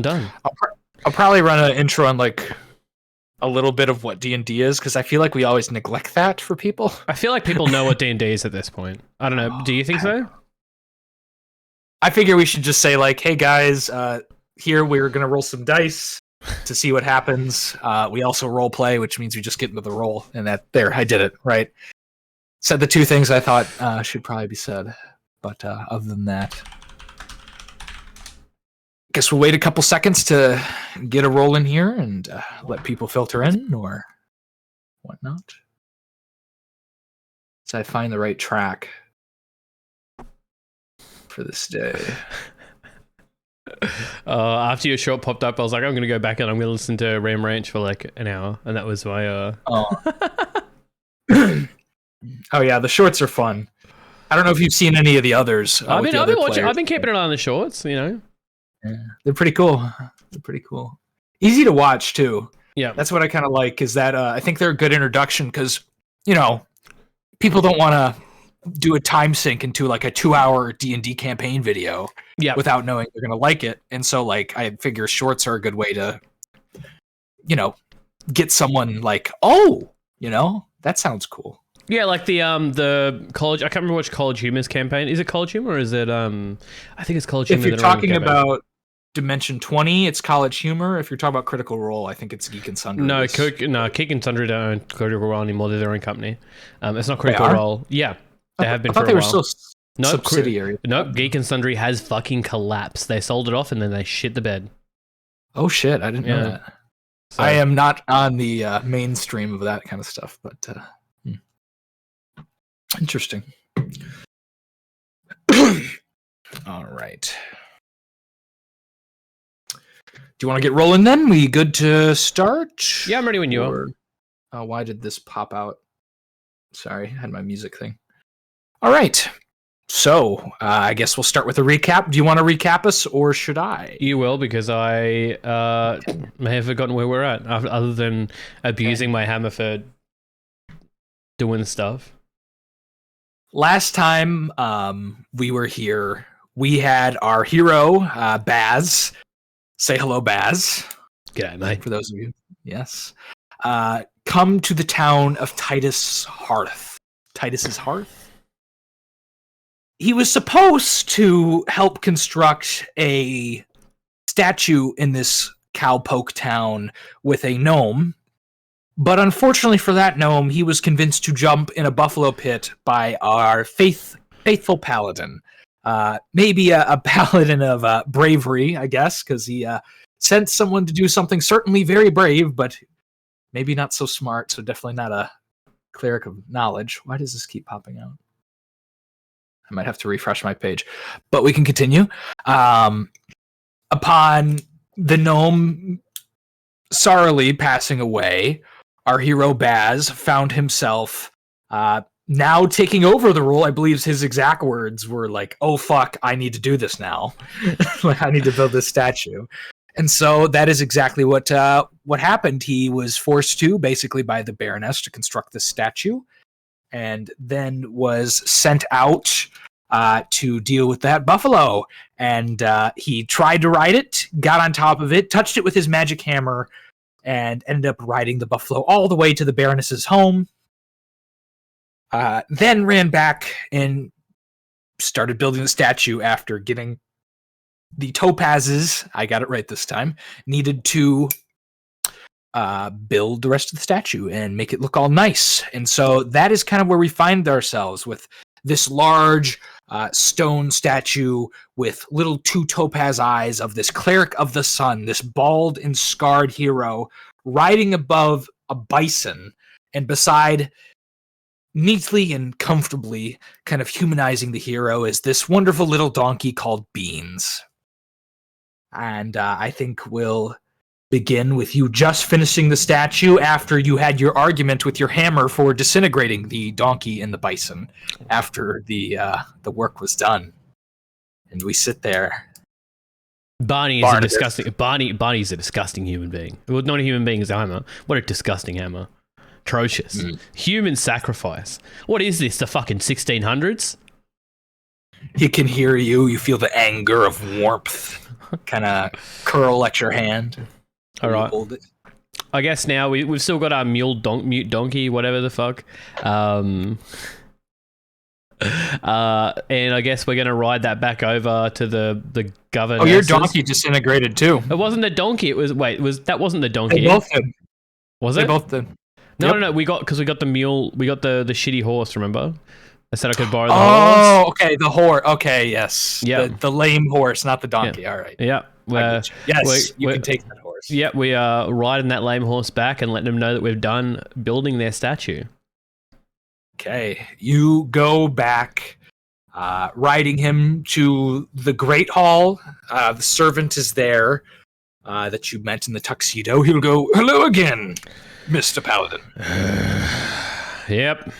Done. I'll probably run an intro on like a little bit of what D&D is, because I feel like we always neglect that for people. I feel like people know what D&D is at this point. I don't know. Do you think so? I figure we should just say like, hey guys, here we're gonna roll some dice to see what happens. We also role play, which means we just get into the roll, and I did it right. Said the two things I thought should probably be said, but other than that, guess we'll wait a couple seconds to get a roll in here and let people filter in or whatnot. So I find the right track for this day. After your short popped up, I was like, I'm going to go back and I'm going to listen to Ram Ranch for like an hour, and that was my. Oh yeah, the shorts are fun. I don't know if you've seen any of the others. I've been watching. I've been keeping an eye on the shorts. You know, yeah, they're pretty cool. Easy to watch too. Yeah, that's what I kind of like. Is that I think they're a good introduction because people don't want to do a time sink into like a 2-hour D&D campaign video without knowing they're gonna like it, and so like I figure shorts are a good way to get someone like, that sounds cool. Yeah, like the college. I can't remember which College Humor's campaign. Is it College Humor or is it I think it's College Humor. If you're talking about Dimension 20, it's College Humor. If you're talking about Critical Role, I think it's Geek and Sundry. No, Geek and Sundry don't own Critical Role anymore. They're their own company. It's not Critical Role. Yeah, they have been for a while. I thought they were still subsidiary. Nope, Geek and Sundry has fucking collapsed. They sold it off and then they shit the bed. Oh shit, I didn't know that. So, I am not on the mainstream of that kind of stuff, but interesting. All right. Do you want to get rolling then? We good to start? Yeah, I'm ready when you are. Oh, why did this pop out? Sorry, I had my music thing. All right. So, I guess we'll start with a recap. Do you want to recap us, or should I? You will, because I may have forgotten where we're at, other than abusing my hammer for doing stuff. Last time we were here, we had our hero, Baz. Say hello, Baz. G'day, mate. For those of you. Yes. Come to the town of Titus's Hearth. He was supposed to help construct a statue in this cowpoke town with a gnome, but unfortunately for that gnome, he was convinced to jump in a buffalo pit by our faithful Paladin. Maybe a paladin of bravery, I guess, because he sent someone to do something certainly very brave, but maybe not so smart, so definitely not a cleric of knowledge. Why does this keep popping out? I might have to refresh my page, but we can continue. Upon the gnome sorrowfully passing away, our hero Baz found himself now taking over the role. I believe his exact words were like, "Oh fuck, I need to do this now. Like, I need to build this statue." And so that is exactly what happened. He was forced to, basically by the Baroness, to construct this statue, and then was sent out to deal with that buffalo. And he tried to ride it, got on top of it, touched it with his magic hammer, and ended up riding the buffalo all the way to the Baroness's home. Then ran back and started building the statue after getting the topazes, I got it right this time, needed to build the rest of the statue and make it look all nice. And so that is kind of where we find ourselves, with this large stone statue with little 2 topaz eyes of this cleric of the sun, this bald and scarred hero riding above a bison, and beside, neatly and comfortably kind of humanizing the hero, is this wonderful little donkey called Beans. And I think we'll begin with you just finishing the statue after you had your argument with your hammer for disintegrating the donkey and the bison after the work was done. And we sit there. Barney's a disgusting human being. Well, not a human being, is a hammer. What a disgusting hammer. Atrocious. Human sacrifice. What is this, the fucking 1600s? He can hear you. You feel the anger of warmth kind of curl at your hand. All right. Hold it. I guess now we've still got our mute donkey, whatever the fuck. And I guess we're gonna ride that back over to the governor. Oh, your donkey disintegrated too. It wasn't the donkey. It was that wasn't the donkey. They both did. Was it? They both did. No. We got the mule. We got the shitty horse. Remember? I said I could borrow the horse. Oh, okay, the horse. Okay, yes. Yeah. The lame horse, not the donkey. Yeah. All right. Yeah. Yes, you can take that horse. Yeah, we are riding that lame horse back and letting them know that we've done building their statue. Okay, you go back, riding him to the Great Hall. The servant is there that you met in the tuxedo. He'll go, "Hello again, Mr. Paladin." Yep.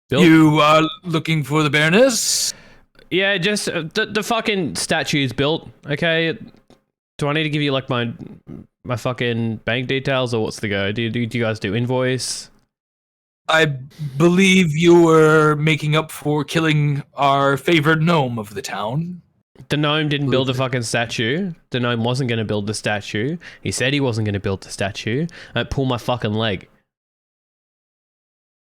You are looking for the Baroness? Yeah, just the fucking statue's built. Okay. Do I need to give you like my fucking bank details or what's the go? Do you guys do invoice? I believe you were making up for killing our favorite gnome of the town. The gnome didn't build a fucking statue. The gnome wasn't going to build the statue. He said he wasn't going to build the statue. I pull my fucking leg.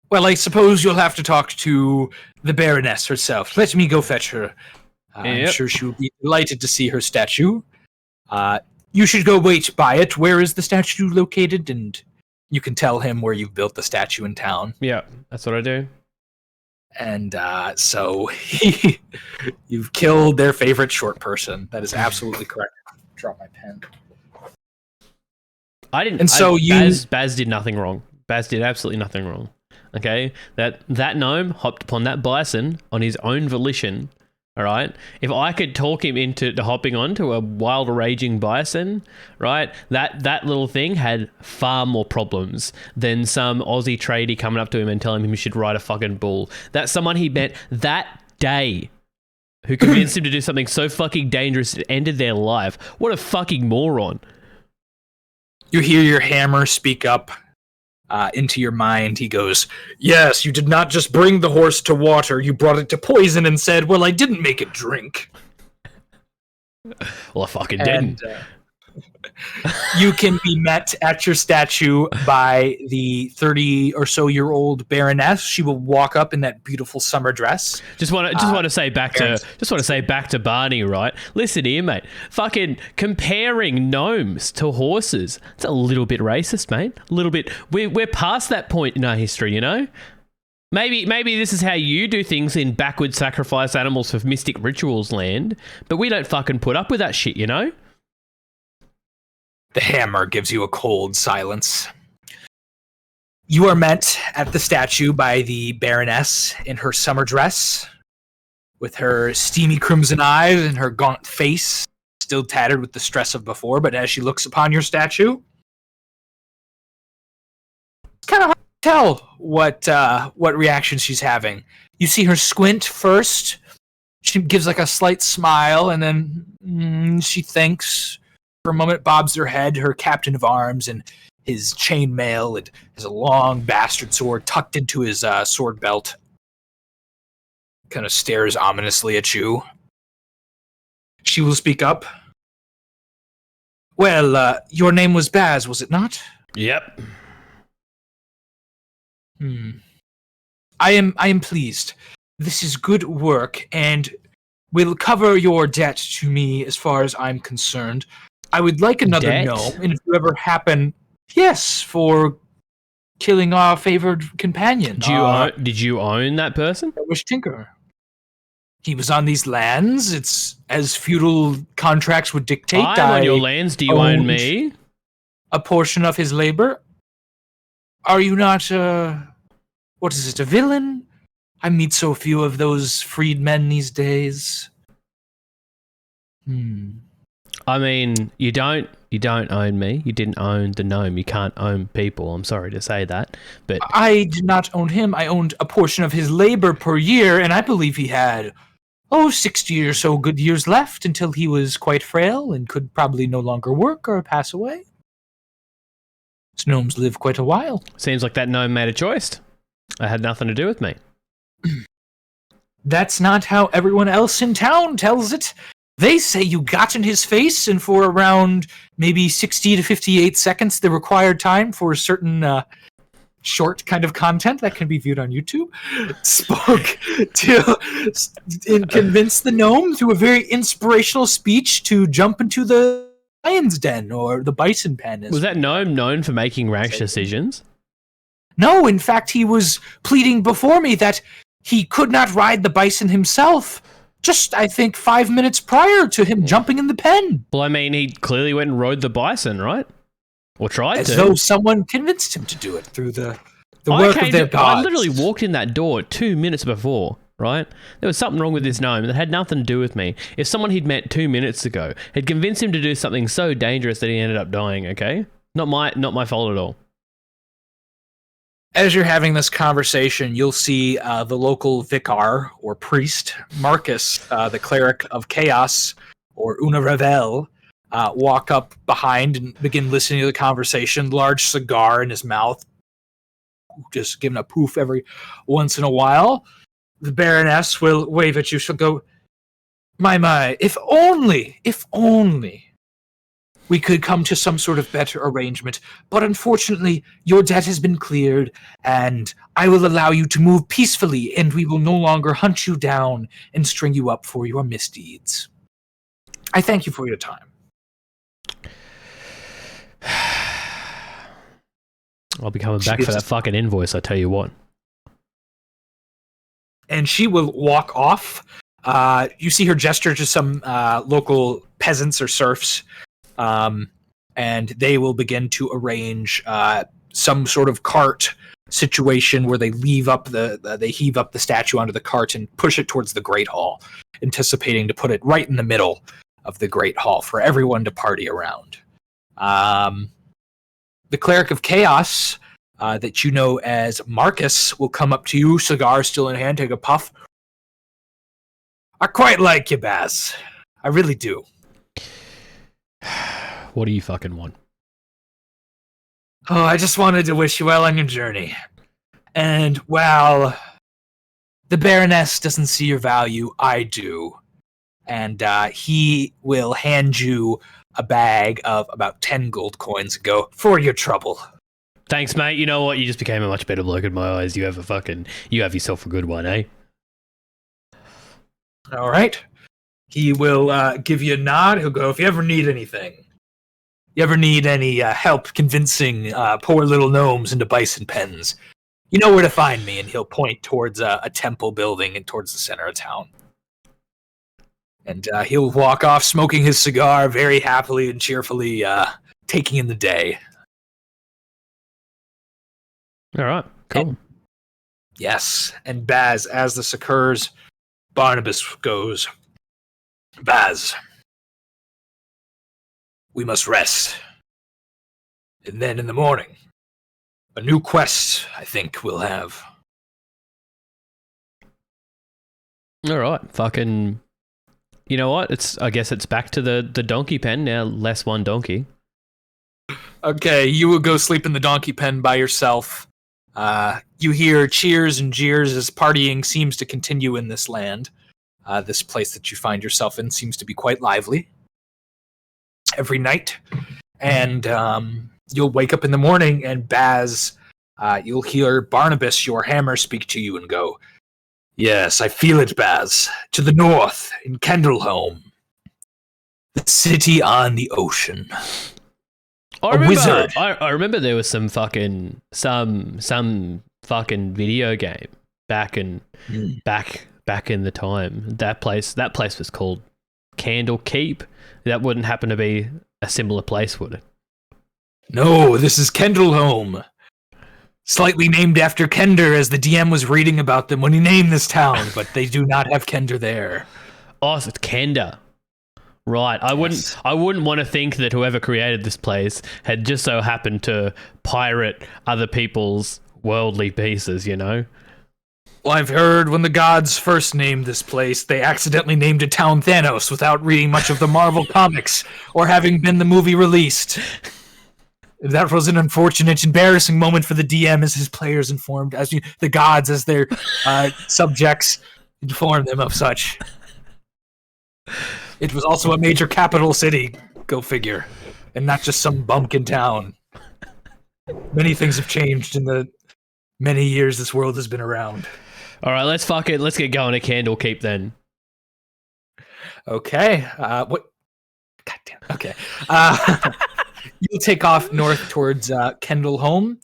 Well, I suppose you'll have to talk to the Baroness herself. Let me go fetch her. I'm sure she will be delighted to see her statue. You should go wait by it. Where is the statue located? And you can tell him where you've built the statue in town. Yeah, that's what I do. And so you've killed their favorite short person. That is absolutely correct. Drop my pen. I didn't. And so Baz did nothing wrong. Baz did absolutely nothing wrong. Okay, that gnome hopped upon that bison on his own volition. All right, if I could talk him into hopping onto a wild raging bison, right, that little thing had far more problems than some Aussie tradie coming up to him and telling him he should ride a fucking bull. That's someone he met that day who convinced him to do something so fucking dangerous it ended their life. What a fucking moron. You hear your hammer speak up. Into your mind, he goes, "Yes, you did not just bring the horse to water, you brought it to poison and said, well, I didn't make it drink." Well, I fucking didn't. You can be met at your statue by the 30-or-so-year-old Baroness. She will walk up in that beautiful summer dress. Just want to say back to Barney, right? Listen here, mate. Fucking comparing gnomes to horses. It's a little bit racist, mate. A little bit. We're past that point in our history, you know? Maybe this is how you do things in backward sacrifice animals for mystic rituals land, but we don't fucking put up with that shit, you know? The hammer gives you a cold silence. You are met at the statue by the Baroness in her summer dress, with her steamy crimson eyes and her gaunt face, still tattered with the stress of before, but as she looks upon your statue, it's kind of hard to tell what reaction she's having. You see her squint first, she gives like a slight smile, and then she thinks. For a moment, bobs her head, her captain of arms, and his chainmail, and has a long bastard sword tucked into his sword belt. Kind of stares ominously at you. She will speak up. Well, your name was Baz, was it not? Yep. I am pleased. This is good work, and will cover your debt to me as far as I'm concerned. I would like another gnome, and if you ever happen, yes, for killing our favored companion. Did you own that person? I wish Tinker. He was on these lands. It's as feudal contracts would dictate. I'm on your lands. Do you own me? A portion of his labor. Are you not, what is it, a villain? I meet so few of those freedmen these days. I mean, you don't own me. You didn't own the gnome. You can't own people. I'm sorry to say that, but I did not own him. I owned a portion of his labor per year, and I believe he had 60 or so good years left until he was quite frail and could probably no longer work or pass away. These gnomes live quite a while. Seems like that gnome made a choice. It had nothing to do with me. That's not how everyone else in town tells it. They say you got in his face, and for around maybe 60 to 58 seconds, the required time for a certain short kind of content that can be viewed on YouTube, spoke to and convinced the gnome through a very inspirational speech to jump into the lion's den or the bison pen. Was that gnome known for making rash decisions? No, in fact, he was pleading before me that he could not ride the bison himself. Just, I think, 5 minutes prior to him jumping in the pen. Well, I mean, he clearly went and rode the bison, right? Or tried As to. though someone convinced him to do it through the work of their gods. I literally walked in that door 2 minutes before, right? There was something wrong with this gnome that had nothing to do with me. If someone he'd met 2 minutes ago had convinced him to do something so dangerous that he ended up dying, okay? Not my fault at all. As you're having this conversation, you'll see the local vicar or priest, Marcus, the cleric of chaos, or Una Revel, walk up behind and begin listening to the conversation, large cigar in his mouth, just giving a poof every once in a while. The Baroness will wave at you. She'll go, my, if only we could come to some sort of better arrangement. But unfortunately, your debt has been cleared, and I will allow you to move peacefully, and we will no longer hunt you down and string you up for your misdeeds. I thank you for your time. I'll be coming back for that fucking invoice, I tell you what. And she will walk off. You see her gesture to some local peasants or serfs, and they will begin to arrange some sort of cart situation where they heave up the statue onto the cart and push it towards the Great Hall, anticipating to put it right in the middle of the Great Hall for everyone to party around. The Cleric of Chaos, that you know as Marcus, will come up to you, cigar still in hand, take a puff. I quite like you, Baz. I really do. What do you fucking want? Oh, I just wanted to wish you well on your journey. And, well, the Baroness doesn't see your value. I do. And he will hand you a bag of about 10 gold coins and go, for your trouble. Thanks, mate. You know what? You just became a much better bloke in my eyes. You have yourself a good one, eh? All right. He will give you a nod. He'll go, if you ever need anything, you ever need any help convincing poor little gnomes into bison pens, you know where to find me. And he'll point towards a temple building and towards the center of town. And he'll walk off smoking his cigar very happily and cheerfully, taking in the day. All right, cool. And, yes, and Baz, as this occurs, Barnibus goes, Baz, we must rest. And then in the morning, a new quest, I think, we'll have. All right, fucking... You know what? I guess it's back to the donkey pen now, less one donkey. Okay, you will go sleep in the donkey pen by yourself. You hear cheers and jeers as partying seems to continue in this land. This place that you find yourself in seems to be quite lively every night. And you'll wake up in the morning and Baz, you'll hear Barnibus, your hammer, speak to you and go, yes, I feel it, Baz. To the north, in Kendallholm. The city on the ocean. Wizard. I remember there was some fucking video game back in the time. That place was called Candlekeep. That wouldn't happen to be a similar place, would it? No, this is Kendallholm. Slightly named after Kender, as the DM was reading about them when he named this town, but they do not have Kender there. Oh, so it's Kender. Right. I wouldn't want to think that whoever created this place had just so happened to pirate other people's worldly pieces, you know? Well, I've heard when the gods first named this place, they accidentally named a town Thanos without reading much of the Marvel comics or having been the movie released. That was an unfortunate, embarrassing moment for the DM as his players informed, the gods as their subjects informed them of such. It was also a major capital city, go figure, and not just some bumpkin town. Many things have changed in the many years this world has been around. All right, let's get going to Candlekeep then. Okay. What? Goddamn. Okay. You'll take off north towards Kendallholm.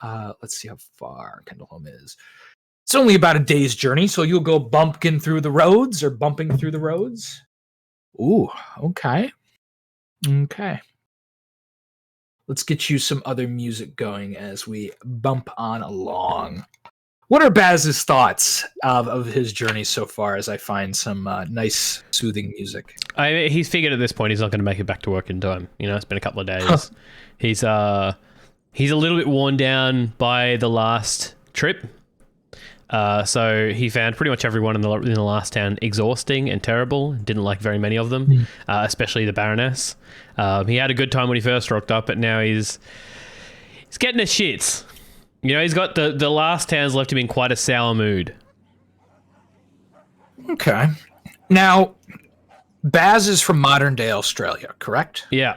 Let's see how far Kendallholm is. It's only about a day's journey, so you'll go bumping through the roads. Ooh, okay. Okay. Let's get you some other music going as we bump on along. What are Baz's thoughts of his journey so far as I find some nice, soothing music? He's figured at this point he's not going to make it back to work in time. You know, it's been a couple of days. He's a little bit worn down by the last trip. So he found pretty much everyone in the last town exhausting and terrible. Didn't like very many of them, especially the Baroness. He had a good time when he first rocked up, but now he's getting his shits. You know, he's got the last towns left him in quite a sour mood. Okay. Now, Baz is from modern-day Australia, correct? Yeah.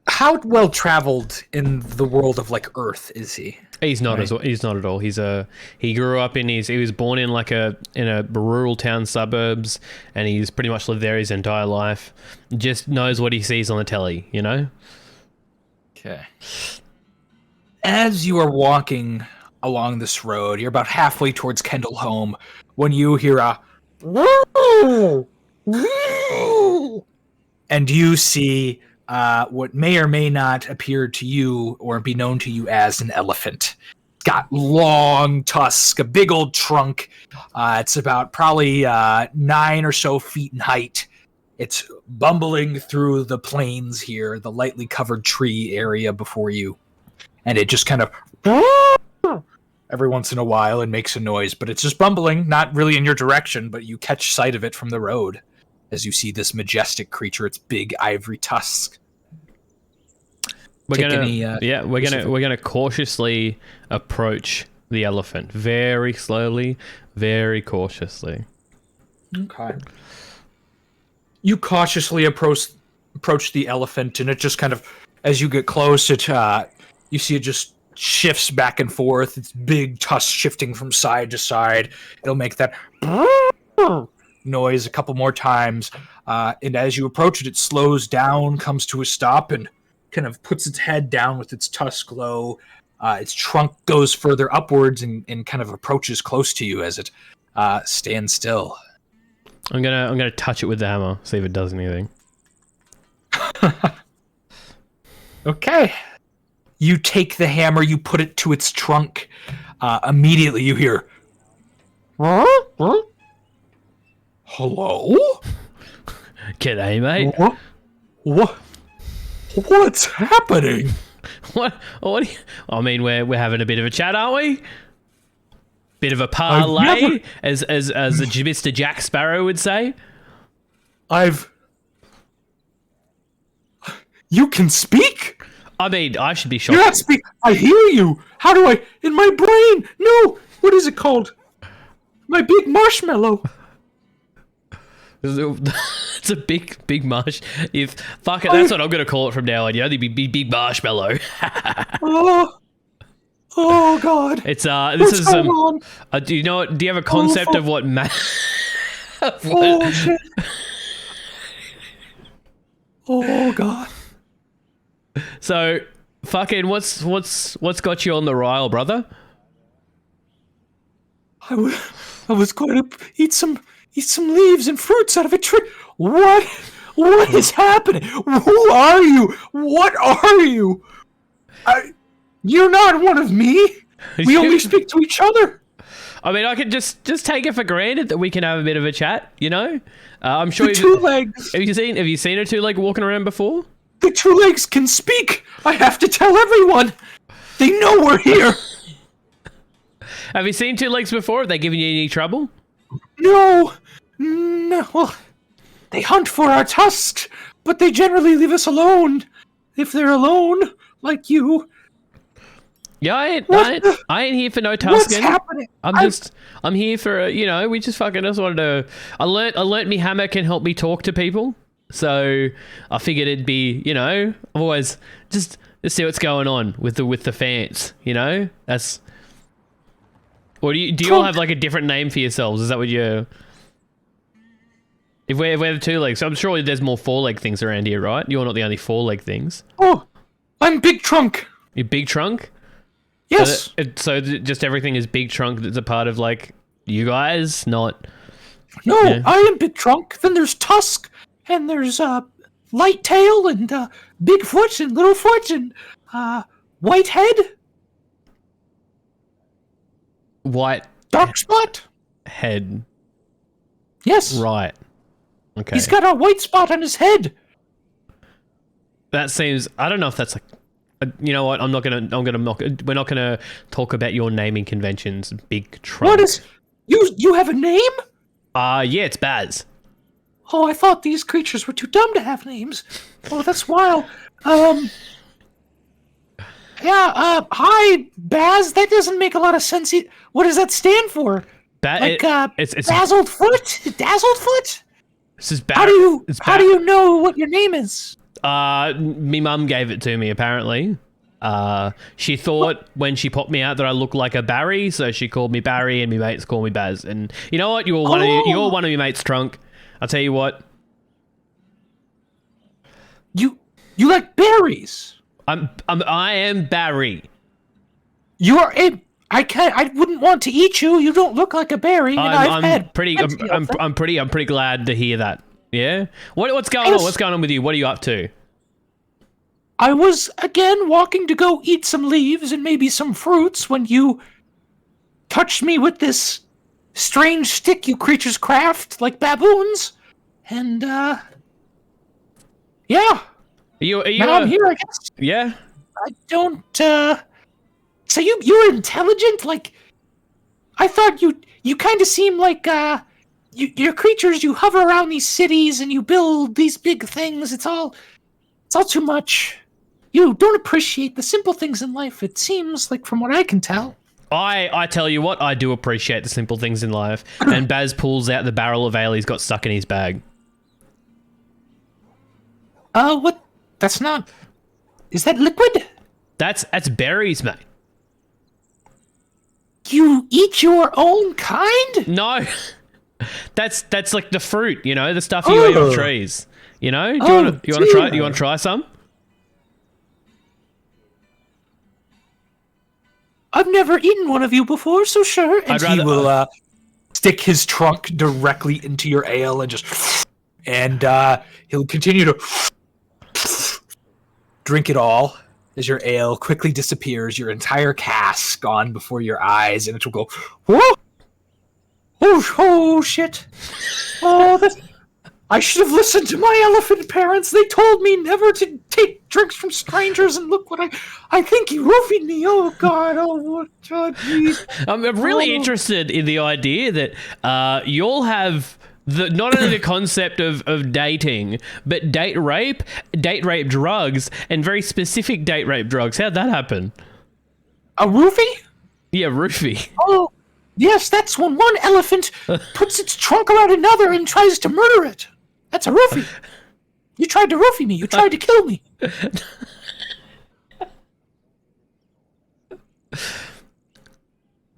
How well traveled in the world of like Earth is he? He's not he's not at all. He grew up he was born in a rural town suburbs, and he's pretty much lived there his entire life. Just knows what he sees on the telly, you know? Okay. As you are walking along this road, you're about halfway towards Kendallholm when you hear a and you see what may or may not appear to you or be known to you as an elephant. It's got long tusks, a big old trunk. It's about probably 9 or so feet in height. It's bumbling through the plains here, the lightly covered tree area before you. And it just kind of every once in a while and makes a noise, but it's just bumbling, not really in your direction, but you catch sight of it from the road as you see this majestic creature, its big ivory tusks. We're gonna cautiously approach the elephant, very slowly, very cautiously. Okay. You cautiously approach the elephant, and it just kind of, as you get close, you see it just shifts back and forth. Its big tusks shifting from side to side. It'll make that noise a couple more times, and as you approach it, it slows down, comes to a stop, and kind of puts its head down with its tusk low. Its trunk goes further upwards and kind of approaches close to you as it stands still. I'm gonna touch it with the hammer, see if it does anything. Okay. You take the hammer, you put it to its trunk. Immediately you hear, hello? G'day, mate. What's happening? What I mean, we're having a bit of a chat, aren't we? Bit of a parlay, as Mr. Jack Sparrow would say. You can speak? I mean, I should be shocked. You're not speak. I hear you. How do I? In my brain. No. What is it called? My big marshmallow. It's a big marsh. Fuck it, that's what I'm gonna call it from now on. Yeah, the big marshmallow. Oh God! It's this is some. Do you know what? Do you have a concept of what? Oh shit! Oh God! So, fucking, what's got you on the rile, brother? I was going to eat some leaves and fruits out of a tree. What is happening? Who are you? What are you? You're not one of me. We only speak to each other. I mean, I could just take it for granted that we can have a bit of a chat, you know? I'm sure the two legs. Have you seen a two leg walking around before? The two legs can speak. I have to tell everyone. They know we're here. Have you seen two legs before? Have they given you any trouble? No. Well, they hunt for our tusks, but they generally leave us alone. If they're alone, like you. Yeah, I ain't here for no What's Tuscan. happening? I'm here for we just wanted to. I learnt me hammer can help me talk to people, so I figured it'd be I've always just see what's going on with the fans. That's. Or do you all have like a different name for yourselves? Is that what you? If we're the two legs, so I'm sure there's more four leg things around here, right? You're not the only four leg things. Oh, I'm Big Trunk. You Big Trunk? Yes. So just everything is Big Trunk that's a part of like you guys, not. No, I am Big Trunk. Then there's Tusk, and there's Light Tail, and Bigfoot, and Littlefoot, and Whitehead. White. Dark Spot. Head. Yes. Right. Okay. He's got a white spot on his head. That seems. I don't know if that's like. You know what? We're not gonna talk about your naming conventions, Big Trunk. What is? You have a name? Yeah, it's Baz. Oh, I thought these creatures were too dumb to have names. Oh, that's wild. Yeah. Hi, Baz. That doesn't make a lot of sense. What does that stand for? It's Dazzled Foot. Dazzled Foot. This is How do you know what your name is? Me mum gave it to me, apparently. She thought when she popped me out that I looked like a Barry, so she called me Barry, and my mates call me Baz. And you know what? You're one of my mates, Trunk. I'll tell you what. You like berries? I am Barry. You are a. I wouldn't want to eat you. You don't look like a berry. I'm pretty glad to hear that. Yeah. What's going on? What's going on with you? What are you up to? I was again walking to go eat some leaves and maybe some fruits when you touched me with this strange stick you creatures craft like baboons, and yeah. Now I'm here, I guess. Yeah. I don't. So you're intelligent? Like, I thought you kind of seem like you're creatures. You hover around these cities and you build these big things. It's all too much. You don't appreciate the simple things in life. It seems like, from what I can tell. I tell you what, I do appreciate the simple things in life. And Baz pulls out the barrel of ale he's got stuck in his bag. What? That's not. Is that liquid? That's berries, mate. You eat your own kind? No. That's like the fruit, the stuff you eat on trees. Do you want to try some? I've never eaten one of you before, so sure. And he will stick his trunk directly into your ale and he'll continue to drink it all as your ale quickly disappears, your entire cask gone before your eyes, and it will go, whoa! Oh shit! Oh, I should have listened to my elephant parents. They told me never to take drinks from strangers, and look what I think he roofied me. Oh God! Oh jeez! I'm really interested in the idea that you'll have not only the concept of dating, but date rape drugs, and very specific date rape drugs. How'd that happen? A roofie? Yeah, roofie. Oh, yes, that's when one elephant puts its trunk around another and tries to murder it. That's a roofie. You tried to roofie me. You tried to kill me.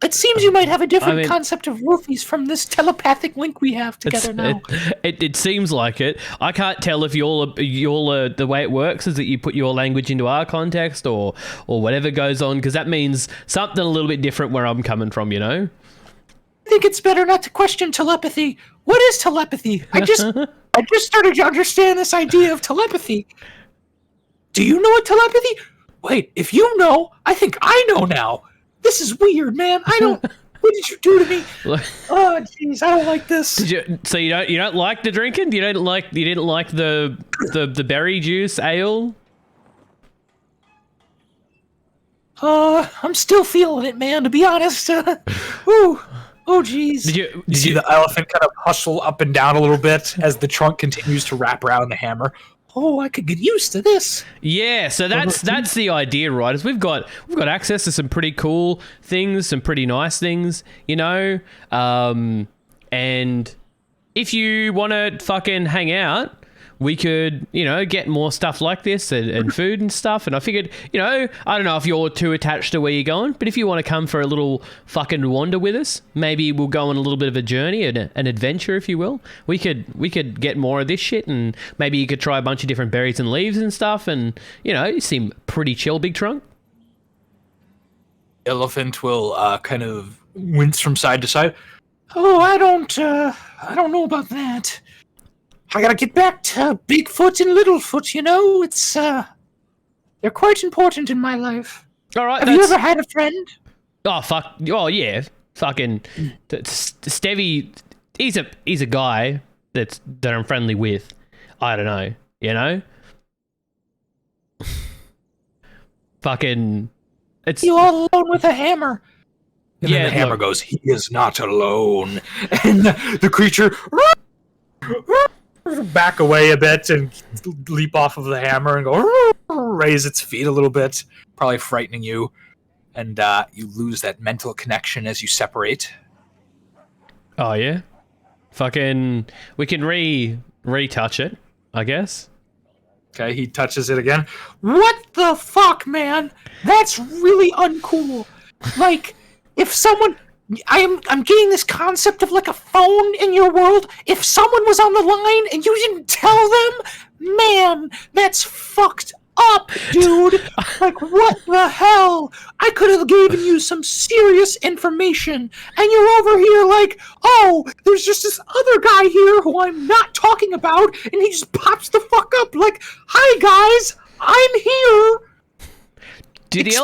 It seems you might have a different concept of roofies from this telepathic link we have together now. It seems like it. I can't tell if the way it works is that you put your language into our context or whatever goes on, because that means something a little bit different where I'm coming from, I think it's better not to question telepathy. What is telepathy? I just started to understand this idea of telepathy. Do you know what telepathy? Wait, if you know, I think I know now. This is weird, man. What did you do to me? Oh, jeez, I don't like this. So you don't like the drinking? You didn't like the berry juice ale? I'm still feeling it, man. To be honest. Oh, jeez. Did you see the elephant kind of hustle up and down a little bit as the trunk continues to wrap around the hammer? oh, I could get used to this. Yeah, so that's the idea, right? Is we've got access to some pretty cool things, some pretty nice things, and if you want to fucking hang out, we could, get more stuff like this and food and stuff. And I figured, I don't know if you're too attached to where you're going, but if you want to come for a little fucking wander with us, maybe we'll go on a little bit of a journey, an adventure, if you will. We could get more of this shit, and maybe you could try a bunch of different berries and leaves and stuff. And, you seem pretty chill, Big Trunk. Elephant will kind of wince from side to side. Oh, I don't know about that. I gotta get back to Bigfoot and Littlefoot, it's, they're quite important in my life. All right. Have you ever had a friend? Oh, fuck. Oh, yeah. Fucking Stevie, he's a guy that I'm friendly with. I don't know, Fucking, it's... You all alone with a hammer. And then the hammer goes, he is not alone. And the creature... back away a bit and leap off of the hammer and go raise its feet a little bit, probably frightening you, and you lose that mental connection as you separate. Oh yeah, fucking, we can retouch it, I guess. Okay, he touches it again. What the fuck, man? That's really uncool. Like, if someone... I'm getting this concept of like a phone in your world. If someone was on the line and you didn't tell them, man, that's fucked up, dude. Like, what the hell? I could have given you some serious information, and you're over here like, oh, there's just this other guy here who I'm not talking about, and he just pops the fuck up like, hi guys, I'm here. Do the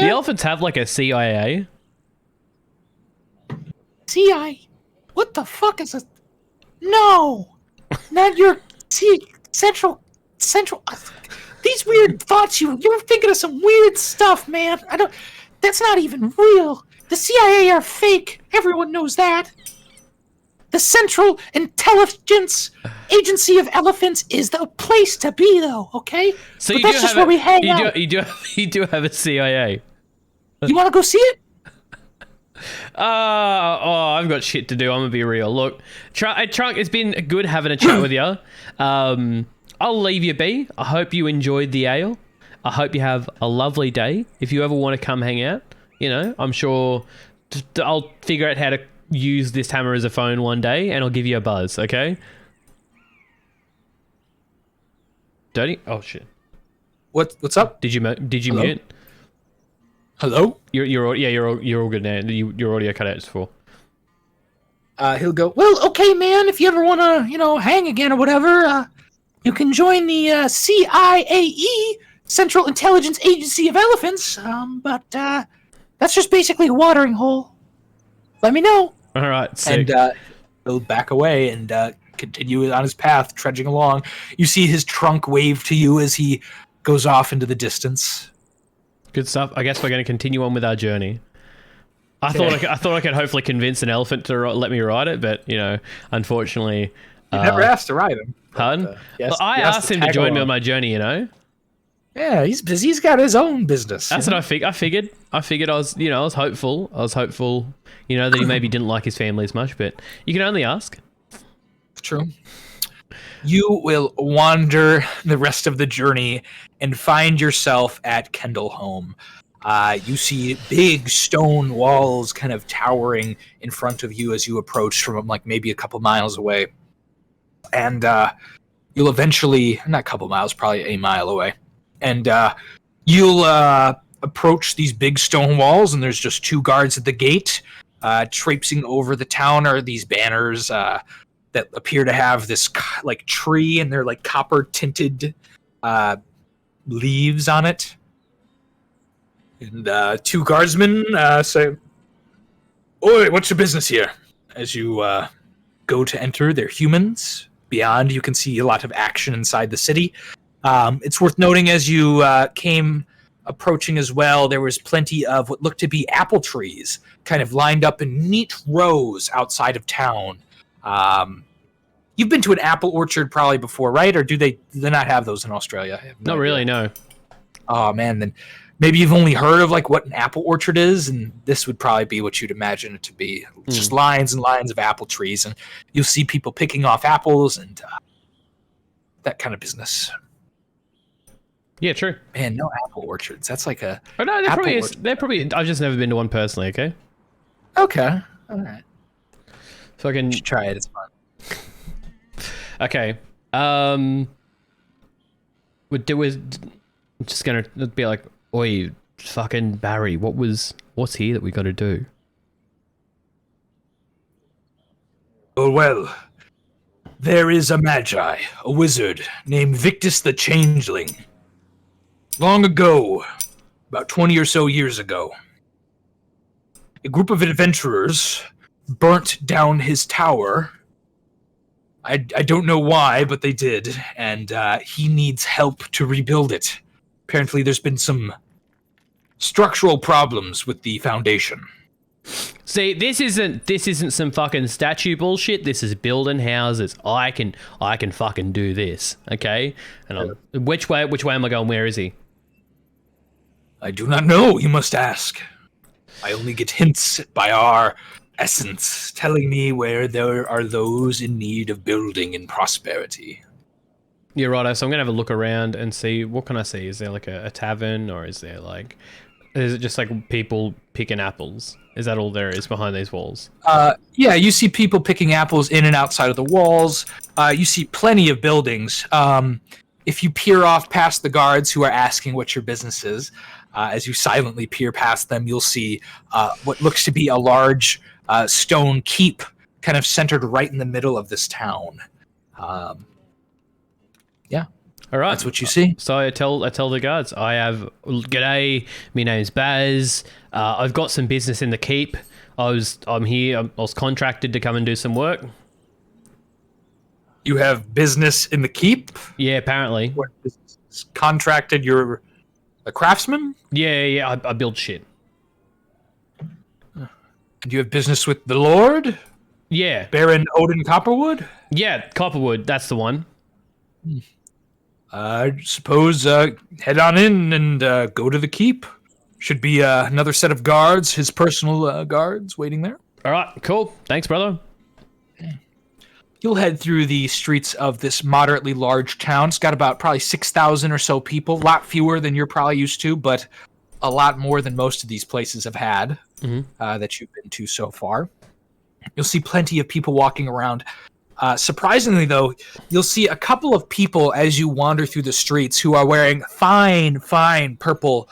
elephants have like a CIA? CIA? What the fuck is a... No! Not your... Central... These weird thoughts, you're thinking of some weird stuff, man. That's not even real. The CIA are fake. Everyone knows that. The Central Intelligence Agency of Elephants is the place to be, though, okay? So but that's just where we hang out. You do have a CIA. You want to go see it? I've got shit to do. I'm gonna be real. Look, Trunk, it's been good having a chat with you. I'll leave you be. I hope you enjoyed the ale. I hope you have a lovely day. If you ever want to come hang out, I'm sure I'll figure out how to use this hammer as a phone one day, and I'll give you a buzz. Okay? Dirty? Oh shit! What's up? Did you Hello? mute? Hello? You're all good now. Your audio cut out just before. He'll go, well, okay, man, if you ever want to, hang again or whatever, you can join the CIAE, Central Intelligence Agency of Elephants, but that's just basically a watering hole. Let me know. All right, sick. And he'll back away and continue on his path, trudging along. You see his trunk wave to you as he goes off into the distance. Good stuff. I guess we're going to continue on with our journey. I thought I could hopefully convince an elephant to let me ride it, but unfortunately, you never asked to ride him. Pardon? I asked him to join me on my journey. Yeah, he's busy. He's got his own business. That's what I figured. I was hopeful. That he maybe didn't like his family as much, but you can only ask. True. You will wander the rest of the journey and find yourself at Kendallholm. You see big stone walls kind of towering in front of you as you approach from like maybe a couple miles away. And you'll eventually, not a couple miles, probably a mile away. And you'll approach these big stone walls, and there's just two guards at the gate. Traipsing over the town are these banners that appear to have this like tree, and they're like copper tinted leaves on it. And two guardsmen say, "Oi, what's your business here?" As you go to enter, they're humans. Beyond, you can see a lot of action inside the city. It's worth noting as you came approaching as well, there was plenty of what looked to be apple trees kind of lined up in neat rows outside of town. You've been to an apple orchard probably before, right? Or do they not have those in Australia? I have no Not idea. really, no. Oh man, then maybe you've only heard of like what an apple orchard is, and this would probably be what you'd imagine it to be. Just lines and lines of apple trees, and you'll see people picking off apples and that kind of business. Yeah, true. Man, no apple orchards. That's like a. Oh no, they're probably. I've just never been to one personally. Okay. Okay. All right. So I can try it. It's fun. Okay. We're just gonna be like, oi, fucking Barry, what's here that we got to do? Oh well, there is a magi, a wizard named Victus the Changeling. Long ago, about 20 or so years ago, a group of adventurers burnt down his tower. I don't know why, but they did, and he needs help to rebuild it. Apparently, there's been some structural problems with the foundation. See, this isn't some fucking statue bullshit. This is building houses. I can fucking do this. Okay, and which way am I going? Where is he? I do not know. You must ask. I only get hints by our essence telling me where there are those in need of building and prosperity. You're right. So I'm gonna have a look around and see what can I see. Is there like a tavern, or is it just like people picking apples? Is that all there is behind these walls? Yeah, you see people picking apples in and outside of the walls. You see plenty of buildings. If you peer off past the guards who are asking what your business is, as you silently peer past them, you'll see what looks to be a large stone keep kind of centered right in the middle of this town. Yeah. All right. That's what you see. So I tell the guards, g'day, my name's Baz. I've got some business in the keep. I'm here. I was contracted to come and do some work. You have business in the keep? Yeah, apparently. What business? Contracted? You're a craftsman? Yeah. I build shit. And you have business with the Lord? Yeah. Baron Odin Copperwood? Yeah, Copperwood. That's the one. I suppose head on in and go to the keep. Should be another set of guards, his personal guards, waiting there. All right, cool. Thanks, brother. You'll head through the streets of this moderately large town. It's got about probably 6,000 or so people. A lot fewer than you're probably used to, but a lot more than most of these places have had that you've been to so far. You'll see plenty of people walking around. Surprisingly, though, you'll see a couple of people as you wander through the streets who are wearing fine purple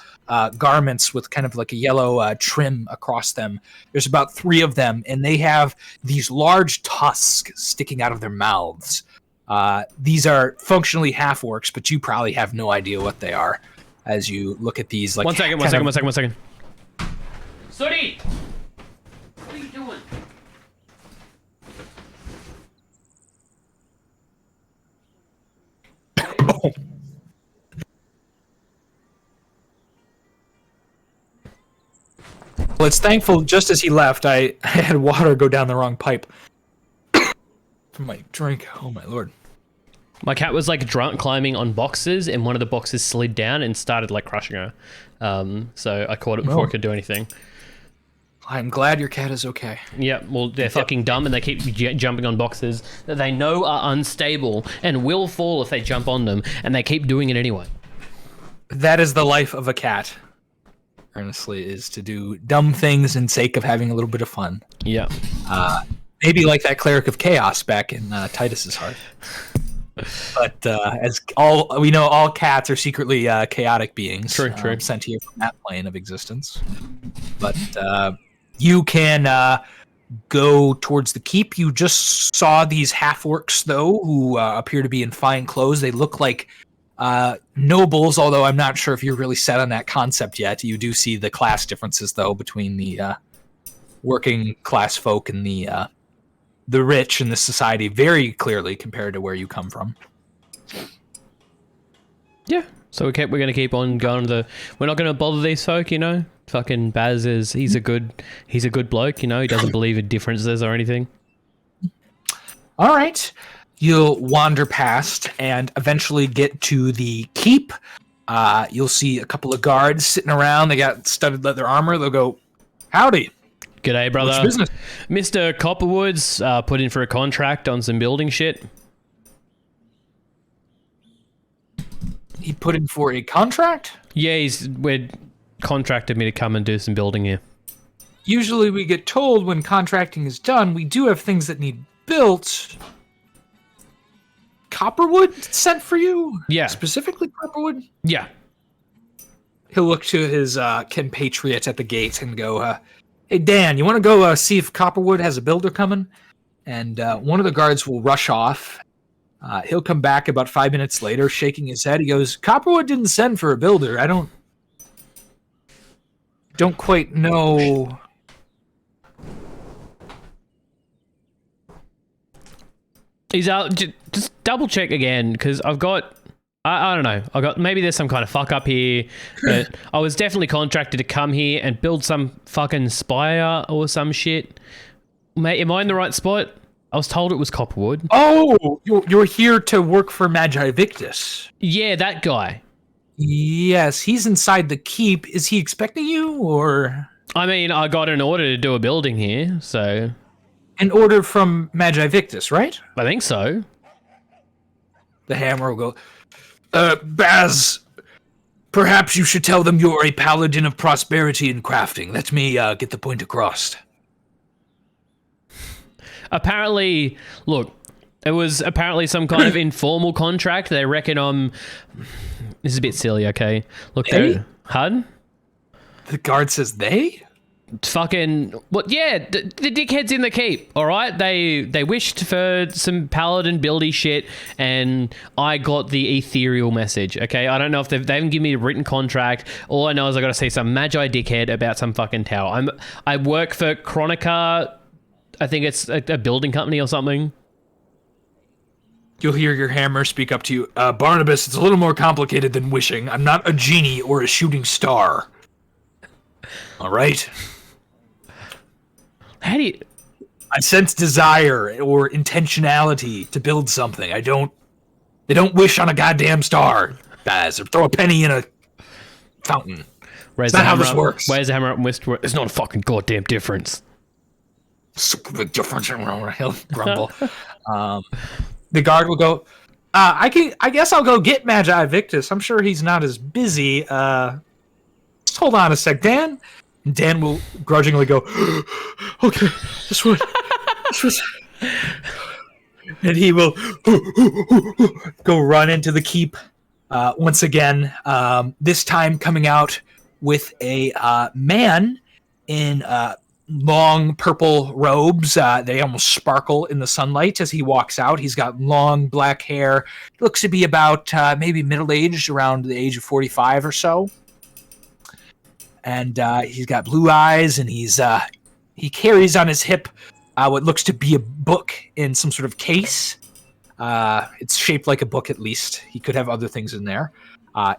garments with kind of like a yellow trim across them. There's about 3 of them, and they have these large tusks sticking out of their mouths. These are functionally half-orcs, but you probably have no idea what they are as you look at these. Like, One second. Sooty! What are you doing? Well, it's thankful just as he left, I had water go down the wrong pipe from my drink. Oh, my Lord. My cat was like drunk climbing on boxes, and one of the boxes slid down and started like crushing her. So I caught it before it could do anything. I'm glad your cat is okay. Yeah, well, they're fucking dumb, and they keep jumping on boxes that they know are unstable and will fall if they jump on them, and they keep doing it anyway. That is the life of a cat, earnestly, is to do dumb things in sake of having a little bit of fun. Yeah. Maybe like that cleric of chaos back in Titus's heart. But as all we know, all cats are secretly chaotic beings. True. Sent here from that plane of existence. But you can go towards the keep. You just saw these half-orcs, though, who appear to be in fine clothes. They look like nobles, although I'm not sure if you're really set on that concept yet. You do see the class differences, though, between the working class folk and the rich in this society very clearly compared to where you come from. Yeah. So we're going to keep on going we're not going to bother these folk, you know. Fucking Baz he's a good bloke, you know. He doesn't believe in differences or anything. All right. You'll wander past and eventually get to the keep. You'll see a couple of guards sitting around. They got studded leather armor. They'll go, "Howdy. G'day, brother. What's your business?" Mr. Copperwood's put in for a contract on some building shit. He put in for a contract? Yeah, we're contracted me to come and do some building here. Usually we get told when contracting is done, we do have things that need built. Copperwood sent for you? Yeah. Specifically Copperwood? Yeah. He'll look to his compatriot at the gate and go, "Hey, Dan, you want to go see if Copperwood has a builder coming?" And one of the guards will rush off. He'll come back about 5 minutes later, shaking his head. He goes, "Copperwood didn't send for a builder. I don't quite know." He's out. Just double check again, because I've got. I don't know. Maybe there's some kind of fuck up here. But I was definitely contracted to come here and build some fucking spire or some shit. Mate, am I in the right spot? I was told it was Copperwood. Oh, you're here to work for Magi Victus. Yeah, that guy. Yes, he's inside the keep. Is he expecting you, or? I mean, I got an order to do a building here, so. An order from Magi Victus, right? I think so. The hammer will go, Baz, perhaps you should tell them you're a paladin of prosperity and crafting. Let me get the point across. Apparently, look, it was apparently some kind of informal contract. They reckon this is a bit silly, okay? Look, They? HUD? The guard says they? Fucking what? Yeah, the dickheads in the keep. All right, they wished for some paladin buildy shit, and I got the ethereal message. Okay, I don't know if they haven't given me a written contract. All I know is I got to see some magi dickhead about some fucking tower. I work for Chronica. I think it's a building company or something. You'll hear your hammer speak up to you. Barnibus, it's a little more complicated than wishing. I'm not a genie or a shooting star. All right. How do you... I sense desire or intentionality to build something. They don't wish on a goddamn star, guys, or throw a penny in a fountain. That's not how this works. Where's the hammer up and west? There's not a fucking goddamn difference. Super big difference. He'll grumble. The guard will go, I guess I'll go get Magi Victus. I'm sure he's not as busy. Just hold on a sec, Dan. Dan will grudgingly go, "Okay, this was," and he will go run into the keep once again. This time coming out with a man in long purple robes. They almost sparkle in the sunlight as he walks out. He's got long black hair. Looks to be about maybe middle-aged, around the age of 45 or so. And he's got blue eyes, and he carries on his hip what looks to be a book in some sort of case. It's shaped like a book, at least. He could have other things in there.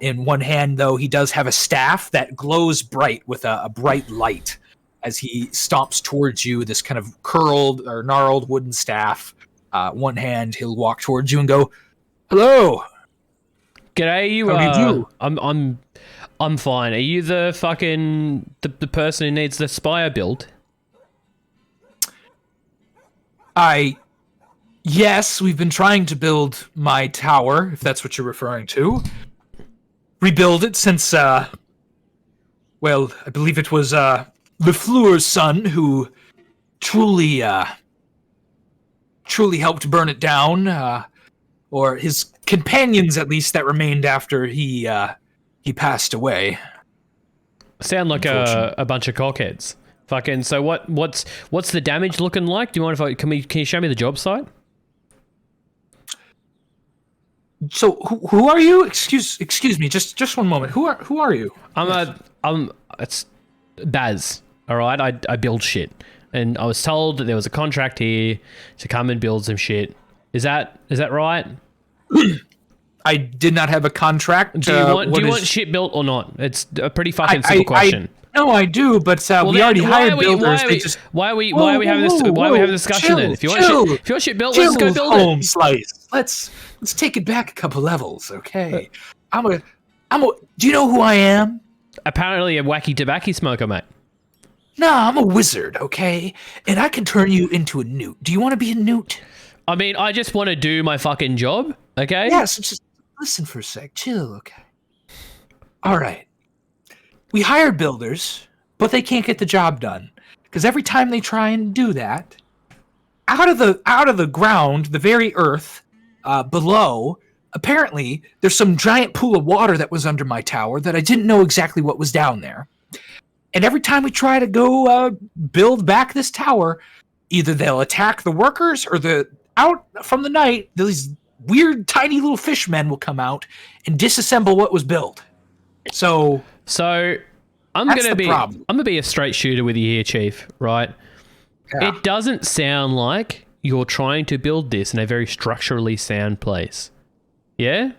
In one hand, though, he does have a staff that glows bright with a bright light as he stomps towards you, this kind of curled or gnarled wooden staff. One hand, he'll walk towards you and go, "Hello. G'day, you. How do you do?" I'm fine. Are you the fucking the person who needs the spire built? Yes, we've been trying to build my tower, if that's what you're referring to. Rebuild it since, I believe it was Lefleur's son who truly helped burn it down, or his companions at least that remained after he passed away. Sound like a bunch of cockheads. Fucking. So what's the damage looking like? Do you mind if can you show me the job site? So who are you? Excuse me, just one moment. Who are you? It's Baz. All right, I build shit, and I was told that there was a contract here to come and build some shit. Is that right? I did not have a contract. Do you want shit built or not? It's a pretty fucking simple question. No, I do, but we then already hired builders. Why are we having this? Why are we having a discussion then? If you want shit built, let's go build it. Slice. Let's take it back a couple levels, okay? Do you know who I am? Apparently a wacky tobacco smoker, mate. Nah, I'm a wizard, okay? And I can turn you into a newt. Do you want to be a newt? I mean, I just want to do my fucking job, okay? Yes, just listen for a sec. Chill, okay? All right. We hired builders, but they can't get the job done. Because every time they try and do that, out of the ground, the very earth below, apparently there's some giant pool of water that was under my tower that I didn't know exactly what was down there. And every time we try to go build back this tower, either they'll attack the workers or out from the night, these weird tiny little fishmen will come out and disassemble what was built. So I'm gonna be a straight shooter with you here, Chief, right? Yeah. It doesn't sound like you're trying to build this in a very structurally sound place. Yeah?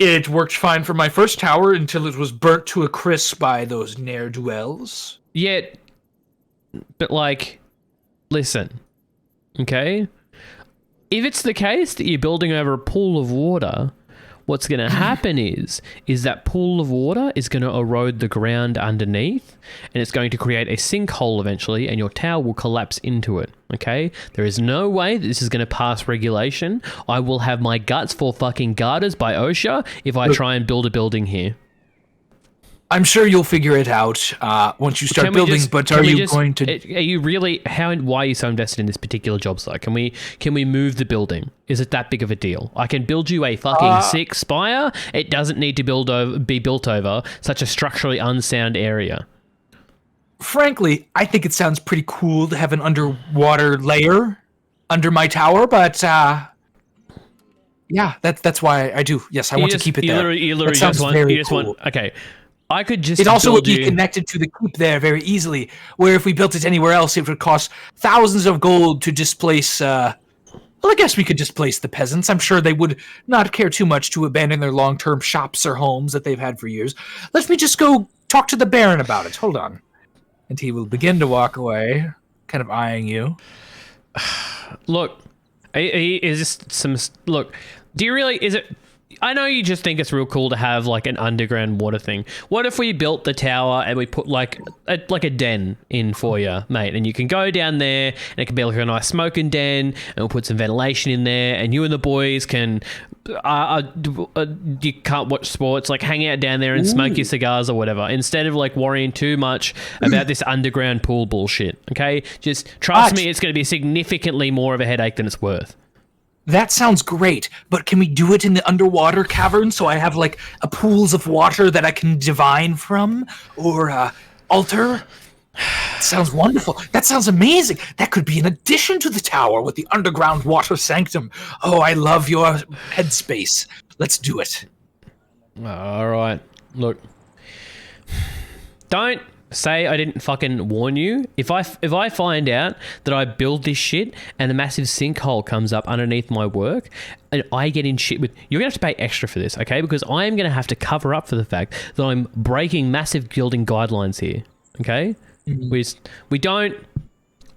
It worked fine for my first tower until it was burnt to a crisp by those ne'er-do-wells. Yeah, but like, listen, okay? If it's the case that you're building over a pool of water, what's going to happen is that pool of water is going to erode the ground underneath, and it's going to create a sinkhole eventually, and your tower will collapse into it, okay? There is no way that this is going to pass regulation. I will have my guts for fucking garters by OSHA if I try and build a building here. I'm sure you'll figure it out once you start building, but are you going to... Are you really... Why are you so invested in this particular job site? Can we move the building? Is it that big of a deal? I can build you a fucking sick spire. It doesn't need to be built over such a structurally unsound area. Frankly, I think it sounds pretty cool to have an underwater layer under my tower, but... yeah, that's why I do. Yes, I want to keep it there. You literally just want... Okay. I could just It also would be connected to the keep there very easily, where if we built it anywhere else, it would cost thousands of gold to displace... well, I guess we could displace the peasants. I'm sure they would not care too much to abandon their long-term shops or homes that they've had for years. Let me just go talk to the Baron about it. Hold on. And he will begin to walk away, kind of eyeing you. Look, is this some... Look, do you really... Is it... I know you just think it's real cool to have like an underground water thing. What if we built the tower and we put like a den in for you, mate? And you can go down there and it can be like a nice smoking den, and we'll put some ventilation in there, and you and the boys can... you can't watch sports, like hang out down there and smoke your cigars or whatever, instead of like worrying too much about this underground pool bullshit, okay? Just trust me, it's going to be significantly more of a headache than it's worth. That sounds great, but can we do it in the underwater cavern so I have like a pools of water that I can divine from or alter? That sounds wonderful. That sounds amazing. That could be an addition to the tower with the underground water sanctum. Oh, I love your headspace. Let's do it. All right. Look, don't say I didn't fucking warn you. If I find out that I build this shit and a massive sinkhole comes up underneath my work and I get in shit with... You're going to have to pay extra for this, okay? Because I am going to have to cover up for the fact that I'm breaking massive building guidelines here, okay? Mm-hmm. We don't...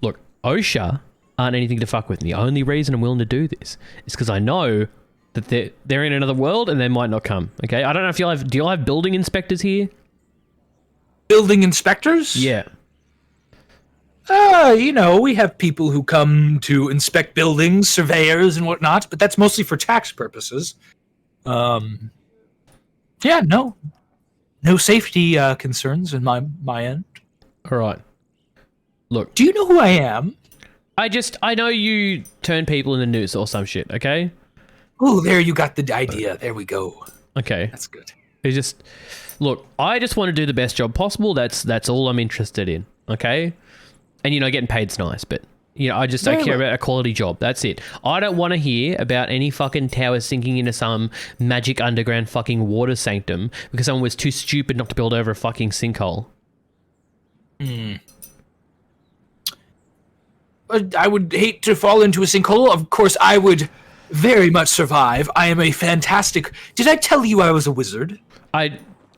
Look, OSHA aren't anything to fuck with. And the only reason I'm willing to do this is because I know that they're in another world and they might not come, okay? I don't know if you'll have... Do you have building inspectors here? Building inspectors? Yeah. We have people who come to inspect buildings, surveyors and whatnot, but that's mostly for tax purposes. No safety concerns in my end. All right. Look. Do you know who I am? I know you turn people in the news or some shit, okay? Oh, there you got the idea. There we go. Okay. That's good. It's just... Look, I just want to do the best job possible. That's all I'm interested in, okay? And, getting paid's nice, but, I care about a quality job. That's it. I don't want to hear about any fucking tower sinking into some magic underground fucking water sanctum because someone was too stupid not to build over a fucking sinkhole. I would hate to fall into a sinkhole. Of course, I would very much survive. I am a fantastic... Did I tell you I was a wizard?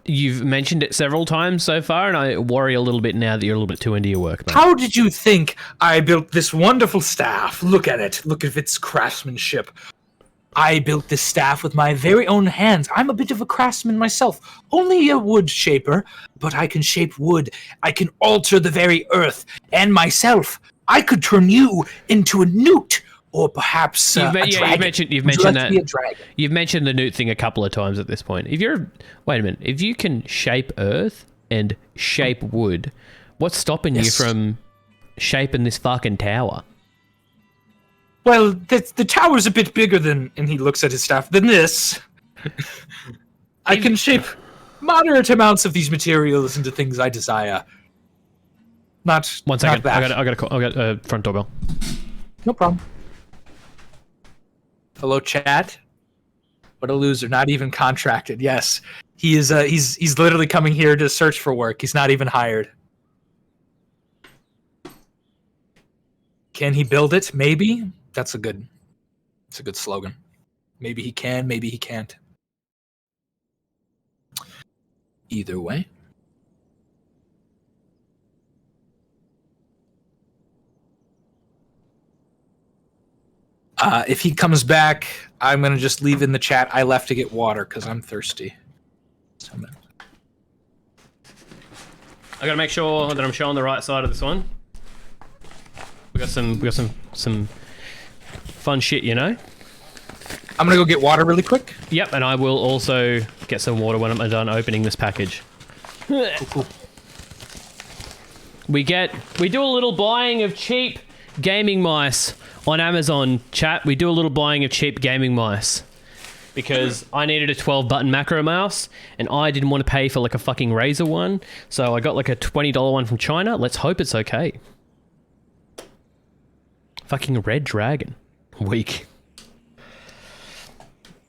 You've mentioned it several times so far, and I worry a little bit now that you're a little bit too into your work, mate. How did you think I built this wonderful staff? Look at it. Look at its craftsmanship. I built this staff with my very own hands. I'm a bit of a craftsman myself. Only a wood shaper, but I can shape wood. I can alter the very earth. And myself, I could turn you into a newt. Or perhaps a dragon. You've mentioned that. Be a dragon? You've mentioned the newt thing a couple of times at this point. Wait a minute. If you can shape earth and shape wood, what's stopping you from shaping this fucking tower? Well, the tower's a bit bigger than, and he looks at his staff, than this. I can shape moderate amounts of these materials into things I desire. Not 1 second. Not I got a front doorbell. No problem. Hello, chat. What a loser! Not even contracted. Yes, he is. He's literally coming here to search for work. He's not even hired. Can he build it? Maybe. That's a good slogan. Maybe he can. Maybe he can't. Either way. If he comes back, I'm going to just leave in the chat. I left to get water because I'm thirsty. So I got to make sure that I'm showing the right side of this one. We got some fun shit, you know? I'm going to go get water really quick. Yep, and I will also get some water when I'm done opening this package. Cool. We do a little buying of cheap gaming mice on Amazon, chat. We do a little buying of cheap gaming mice because I needed a 12-button macro mouse and I didn't want to pay for like a fucking Razer one, so I got like a $20 one from China. Let's hope it's okay. Fucking Red Dragon. Weak.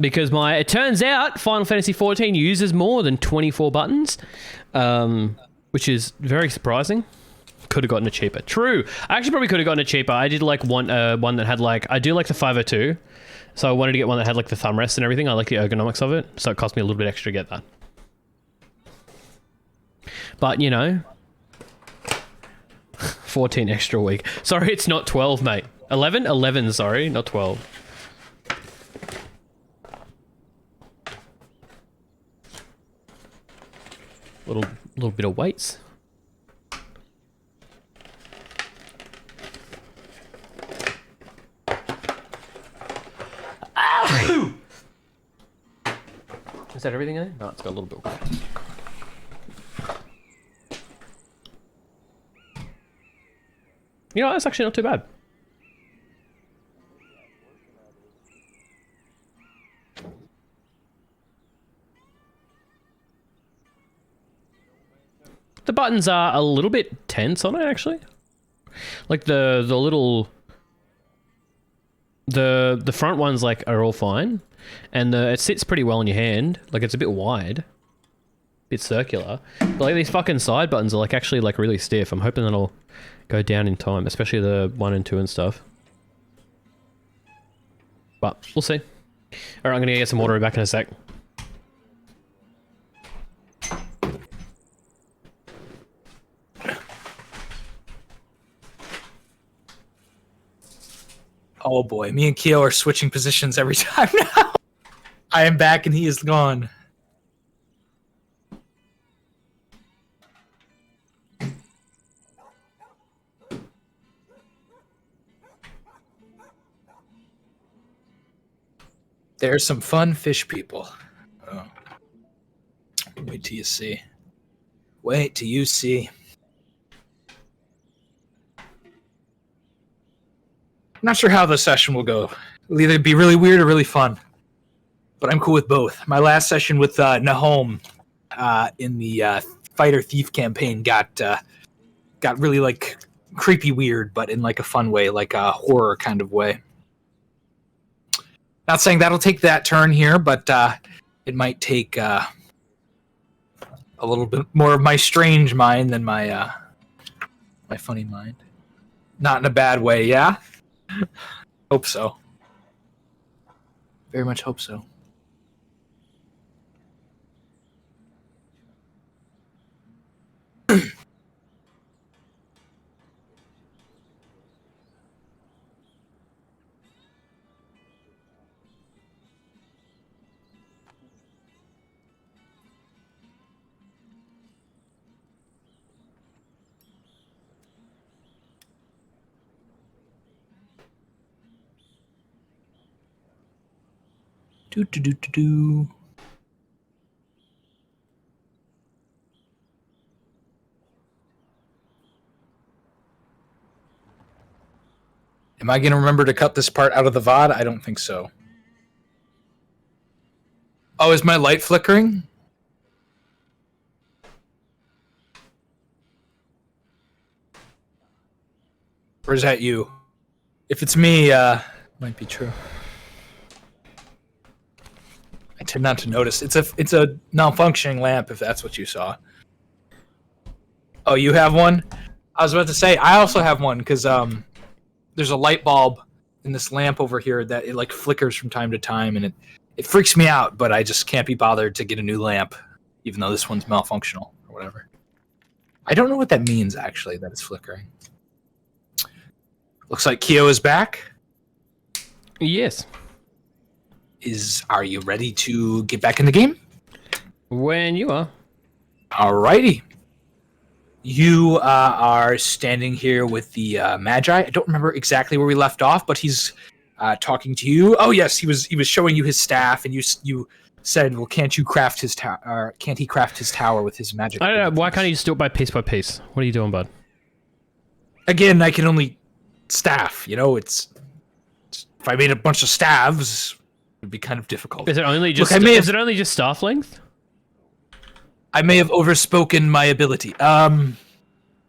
Because it turns out Final Fantasy XIV uses more than 24 buttons, which is very surprising. Could have gotten it cheaper. True. I actually probably could have gotten it cheaper. I did like one that had like, I do like the 502, so I wanted to get one that had like the thumb rest and everything. I like the ergonomics of it, so it cost me a little bit extra to get that. But you know, 14 extra a week. Sorry, it's not 12, mate. 11? 11, sorry, not 12. Little bit of weights. Is that everything in there? No, it's got a little bit. You know, that's actually not too bad. The buttons are a little bit tense on it, actually. Like the little... The front ones like are all fine, and it sits pretty well in your hand. Like it's a bit wide, bit circular. But like these fucking side buttons are like actually like really stiff. I'm hoping that'll go down in time, especially the 1 and 2 and stuff. But we'll see. All right, I'm gonna get some water. Back in a sec. Oh boy, me and Keo are switching positions every time now. I am back and he is gone. There's some fun fish people. Oh. Wait till you see. Wait till you see. I'm not sure how the session will go. It'll either be really weird or really fun. But I'm cool with both. My last session with Nahom in the Fighter Thief campaign got really like creepy weird, but in like a fun way, like a horror kind of way. Not saying that'll take that turn here, but it might take a little bit more of my strange mind than my funny mind. Not in a bad way, yeah? Hope so. Very much hope so. Do do do do do. Am I going to remember to cut this part out of the VOD? I don't think so. Oh, is my light flickering? Or is that you? If it's me, might be true. I tend not to notice. It's a non-functioning lamp, if that's what you saw. Oh, you have one? I was about to say, I also have one, because there's a light bulb in this lamp over here that it like flickers from time to time, and it freaks me out, but I just can't be bothered to get a new lamp, even though this one's malfunctional or whatever. I don't know what that means, actually, that it's flickering. Looks like Keo is back. Yes. Are you ready to get back in the game? When you are. Alrighty. You are standing here with the Magi. I don't remember exactly where we left off, but he's talking to you. Oh yes, he was showing you his staff, and you said, "Well, can't you craft his tower? Can't he craft his tower with his magic?" I don't know. Why can't you just do it by piece? What are you doing, bud? Again, I can only staff. It's if I made a bunch of staves, it would be kind of difficult. Is it only just? Is it only just staff length? I may have overspoken my ability.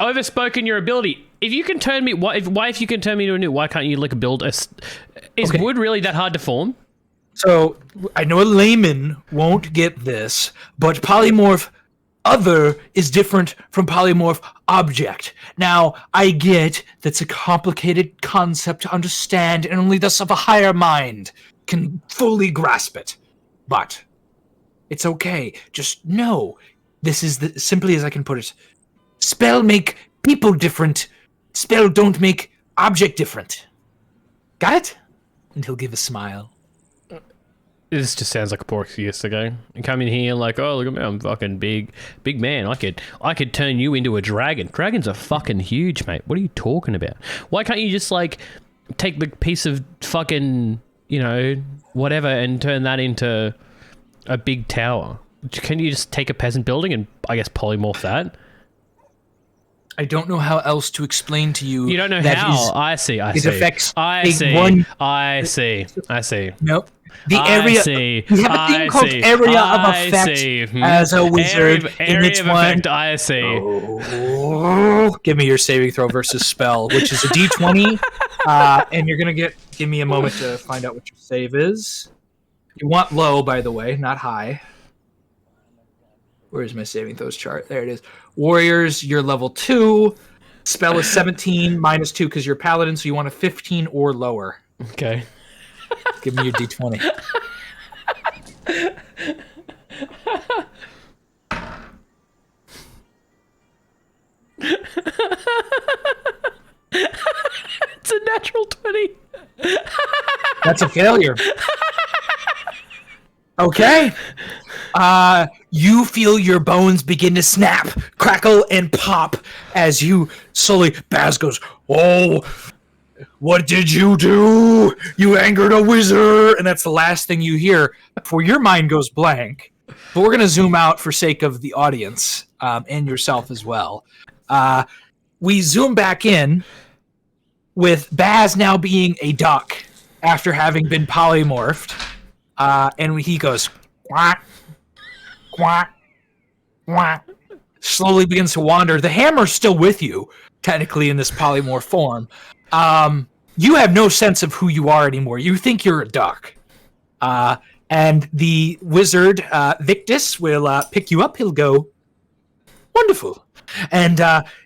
Overspoken your ability. If you can turn me, if you can turn me into a new, why can't you build a? Is wood really that hard to form? So I know a layman won't get this, but polymorph other is different from polymorph object. Now I get that's a complicated concept to understand, and only thus of a higher mind can fully grasp it. But it's okay. Just know. This is simply as I can put it. Spell make people different. Spell don't make object different. Got it? And he'll give a smile. This just sounds like a poor excuse to go. You come in here like, oh, look at me, I'm fucking big man. I could turn you into a dragon. Dragons are fucking huge, mate. What are you talking about? Why can't you just take the piece of fucking, whatever and turn that into a big tower? Can you just take a peasant building and, I guess, polymorph that? I don't know how else to explain to you. You don't know how? I see. It affects I see. Nope. The area. We have a thing called area of effect as a wizard. Area of effect, I see. Oh, give me your saving throw versus spell, which is a d20. And you're going to give me a moment to find out what your save is. You want low, by the way, not high. Where's my saving throws chart? There it is. Warriors, you're level 2. Spell is 17 minus 2 because you're paladin, so you want a 15 or lower. Okay. Give me your d20. It's a natural 20. That's a failure. Okay. You feel your bones begin to snap, crackle, and pop as you slowly... Baz goes, "Oh, what did you do? You angered a wizard!" And that's the last thing you hear before your mind goes blank. But we're going to zoom out for sake of the audience and yourself as well. We zoom back in with Baz now being a duck after having been polymorphed. And he goes, quack, quack, quack, slowly begins to wander. The hammer's still with you, technically, in this polymorph form. You have no sense of who you are anymore. You think you're a duck. And the wizard, Victus, will pick you up. He'll go, "Wonderful." And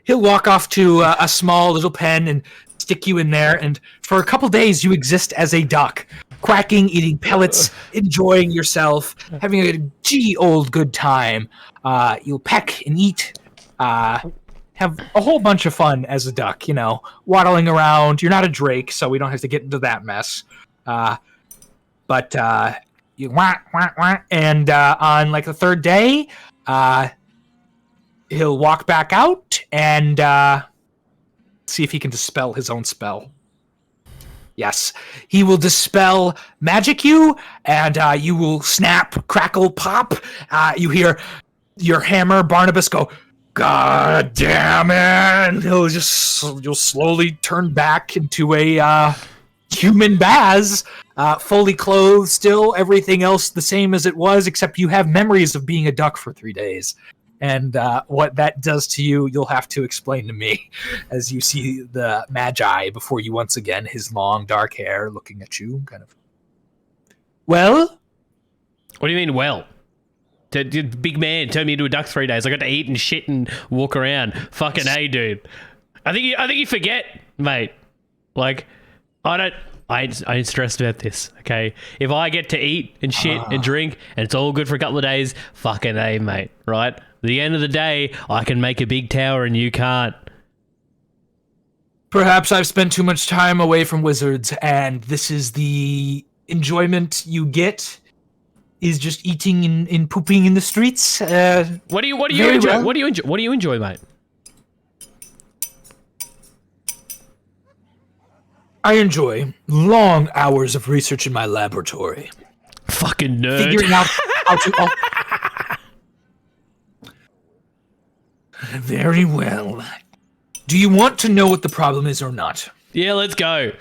he'll walk off to a small little pen and stick you in there. And for a couple days, you exist as a duck. Quacking, eating pellets, enjoying yourself, having a old good time. You'll peck and eat, have a whole bunch of fun as a duck, waddling around. You're not a drake, so we don't have to get into that mess. But you whack, whack, whack. And on the third day, he'll walk back out and see if he can dispel his own spell. Yes. He will dispel magic you, and you will snap, crackle, pop. You hear your hammer, Barnibus, go, God damn it! You'll slowly turn back into a human Baz, fully clothed still, everything else the same as it was, except you have memories of being a duck for 3 days. And what that does to you, you'll have to explain to me as you see the Magi before you once again, his long dark hair looking at you, kind of. Well? What do you mean, well? Big man turned me into a duck 3 days. I got to eat and shit and walk around. Fucking A, dude. I think you forget, mate. Like, I ain't stressed about this, okay? If I get to eat and shit and drink and it's all good for a couple of days, fucking A, mate, right? At the end of the day, I can make a big tower and you can't. Perhaps I've spent too much time away from wizards, and this is the enjoyment you get, is just eating and pooping in the streets. What do you enjoy? Well. What do you enjoy, mate? I enjoy long hours of research in my laboratory. Fucking nerd. Figuring out how to... Very well. Do you want to know what the problem is or not? Yeah, let's go.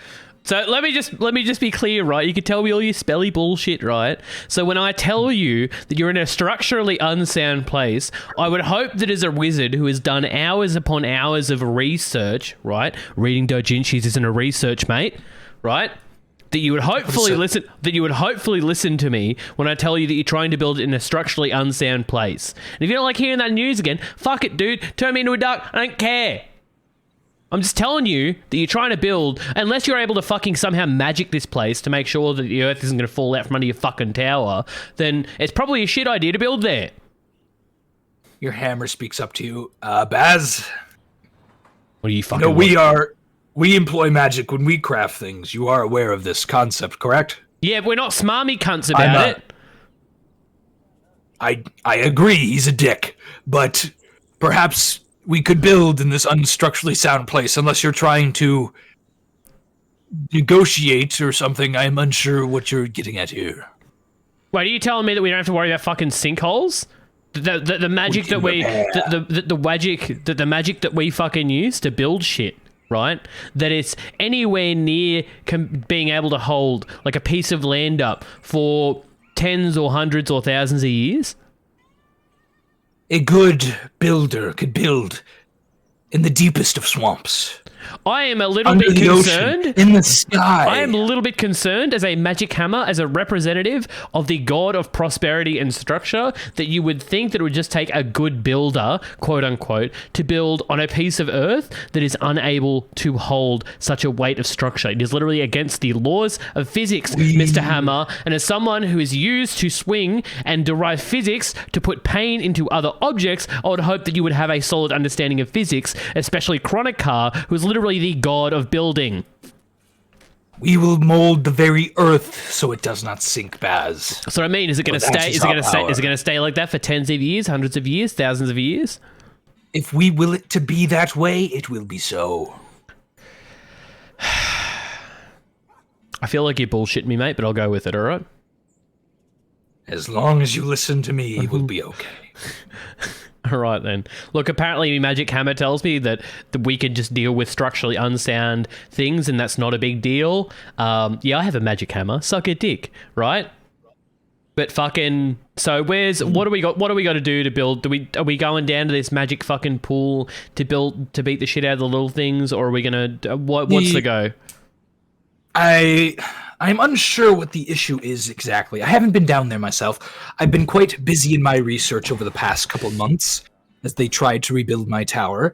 So let me just be clear, right? You can tell me all your spelly bullshit, right? So when I tell you that you're in a structurally unsound place, I would hope that as a wizard who has done hours upon hours of research, right? Reading doujinshis isn't a research, mate, right? That you would hopefully listen. That you would hopefully listen to me when I tell you that you're trying to build it in a structurally unsound place. And if you don't like hearing that news again, fuck it, dude. Turn me into a duck. I don't care. I'm just telling you that you're trying to build, unless you're able to fucking somehow magic this place to make sure that the earth isn't going to fall out from under your fucking tower, then it's probably a shit idea to build there. Your hammer speaks up to you. Baz? What are you fucking... No, we employ magic when we craft things. You are aware of this concept, correct? Yeah, but we're not smarmy cunts about it. I agree, he's a dick, but perhaps... we could build in this unstructurally sound place, unless you're trying to negotiate or something. I'm unsure what you're getting at here. Wait, are you telling me that we don't have to worry about fucking sinkholes? The magic that we the magic that we fucking use to build shit, right? That it's anywhere near being able to hold like a piece of land up for tens or hundreds or thousands of years? A good builder could build in the deepest of swamps. I am a little bit concerned. Ocean, in the sky. I am a little bit concerned as a magic hammer, as a representative of the god of prosperity and structure, that you would think that it would just take a good builder, quote unquote, to build on a piece of earth that is unable to hold such a weight of structure. It is literally against the laws of physics, Mr. Hammer. And as someone who is used to swing and derive physics to put pain into other objects, I would hope that you would have a solid understanding of physics, especially Chronicar, who is literally the god of building. We will mold the very earth so it does not sink, Baz. So I mean, is it going to stay? Is it going to stay like that for tens of years, hundreds of years, thousands of years? If we will it to be that way, it will be so. I feel like you're bullshitting me, mate, but I'll go with it. All right. As long as you listen to me, it will be okay. All right, then. Look, apparently Magic Hammer tells me that we can just deal with structurally unsound things, and that's not a big deal. Yeah, I have a Magic Hammer. Suck a dick, right? But fucking... So what do we got to do to build? Are we going down to this magic fucking pool to beat the shit out of the little things, or are we going to... What's the go? I'm unsure what the issue is exactly. I haven't been down there myself. I've been quite busy in my research over the past couple months as they tried to rebuild my tower.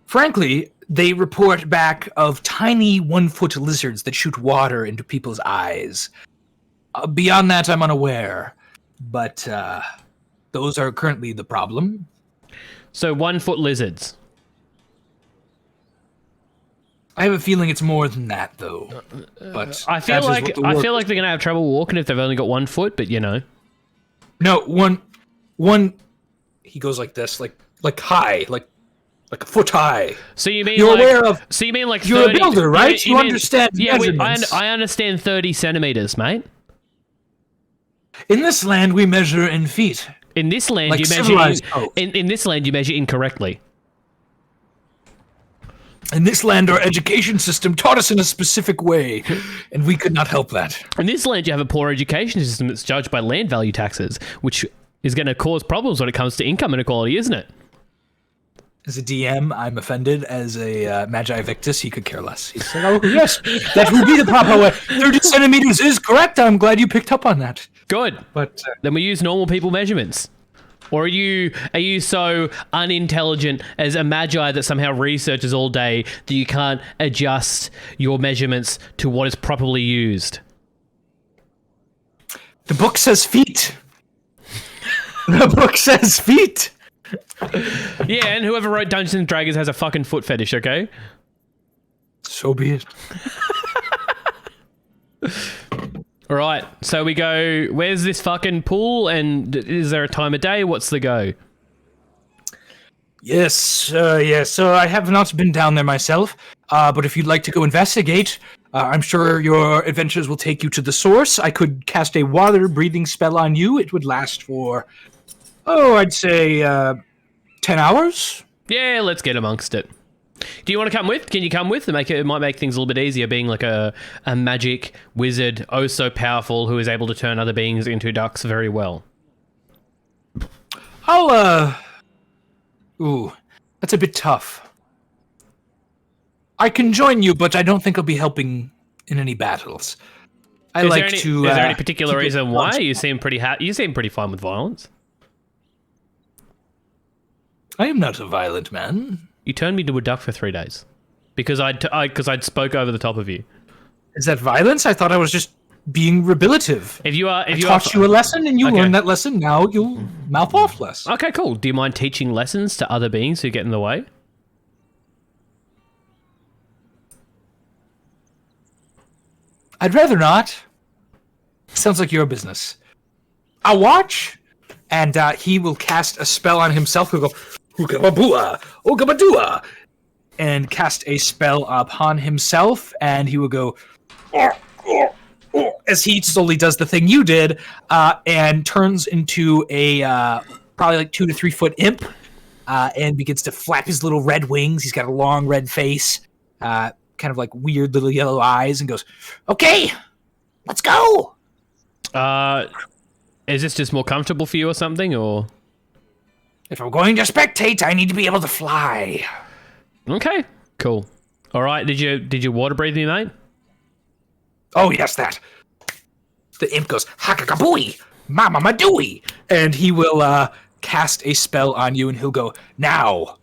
Frankly, they report back of tiny 1-foot lizards that shoot water into people's eyes. Beyond that, I'm unaware. But those are currently the problem. So 1-foot lizards. I have a feeling it's more than that, though. But I feel like they're gonna have trouble walking if they've only got 1 foot. But you know, no one. He goes like this, like high, like like a foot high. So you mean You're like, aware of? So you mean like You're 30, a builder, right? You mean- understand Yeah, measurements. I understand 30 centimeters, mate. In this land, we measure in feet. In this land, Like you measure civilized folk. in this land you measure incorrectly. In this land, our education system taught us in a specific way, and we could not help that. In this land, you have a poor education system that's judged by land value taxes, which is going to cause problems when it comes to income inequality, isn't it? As a DM, I'm offended. As a Magi Victus, he could care less. He said, "Oh yes, that would be the proper way. 30 centimeters is correct. I'm glad you picked up on that." Good. But Then we use normal people measurements. Or are you so unintelligent as a magi that somehow researches all day that you can't adjust your measurements to what is properly used? the book says feet. The book says feet. Yeah, and whoever wrote Dungeons and Dragons has a fucking foot fetish, okay? So be it. All right, so we go, where's this fucking pool, and is there a time of day? What's the go? Yes, yes. So I have not been down there myself, but if you'd like to go investigate, I'm sure your adventures will take you to the source. I could cast a water breathing spell on you. It would last for, I'd say 10 hours. Yeah, let's get amongst it. Do you want to come with? Can you come with? It might make things a little bit easier being like a magic wizard, oh so powerful, who is able to turn other beings into ducks very well. Ooh, that's a bit tough. I can join you, but I don't think I'll be helping in any battles. Is there any particular reason why? You seem pretty you seem pretty fine with violence. I am not a violent man. You turned me into a duck for 3 days because I'd spoke over the top of you. Is that violence? I thought I was just being rebelative. I taught you a lesson and you learned that lesson. Now you'll mouth off less. Okay, cool. Do you mind teaching lessons to other beings who get in the way? I'd rather not. Sounds like your business. I'll watch, and he will cast a spell on himself. He'll go, Hookababua, Ogabadua, and cast a spell upon himself, and he will go, as he slowly does the thing you did, and turns into a probably like 2 to 3 foot imp, and begins to flap his little red wings. He's got a long red face, kind of like weird little yellow eyes, and goes, "Okay, let's go." Is this just more comfortable for you or something, or? If I'm going to spectate, I need to be able to fly. Okay, cool. All right, did you water breathe me, mate? Oh yes, that. The imp goes, "Hakakabooey, Mama Madooey," and he will cast a spell on you, and he'll go, "Now,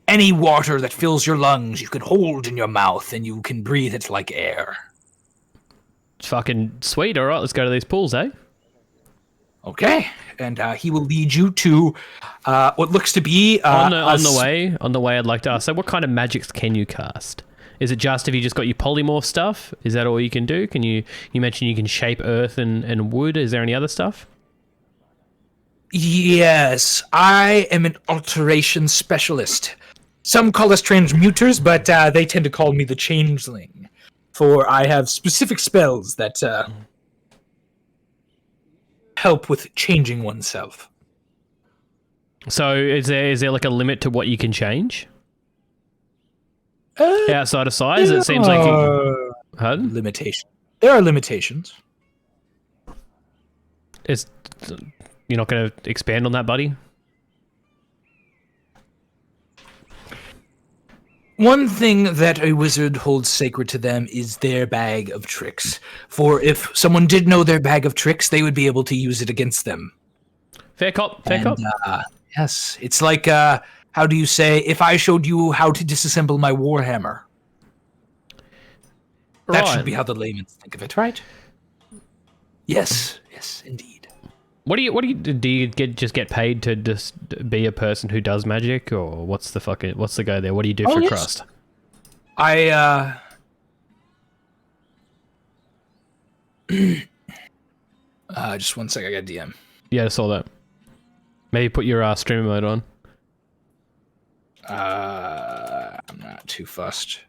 any water that fills your lungs, you can hold in your mouth, and you can breathe it like air." It's fucking sweet. All right, let's go to these pools, eh? Okay, and he will lead you to what looks to be on the way. I'd like to ask, so what kind of magics can you cast? Is it just if you just got your polymorph stuff? Is that all you can do? You mentioned you can shape earth and wood. Is there any other stuff? Yes, I am an alteration specialist. Some call us transmuters, but they tend to call me the changeling, for I have specific spells that help with changing oneself. So is there like a limit to what you can change? Outside of size, it seems like limitation. There are limitations. You're not going to expand on that, buddy? One thing that a wizard holds sacred to them is their bag of tricks. For if someone did know their bag of tricks, they would be able to use it against them. Fair cop. Yes, it's like, how do you say, if I showed you how to disassemble my warhammer? That should be how the laymen think of it, right? Yes, indeed. Do you get paid to just be a person who does magic, or what's the go there? What do you do for crust? Just one sec, I got DM. Yeah, I saw that. Maybe put your streamer mode on. I'm not too fussed.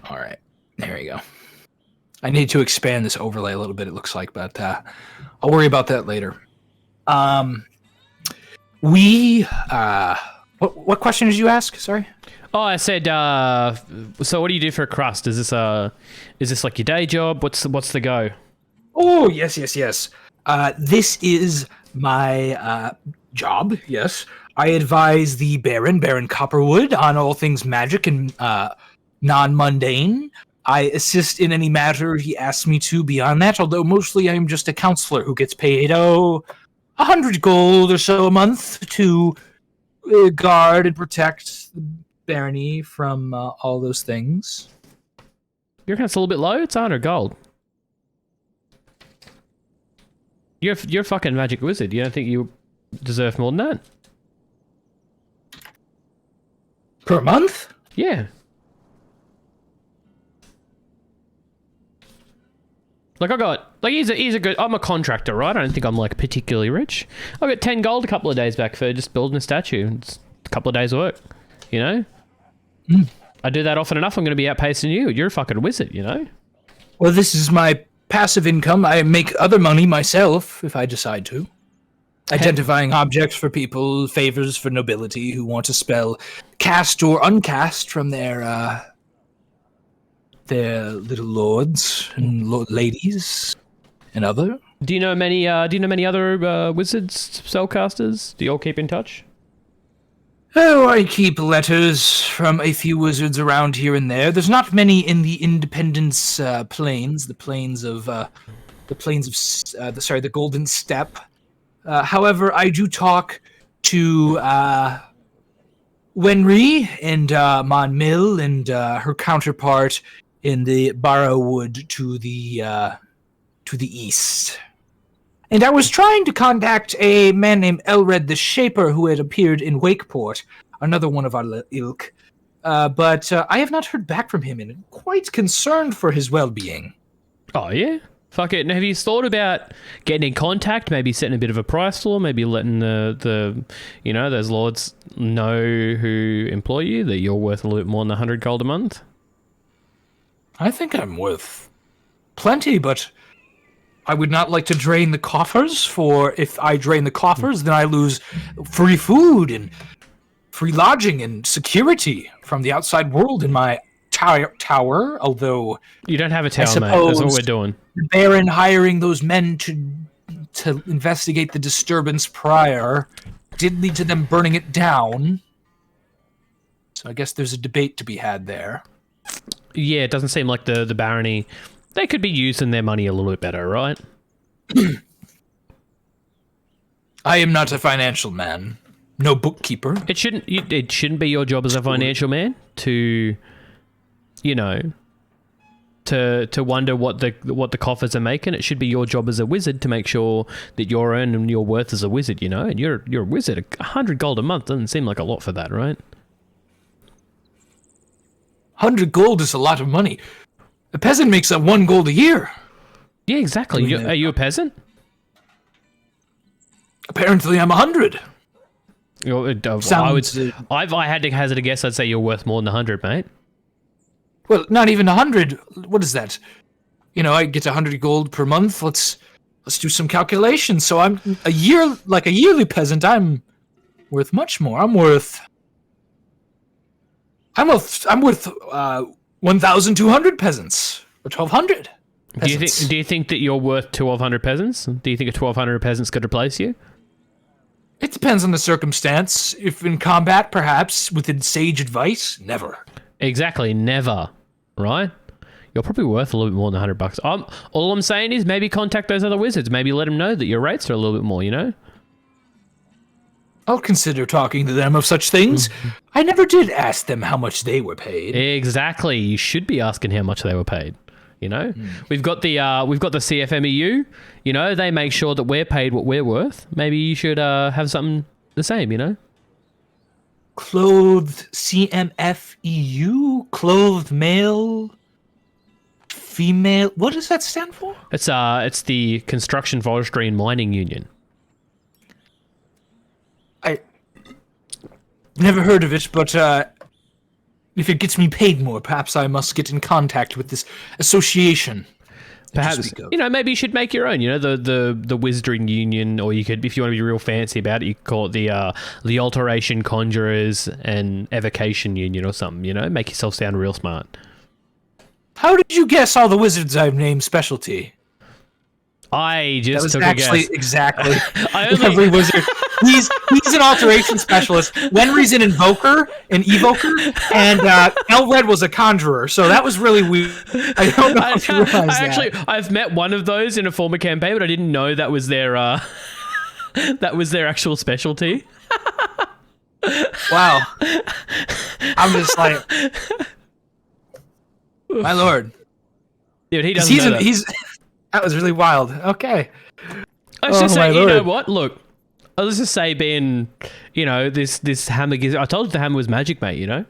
All right, there we go. I need to expand this overlay a little bit, it looks like, but I'll worry about that later. What question did you ask? Sorry. Oh, I said. So, what do you do for a crust? Is this like your day job? What's the go? Oh, yes. This is my job. Yes, I advise the Baron Copperwood on all things magic and non-mundane. I assist in any matter he asks me to beyond that, although mostly I'm just a counselor who gets paid, 100 gold or so a month to guard and protect the barony from all those things. Your account's a little bit low? It's 100 gold. You're a fucking magic wizard. You don't think you deserve more than that? Per month? Yeah. Like he's a good. I'm a contractor, right? I don't think I'm like particularly rich. I got 10 gold a couple of days back for just building a statue. It's a couple of days' work, you know. I do that often enough. I'm going to be outpacing you. You're a fucking wizard, you know. Well, this is my passive income. I make other money myself if I decide to. Identifying objects for people, favors for nobility who want a spell cast or uncast from their little lords and ladies and other. Do you know many other wizards, spellcasters? Do you all keep in touch? Oh, I keep letters from a few wizards around here and there. There's not many in the Independence Plains, the Golden Steppe. However, I do talk to Wenry and Mon Mill and her counterpart in the Barrowwood to the east. And I was trying to contact a man named Elred the Shaper who had appeared in Wakeport, another one of our ilk, but I have not heard back from him and am quite concerned for his well-being. Oh, yeah? Fuck it. And have you thought about getting in contact, maybe setting a bit of a price floor, maybe letting the those lords know who employ you, that you're worth a little bit more than 100 gold a month? I think I'm worth plenty, but I would not like to drain the coffers, for if I drain the coffers, then I lose free food and free lodging and security from the outside world in my tower, although... You don't have a tower, mate. That's what we're doing. The Baron hiring those men to investigate the disturbance prior did lead to them burning it down. So I guess there's a debate to be had there. Yeah, it doesn't seem like the barony... They could be using their money a little bit better, right? I am not a financial man. No bookkeeper. It shouldn't be your job as a financial man to wonder what the coffers are making. It should be your job as a wizard to make sure that you're earning your worth as a wizard, you know? And you're a wizard. 100 gold a month doesn't seem like a lot for that, right? 100 gold is a lot of money. A peasant makes 1 gold a year. Yeah, exactly. Are you a peasant? Apparently, I'm 100. If I had to hazard a guess, I'd say you're worth more than 100, mate. Well, not even 100. What is that? I get 100 gold per month. Let's do some calculations. So I'm a yearly peasant. I'm worth much more. I'm worth 1,200 peasants, or 1,200 peasants. Do you think that you're worth 1,200 peasants? Do you think a 1,200 peasants could replace you? It depends on the circumstance. If in combat, perhaps. Within sage advice, never. Exactly, never. Right? You're probably worth a little bit more than $100. All I'm saying is maybe contact those other wizards. Maybe let them know that your rates are a little bit more, you know? I'll consider talking to them of such things. I never did ask them how much they were paid. Exactly. You should be asking how much they were paid. You know, we've got the CFMEU. You know, they make sure that we're paid what we're worth. Maybe you should have something the same. You know, clothed CMFEU, clothed male, female. What does that stand for? It's the Construction, Forestry, and Mining Union. Never heard of it, but if it gets me paid more, perhaps I must get in contact with this association. Perhaps, maybe you should make your own, the Wizarding Union, or you could, if you want to be real fancy about it, you could call it the Alteration Conjurers and Evocation Union or something, make yourself sound real smart. How did you guess all the wizards I've named specialty? I just took a guess. Exactly. Every wizard. He's an alteration specialist. Wenry's an evoker, and Elred was a conjurer. So that was really weird. I don't know if you realize that. I've met one of those in a former campaign, but I didn't know that was their actual specialty. Wow. I'm just like, my lord. Dude, he doesn't know that. That was really wild. Okay. I was just saying, you know what? Look, let's just say being, this hammer gives... I told you the hammer was magic, mate,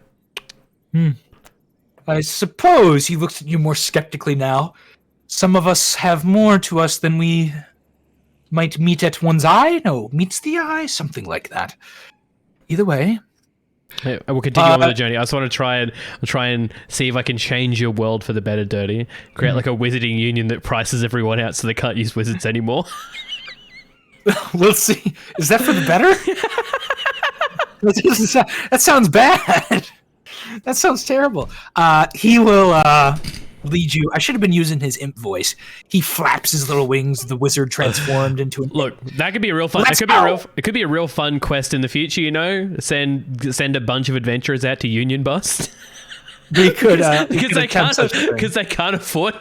I suppose he looks at you more skeptically now. Some of us have more to us than we might meet at one's eye. No, meets the eye, something like that. Either way... Yeah, we'll continue on with the journey. I just want to try and see if I can change your world for the better, Dirty. Create like a wizarding union that prices everyone out so they can't use wizards anymore. We'll see. Is that for the better? That sounds bad. That sounds terrible. He will lead you. I should have been using his imp voice. He flaps his little wings. The wizard transformed into an Look, imp. that could be a real fun. It could be a real fun quest in the future. Send a bunch of adventurers out to Union Bust. They could because they can't afford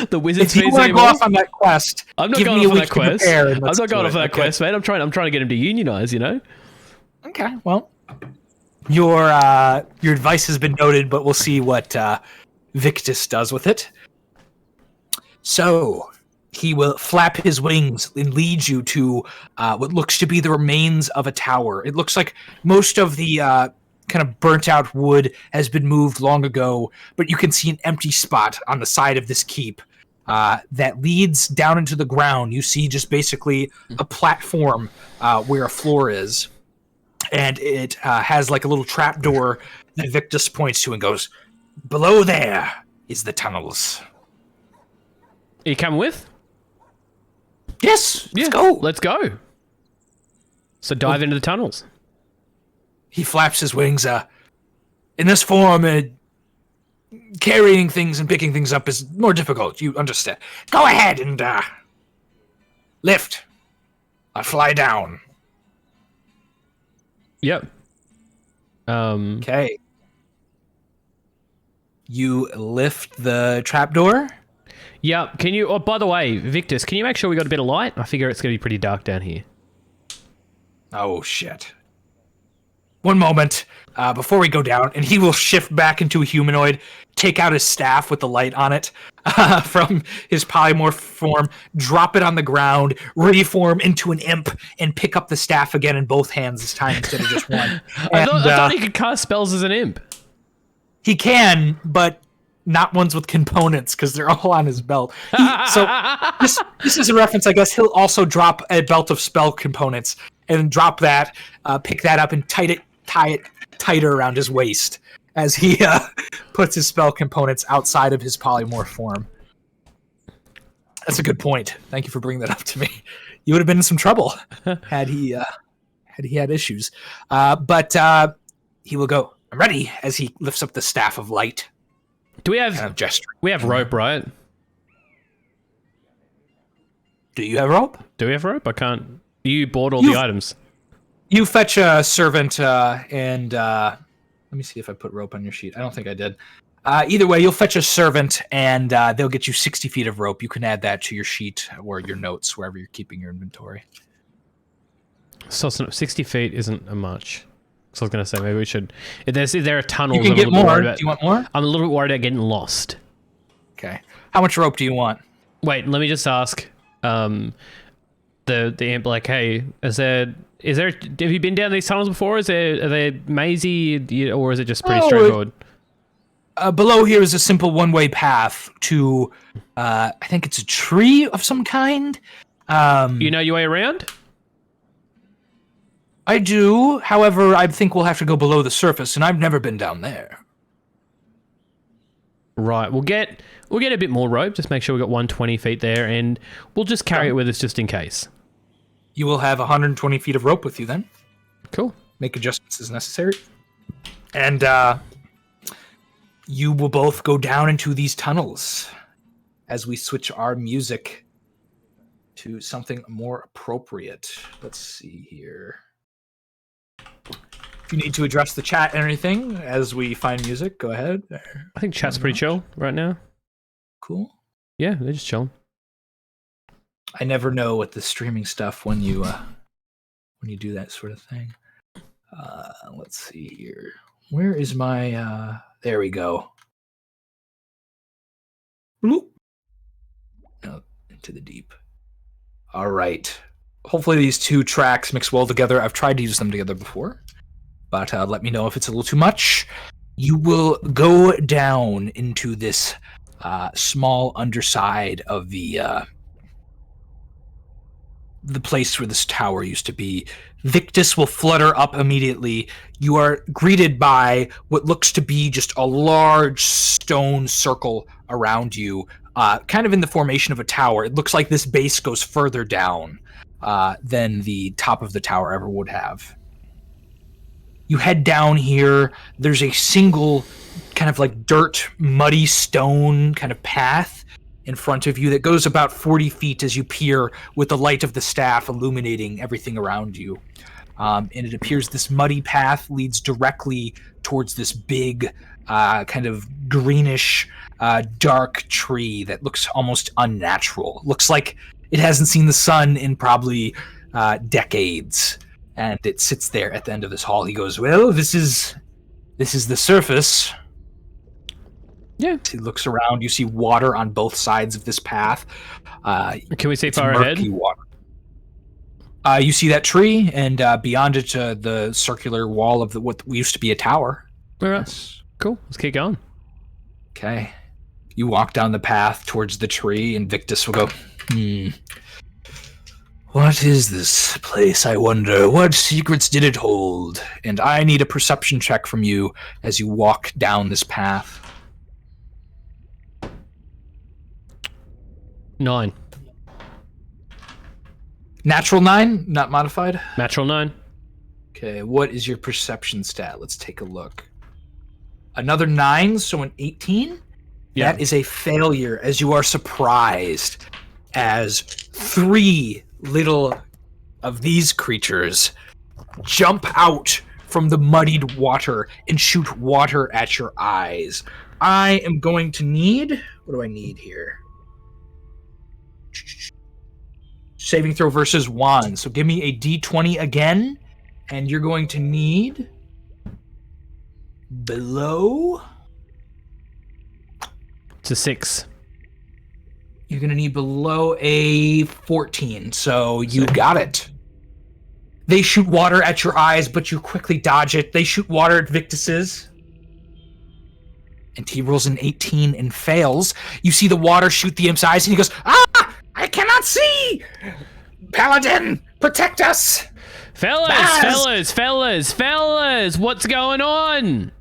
the wizard's fees anymore. If you want to go off on that quest, I'm not going off on that quest. I'm not going off on that quest, mate. I'm trying to get him to unionize. Okay. Well, your advice has been noted, but we'll see what Victus does with it. So he will flap his wings and lead you to what looks to be the remains of a tower. It looks like most of the kind of burnt out wood has been moved long ago, but you can see an empty spot on the side of this keep that leads down into the ground. You see just basically a platform where a floor is, and it has like a little trap door that Victus points to and goes, "Below there is the tunnels." Are you coming with? Yes, let's go. Let's go. So dive into the tunnels. He flaps his wings. In this form, carrying things and picking things up is more difficult. You understand. Go ahead and lift. I fly down. Yep. Okay. You lift the trapdoor? Yeah. Can you... Oh, by the way, Victus, can you make sure we got a bit of light? I figure it's going to be pretty dark down here. Oh, shit. One moment before we go down, and he will shift back into a humanoid, take out his staff with the light on it from his polymorph form, drop it on the ground, reform into an imp, and pick up the staff again in both hands this time instead of just one. I thought he could cast spells as an imp. He can, but not ones with components because they're all on his belt. So this is a reference, I guess. He'll also drop a belt of spell components and drop that, pick that up, and tie it tighter around his waist as he puts his spell components outside of his polymorph form. That's a good point. Thank you for bringing that up to me. You would have been in some trouble had he had issues. But he will go, "I'm ready," as he lifts up the staff of light. Do we have kind of gesturing. We have rope, right? Do you have rope? Do we have rope? I can't. You bought all the items. You fetch a servant and let me see if I put rope on your sheet. I don't think I did. Either way, you'll fetch a servant and they'll get you 60 feet of rope. You can add that to your sheet or your notes, wherever you're keeping your inventory. So 60 feet isn't much. So I was going to say, maybe we should... If there are tunnels... You can get more. Do you want more? I'm a little bit worried about getting lost. Okay. How much rope do you want? Wait, let me just ask the imp, like, hey, is there... Have you been down these tunnels before? Are they mazy, or is it just pretty straightforward? Below here is a simple one-way path to, I think it's a tree of some kind. You know your way around? I do. However, I think we'll have to go below the surface, and I've never been down there. Right, we'll get a bit more rope. Just make sure we got 120 feet there, and we'll just carry it with us just in case. You will have 120 feet of rope with you then. Cool. Make adjustments as necessary. And you will both go down into these tunnels as we switch our music to something more appropriate. Let's see here. If you need to address the chat and anything as we find music, go ahead. I think chat's pretty chill right now. Cool. Yeah, they're just chilling. I never know with the streaming stuff when you do that sort of thing. Let's see here. Where is my there we go. Bloop. Oh, into the deep. All right. Hopefully these two tracks mix well together. I've tried to use them together before, but let me know if it's a little too much. You will go down into this small underside of the place where this tower used to be. Victus will flutter up immediately. You are greeted by what looks to be just a large stone circle around you, kind of in the formation of a tower. It looks like this base goes further down than the top of the tower ever would have. You head down here. There's a single kind of like dirt, muddy stone kind of path in front of you that goes about 40 feet as you peer with the light of the staff illuminating everything around you. And it appears this muddy path leads directly towards this big kind of greenish dark tree that looks almost unnatural. Looks like it hasn't seen the sun in probably decades. And it sits there at the end of this hall. He goes, well, this is the surface. Yeah. He looks around. You see water on both sides of this path. Can we see far ahead? Water. You see that tree, and beyond it, the circular wall of what used to be a tower. All right. Yes. Cool. Let's keep going. Okay. You walk down the path towards the tree, and Victus will go, what is this place, I wonder? What secrets did it hold? And I need a perception check from you as you walk down this path. 9. Natural 9, not modified? Natural 9. Okay, what is your perception stat? Let's take a look. Another 9, so an 18? Yeah. That is a failure, as you are surprised as 3 little of these creatures jump out from the muddied water and shoot water at your eyes. I am going to need... What do I need here? Saving throw versus wand. So give me a d20 again, and you're going to need below... It's a 6. You're going to need below a 14, so you got it. They shoot water at your eyes, but you quickly dodge it. They shoot water at Victus's. And he rolls an 18 and fails. You see the water shoot the imp's eyes, and he goes, ah! I cannot see! Paladin, protect us! Fellas, what's going on?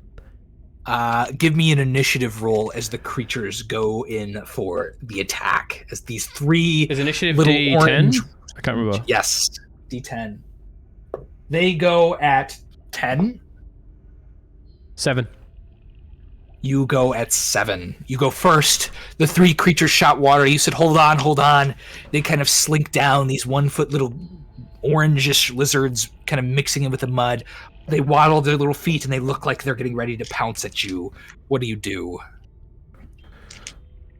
Give me an initiative roll as the creatures go in for the attack. As these 3 is initiative little D10? Orange... I can't remember. Yes, D10. They go at 10. 7. You go at 7. You go first. The 3 creatures shot water. You said, hold on. They kind of slink down, these 1-foot little orangish lizards kind of mixing in with the mud. They waddle their little feet, and they look like they're getting ready to pounce at you. What do you do?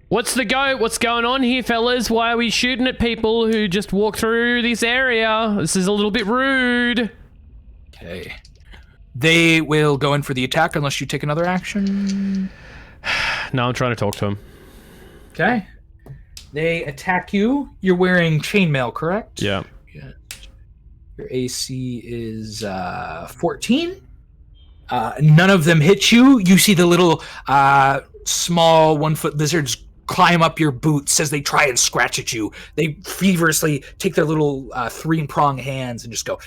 What's the go? What's going on here, fellas? Why are we shooting at people who just walk through this area? This is a little bit rude. Okay. They will go in for the attack unless you take another action. No, I'm trying to talk to him. Okay. They attack you. You're wearing chainmail, correct? Yeah. Your AC is 14. None of them hit you. You see the little small 1-foot lizards climb up your boots as they try and scratch at you. They feverishly take their little 3-prong hands and just go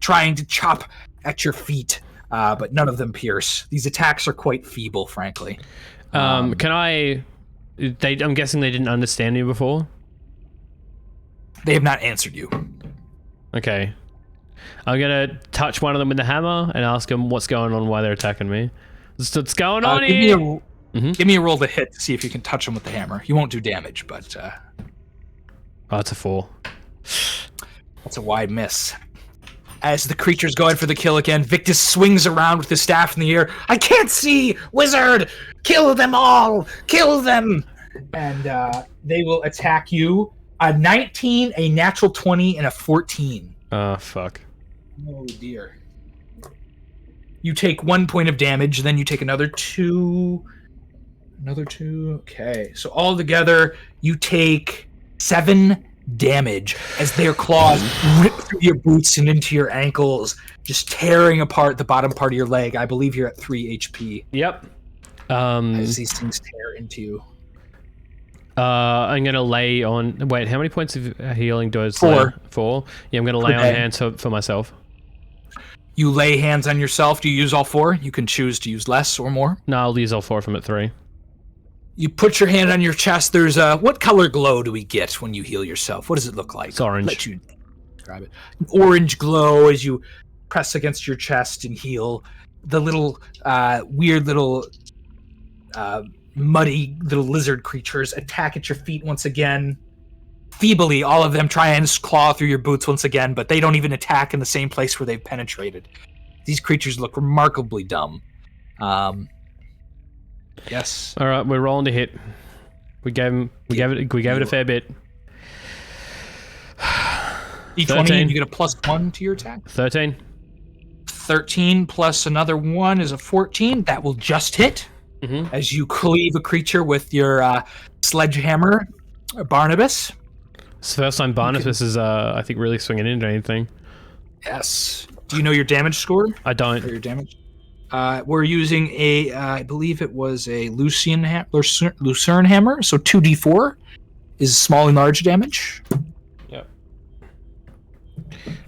trying to chop at your feet, but none of them pierce. These attacks are quite feeble, frankly. I'm guessing they didn't understand you before? They have not answered you. Okay. I'm going to touch one of them with the hammer and ask them what's going on, why they're attacking me. What's going on here? Give me a roll to hit to see if you can touch them with the hammer. You won't do damage, but... Oh, it's a 4. That's a wide miss. As the creature's going for the kill again, Victus swings around with his staff in the air. I can't see! Wizard! Kill them all! Kill them! And they will attack you. A 19, a natural 20, and a 14. Oh, fuck. Oh, dear. You take 1 point of damage, then you take another 2. Another 2. Okay. So all together, you take 7 damage as their claws rip through your boots and into your ankles, just tearing apart the bottom part of your leg. I believe you're at 3 HP. Yep. As these things tear into you. I'm gonna lay on. Wait, how many points of healing does? 4. 4. Yeah, I'm gonna lay on hands for myself. You lay hands on yourself. Do you use all 4? You can choose to use less or more. No, I'll use all 4 if I'm at 3. You put your hand on your chest. There's a... What color glow do we get when you heal yourself? What does it look like? It's orange. Let you describe it. An orange glow as you press against your chest and heal. The little weird little muddy little lizard creatures attack at your feet once again. Feebly, all of them try and claw through your boots once again, but they don't even attack in the same place where they've penetrated. These creatures look remarkably dumb. Yes. All right, we're rolling to hit. We gave it a fair bit. D20, 13. you get a +1 to your attack. 13. 13 plus another 1 is a 14. That will just hit as you cleave a creature with your sledgehammer, Barnibus. It's the first time Barnibus is, I think, really swinging into anything. Yes. Do you know your damage score? I don't. Or your damage? We're using a, I believe it was a Lucerne hammer, so 2d4 is small and large damage. Yep.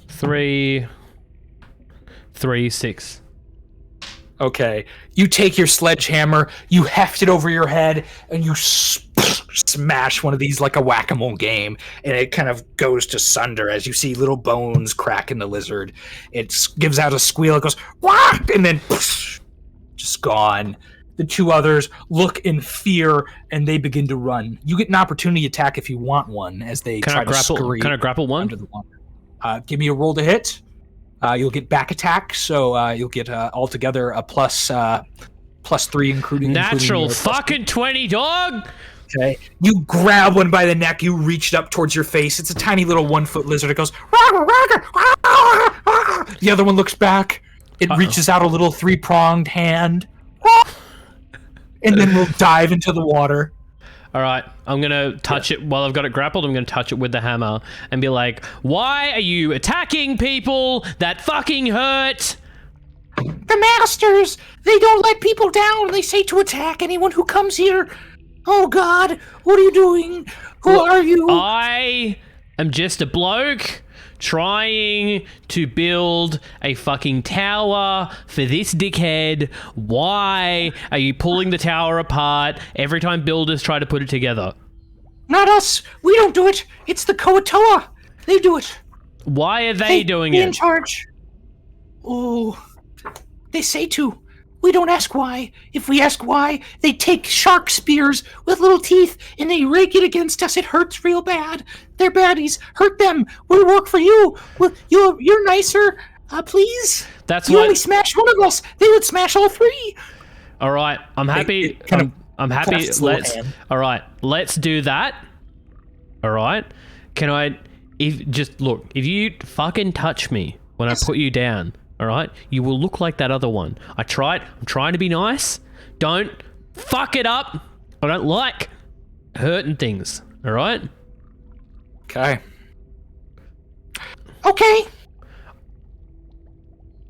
3, 6. Okay. You take your sledgehammer, you heft it over your head, and you smash one of these like a whack-a-mole game, and it kind of goes to sunder as you see little bones crack in the lizard. It gives out a squeal, it goes, whack, and then just gone. The 2 others look in fear, and they begin to run. You get an opportunity attack if you want one, as they try to scurry. Can I grapple one? Under the water. Give me a roll to hit. You'll get back attack, so you'll get altogether a +3, including natural fucking 20, dog. Okay, you grab one by the neck. You reach it up towards your face. It's a tiny little 1-foot lizard. It goes. The other one looks back. It reaches out a little 3-pronged hand, and then we'll dive into the water. All right, I'm going to touch it while I've got it grappled. I'm going to touch it with the hammer and be like, why are you attacking people? That fucking hurt. The masters, they don't let people down. They say to attack anyone who comes here. Oh, God, what are you doing? Who are you? I am just a bloke trying to build a fucking tower for this dickhead. Why are you pulling the tower apart every time builders try to put it together? Not us. We don't do it. It's the Koatoa. They do it. Why are they doing it? In charge. Oh, they say to. We don't ask why. If we ask why, they take shark spears with little teeth and they rake it against us. It hurts real bad. They're baddies. Hurt them. We'll work for you. You're nicer. Please. That's you only smash one of us. They would smash all 3. All right. I'm happy. I'm happy. All right. Let's do that. All right. Can I? If you fucking touch me when I put you down. All right, you will look like that other one. I'm trying to be nice. Don't fuck it up. I don't like hurting things. All right. Okay.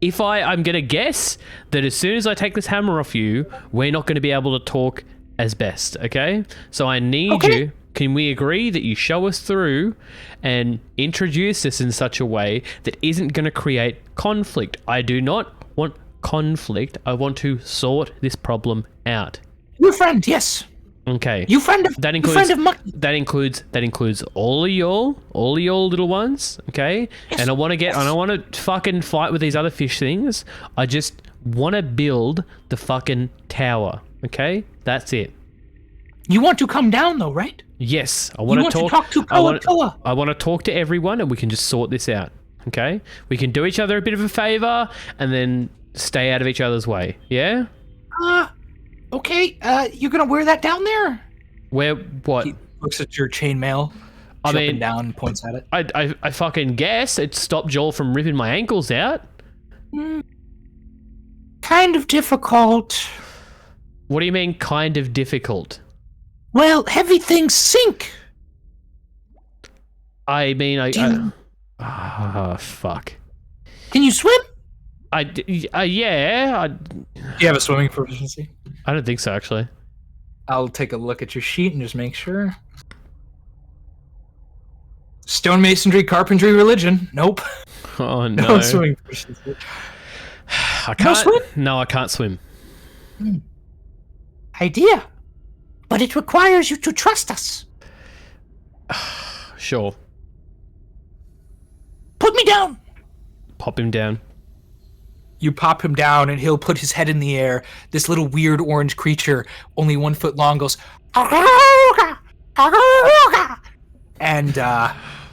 If I'm gonna guess that as soon as I take this hammer off you, we're not gonna be able to talk as best. Okay. So I need you. can we agree that you show us through and introduce us in such a way that isn't going to create conflict? I do not want conflict. I want to sort this problem out. Your friend, yes. Okay. You friend of Mucky. That includes all of y'all little ones, okay? Yes. And I want to fucking fight with these other fish things. I just want to build the fucking tower, okay? That's it. You want to come down though, right? Yes, I want to talk to Koa. I want to talk to everyone, and we can just sort this out, okay? We can do each other a bit of a favor, and then stay out of each other's way. Yeah. Okay, you're gonna wear that down there? Where? What? He looks at your chainmail. I mean, up and down, and points at it. I fucking guess it stopped Joel from ripping my ankles out. Kind of difficult. What do you mean, kind of difficult? Well, heavy things sink. I mean, fuck. Can you swim? Yeah. Do you have a swimming proficiency? I don't think so, actually. I'll take a look at your sheet and just make sure. Stonemasonry, carpentry, religion. Nope. Oh, no. No swimming proficiency. I can't. No swim? No, I can't swim. Idea. But it requires you to trust us. Sure. Put me down. Pop him down. You pop him down, and he'll put his head in the air. This little weird orange creature, only 1 foot long, goes, and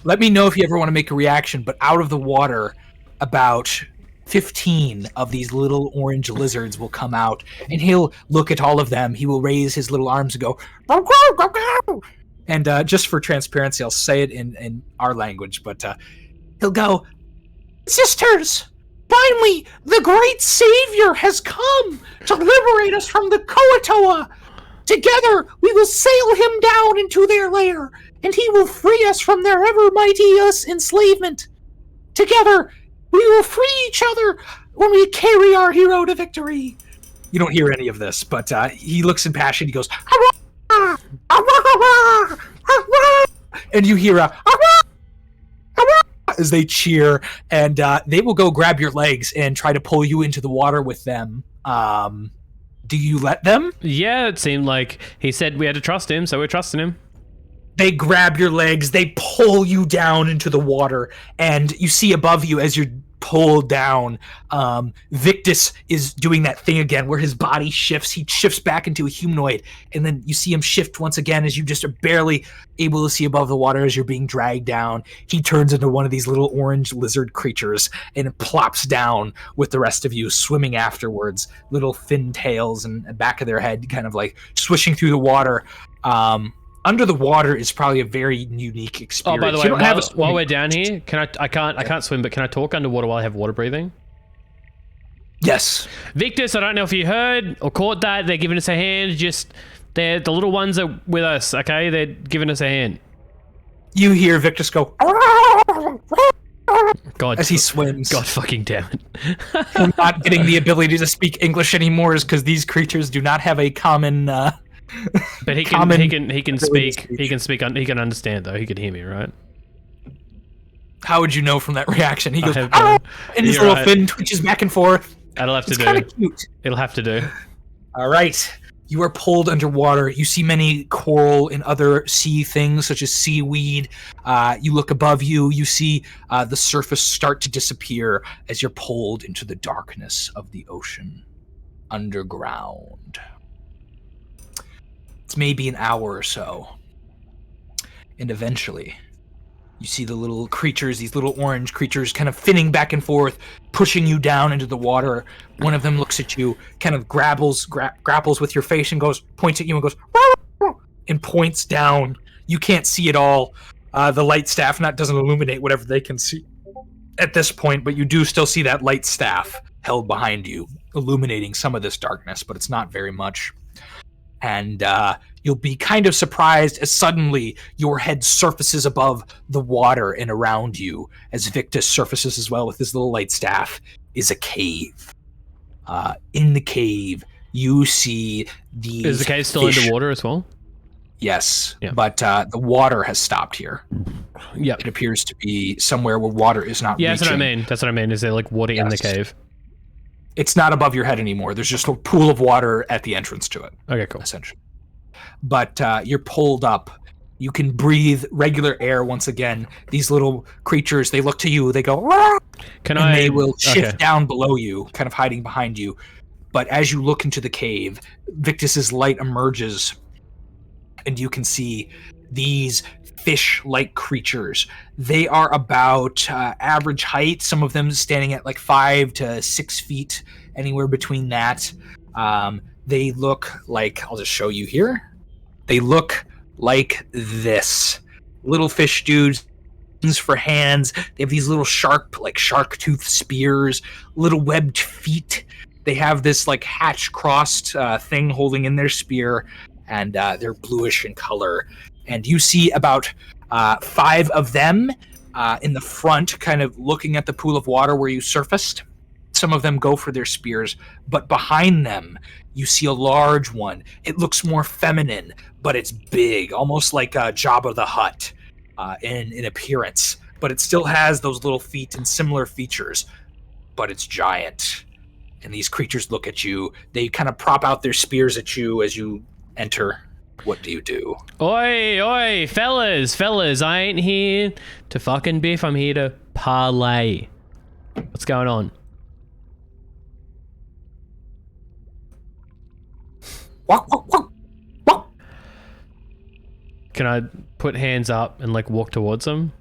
let me know if you ever want to make a reaction. But out of the water, about 15 of these little orange lizards will come out, and he'll look at all of them. He will raise his little arms and go, and just for transparency, I'll say it in our language, but he'll go, "Sisters, finally, the great savior has come to liberate us from the Koatoa. Together, we will sail him down into their lair, and he will free us from their ever-mighty enslavement. Together, we will free each other when we carry our hero to victory." You don't hear any of this, but he looks impassioned. He goes, "Hurrah! Hurrah! Hurrah!" And you hear a as they cheer, and they will go grab your legs and try to pull you into the water with them. Do you let them? Yeah, it seemed like he said we had to trust him, so we're trusting him. They grab your legs, they pull you down into the water, and you see above you as you're pulled down, Victus is doing that thing again where his body shifts. He shifts back into a humanoid, and then you see him shift once again as you just are barely able to see above the water as you're being dragged down. He turns into one of these little orange lizard creatures and plops down with the rest of you, swimming afterwards, little fin tails and the back of their head kind of like swishing through the water. Under the water is probably a very unique experience. Oh, by the way, while we're down here, I can't swim, but can I talk underwater while I have water breathing? Yes. Victus, I don't know if you heard or caught that. They're giving us a hand. The little ones are with us, okay? They're giving us a hand. You hear Victus go, God, as he swims. God fucking damn it. I'm not getting the ability to speak English anymore is because these creatures do not have a common... But he can speak. He can understand though. He can hear me, right? How would you know from that reaction? He goes, and his You're little right. fin twitches back and forth. That'll have to It's do. kind of cute. It'll have to do. All right. You are pulled underwater. You see many coral and other sea things, such as seaweed. You look above you. You see the surface start to disappear as you're pulled into the darkness of the ocean underground. It's maybe an hour or so. And eventually, you see the little creatures, these little orange creatures, kind of finning back and forth, pushing you down into the water. One of them looks at you, kind of grapples with your face and points at you and goes, and points down. You can't see it all. The light staff doesn't illuminate whatever they can see at this point, but you do still see that light staff held behind you, illuminating some of this darkness, but it's not very much. And you'll be kind of surprised as suddenly your head surfaces above the water and around you, as Victus surfaces as well with his little light staff, is a cave. In the cave, you see these Is the cave still fish. underwater as well? Yes, Yeah. but the water has stopped here. Yep. It appears to be somewhere where water is not Yeah, reaching. that's what I mean. Is there like water in the cave? It's not above your head anymore. There's just a pool of water at the entrance to it. Okay, cool. Essentially. But you're pulled up. You can breathe regular air once again. These little creatures, they look to you. They go, "Rah!" They will shift down below you, kind of hiding behind you. But as you look into the cave, Victus's light emerges, and you can see these fish-like creatures. They are about average height, some of them standing at like 5 to 6 feet, anywhere between that. They look like, I'll just show you here. They look like this. Little fish dudes for hands. They have these little shark tooth spears, little webbed feet. They have this like hatch-crossed thing holding in their spear, and they're bluish in color. And you see about 5 of them in the front, kind of looking at the pool of water where you surfaced. Some of them go for their spears, but behind them, you see a large one. It looks more feminine, but it's big, almost like Jabba the Hutt in appearance. But it still has those little feet and similar features, but it's giant. And these creatures look at you. They kind of prop out their spears at you as you enter. What do you do? Oi, fellas, I ain't here to fucking biff, I'm here to parlay. What's going on? Can I put hands up and like walk towards them?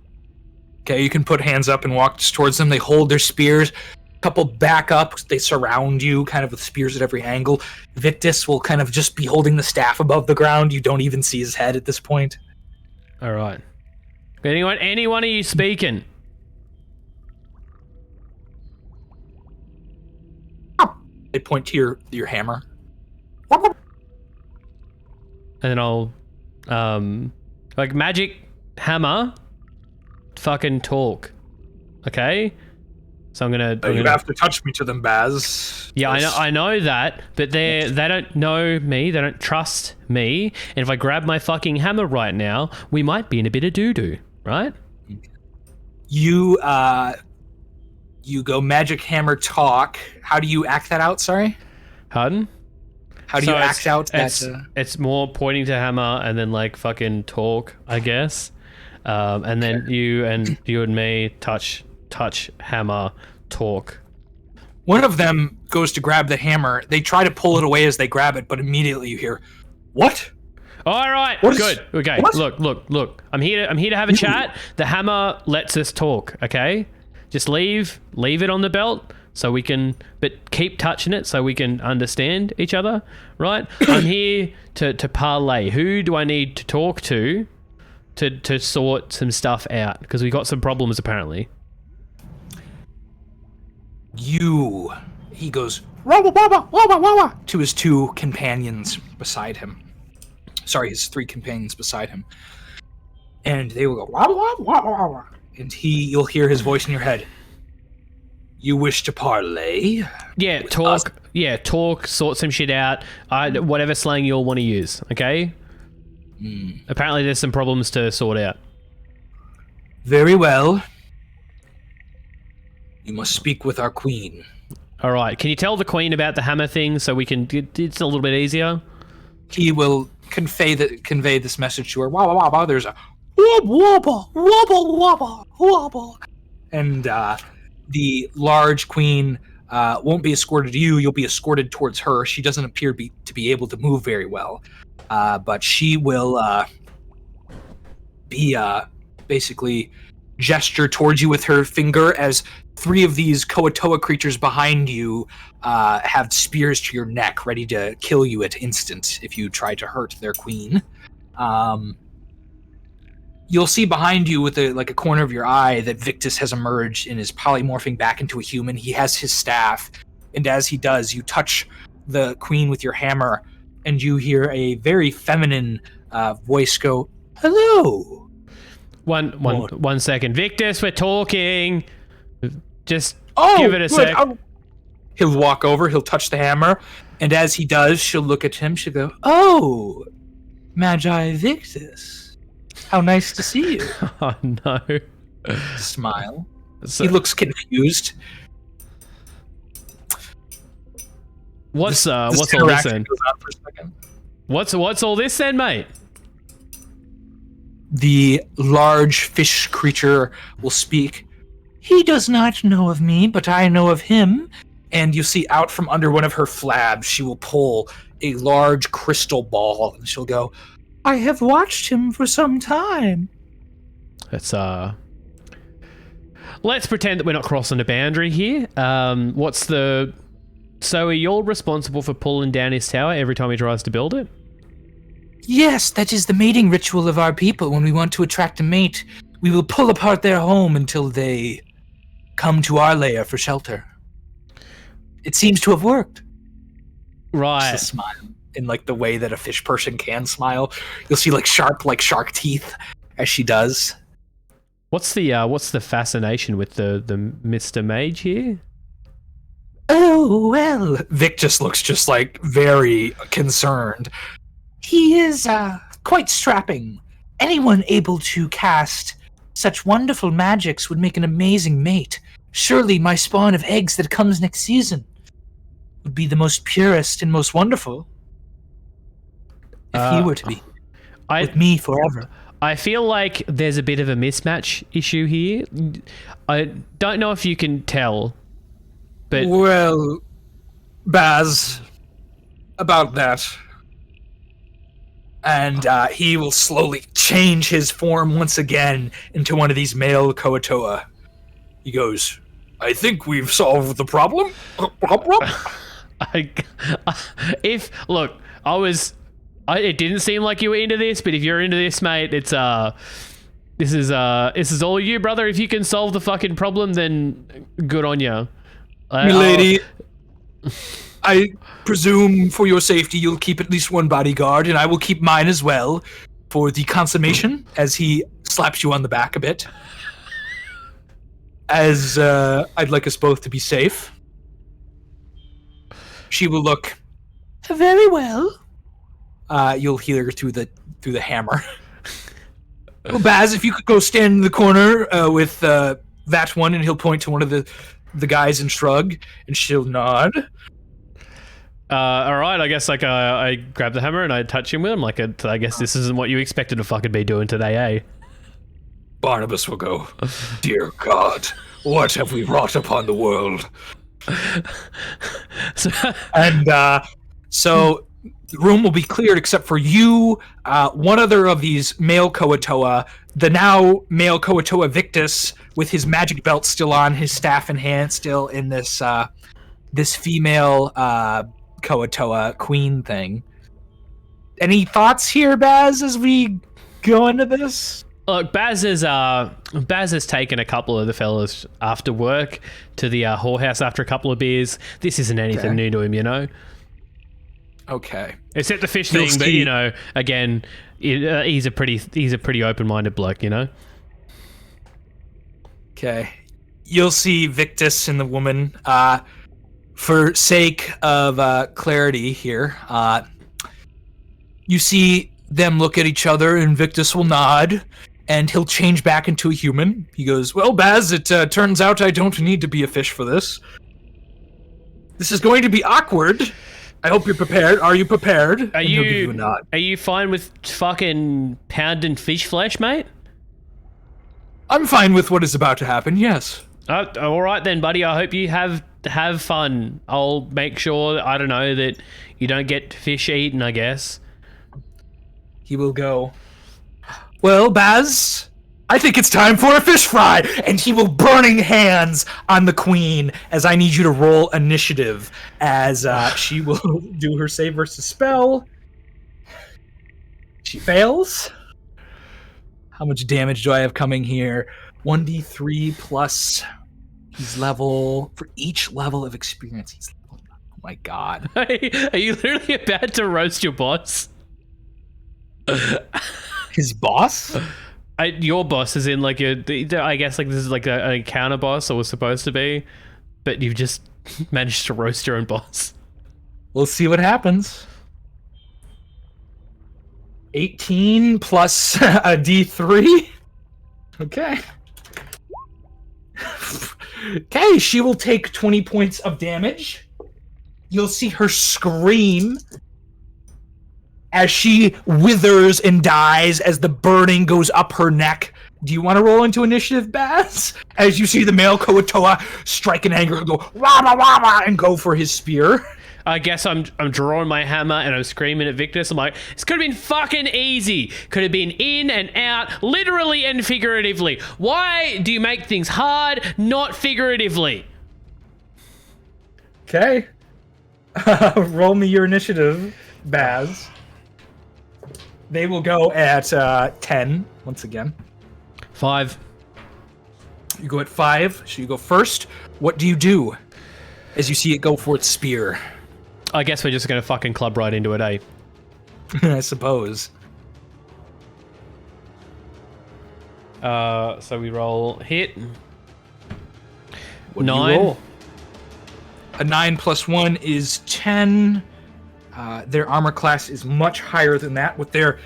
Okay, you can put hands up and walk towards them. They hold their spears. Couple back up, they surround you kind of with spears at every angle. Victus will kind of just be holding the staff above the ground. You don't even see his head at this point. All right. Anyone of you speaking? They point to your hammer. And then I'll like magic hammer fucking talk. Okay? So I'm gonna have to touch me to them, Baz. Yeah, I know that, but they don't know me, they don't trust me, and if I grab my fucking hammer right now, we might be in a bit of doo-doo, right? You go magic hammer talk. How do you act that out, sorry? Pardon? How do you act out that? It's more pointing to hammer and then like fucking talk, I guess. And then you and me touch hammer talk. One of them goes to grab the hammer. They try to pull it away as they grab it, but immediately you hear, "What?" All right, good. Okay, what? Look. I'm here to have a chat. The hammer lets us talk. Okay, just leave it on the belt so we can, but keep touching it so we can understand each other. Right? I'm here to parlay. Who do I need to talk to sort some stuff out? Because we got some problems apparently. He goes wah, wah, wah, wah, wah, wah, wah, to his 2 companions beside him. Sorry, his 3 companions beside him. And they will go wah, wah, wah, wah, wah. And you'll hear his voice in your head. You wish to parlay? Yeah, talk. Us? Yeah, talk, sort some shit out. Whatever slang you'll want to use, okay? Apparently there's some problems to sort out. Very well. You must speak with our queen. All right. Can you tell the queen about the hammer thing so we can? It's a little bit easier. He will convey this message to her. Wah, wah, wah. There's a wobble, wobble, wobble, wobble, and the large queen won't be escorted to you. You'll be escorted towards her. She doesn't appear to be able to move very well, but she will be basically gesture towards you with her finger as 3 of these Koatoa creatures behind you have spears to your neck, ready to kill you at instant if you try to hurt their queen. You'll see behind you with a corner of your eye that Victus has emerged and is polymorphing back into a human. He has his staff, and as he does, you touch the queen with your hammer, and you hear a very feminine voice go, "Hello." One second. Victus, we're talking. Just give it a good. sec. He'll walk over, he'll touch the hammer, and as he does, she'll look at him, she'll go, "Oh, Magi Victus. How nice to see you. Oh no. Smile. So, He looks confused. what's all this interaction then? goes on for a second. What's all this then, mate? The large fish creature will speak. He does not know of me, but I know of him. And you see out from under one of her flabs, she will pull a large crystal ball, and she'll go, I have watched him for some time. Let's pretend that we're not crossing a boundary here. So are you all responsible for pulling down his tower every time he tries to build it? Yes, that is the mating ritual of our people. When we want to attract a mate, we will pull apart their home until they come to our lair for shelter. It seems to have worked. Right. Just a smile in like the way that a fish person can smile. You'll see like sharp, like shark teeth as she does. What's the fascination with the Mr. Mage here? Oh, well. Vic just looks just like very concerned. He is quite strapping. Anyone able to cast such wonderful magics would make an amazing mate. Surely my spawn of eggs that comes next season would be the most purest and most wonderful. If he were to be with me forever. I feel like there's a bit of a mismatch issue here. I don't know if you can tell, but... Well, Baz, about that. And he will slowly change his form once again into one of these male Koatoa. He goes, I think we've solved the problem. It didn't seem like you were into this, but if you're into this, mate, this is all you, brother. If you can solve the fucking problem, then good on you. Milady, I presume for your safety you'll keep at least one bodyguard, and I will keep mine as well for the consummation, as he slaps you on the back a bit. As I'd like us both to be safe. She will look very well. You'll hear her through the hammer. Well, Baz, if you could go stand in the corner with that one, and he'll point to one of the guys and shrug, and she'll nod. All right, I guess like I grab the hammer and I touch him with him. Like I guess this isn't what you expected to fucking be doing today, eh? Barnibus will go, Dear God, what have we wrought upon the world? So the room will be cleared except for you, one other of these male Koatoa, the now male Koatoa Victus, with his magic belt still on, his staff in hand, still in this female Koatoa queen thing. Any thoughts here, Baz, as we go into this? Look, Baz has taken a couple of the fellas after work to the whorehouse after a couple of beers. This isn't anything new to him, you know. Okay. Except the fish thing, but you know, again, he's a pretty open-minded bloke, you know. Okay. You'll see Victus and the woman. For sake of clarity here, you see them look at each other, and Victus will nod, and he'll change back into a human. He goes, well, Baz, it turns out I don't need to be a fish for this. This is going to be awkward. I hope you're prepared. Are you prepared? Are you fine with fucking pounding fish flesh, mate? I'm fine with what is about to happen, yes. All right then, buddy. I hope you have fun. I'll make sure, I don't know, that you don't get fish eaten, I guess. He will go, well, Baz, I think it's time for a fish fry. And he will burning hands on the queen as I need you to roll initiative as she will do her save versus spell. She fails. How much damage do I have coming here? 1d3 plus his level. For each level of experience, he's level. Oh my god. Are you literally about to roast your boss? His boss? Your boss is in like I guess like this is like a counter boss, or was supposed to be, but you've just managed to roast your own boss. We'll see what happens. 18 plus a D3. Okay. Okay, she will take 20 points of damage. You'll see her scream as she withers and dies as the burning goes up her neck. Do you want to roll into initiative, Baz? As you see the male Koatoa strike in anger and go, wah, wah, wah, and go for his spear. I guess I'm drawing my hammer and I'm screaming at Victus. I'm like, this could have been fucking easy. Could have been in and out, literally and figuratively. Why do you make things hard, not figuratively? Okay. Roll me your initiative, Baz. They will go at 10, once again. 5. You go at 5, so you go first. What do you do as you see it go for its spear? I guess we're just going to fucking club right into it, eh? I suppose. So we roll hit. What 9. do you roll? A 9 plus 1 is 10. Their armor class is much higher than that. With their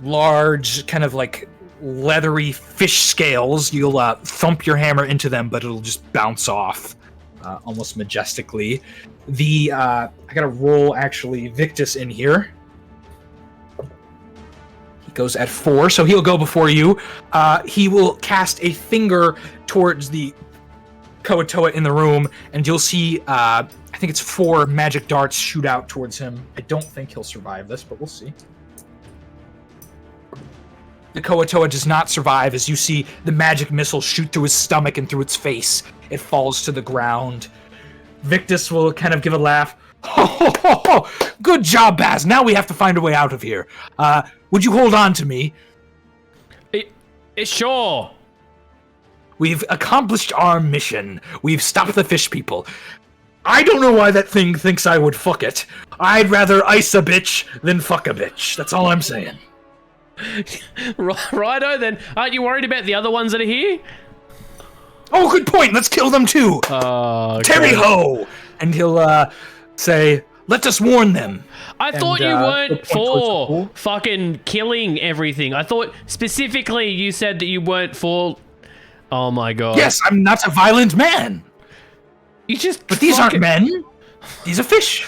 large, kind of like leathery fish scales, you'll thump your hammer into them, but it'll just bounce off almost majestically. I gotta roll actually Victus in here. He goes at 4, so he'll go before you. He will cast a finger towards the Koatoa in the room, and you'll see, I think it's 4 magic darts shoot out towards him. I don't think he'll survive this, but we'll see. The Koatoa does not survive as you see the magic missile shoot through his stomach and through its face. It falls to the ground. Victus will kind of give a laugh. Good job, Baz. Now we have to find a way out of here. Would you hold on to me? Sure. We've accomplished our mission. We've stopped the fish people. I don't know why that thing thinks I would fuck it. I'd rather ice a bitch than fuck a bitch. That's all I'm saying. Righto, then. Aren't you worried about the other ones that are here? Oh, good point. Let's kill them too. Terry ho! And he'll say, let us warn them. I thought you weren't for fucking killing everything. I thought specifically you said that you weren't for... Oh my god. Yes, I'm not a violent man. You just... But these aren't men. These are fish.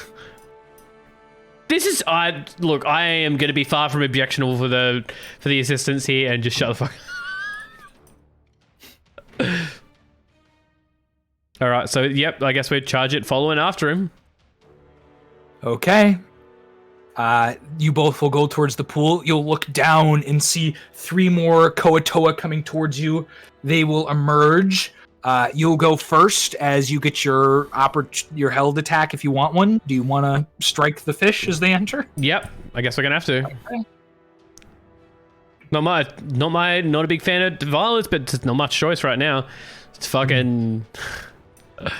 This is... Look, I am going to be far from objectionable for the assistance here and just shut the fuck up. Alright, so, yep, I guess we'd charge it following after him. Okay. You both will go towards the pool. You'll look down and see 3 more Koatoa coming towards you. They will emerge. You'll go first as you get your held attack if you want one. Do you want to strike the fish as they enter? Yep, I guess we're gonna have to. Okay. Not a big fan of violence, but just not much choice right now. It's fucking... I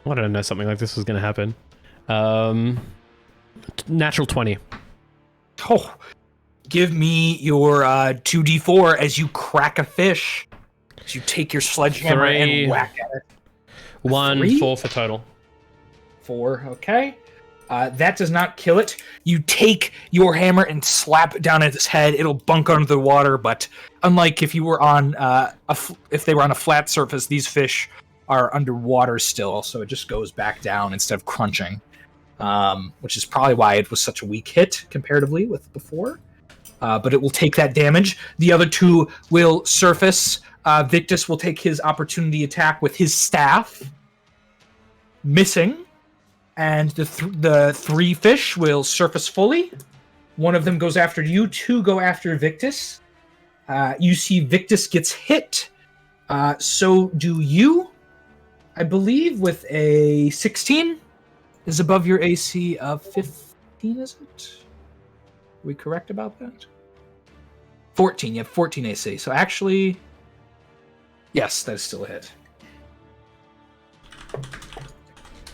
don't know something like this was gonna happen. Natural 20. Oh, give me your 2d4 as you crack a fish. As you take your sledgehammer 3, and whack at it. 1, 3? 4 for total. 4, okay. That does not kill it. You take your hammer and slap it down at its head. It'll bunk under the water, but unlike if you were on if they were on a flat surface, these fish are underwater still, so it just goes back down instead of crunching. Which is probably why it was such a weak hit comparatively with before. But it will take that damage. The other 2 will surface. Victus will take his opportunity attack with his staff, missing. And the 3 fish will surface fully. 1 of them goes after you. 2 go after Victus. You see Victus gets hit. So do you. I believe with a 16 is above your AC of 15, is it? Are we correct about that? 14. You have 14 AC. So actually, yes, that is still a hit.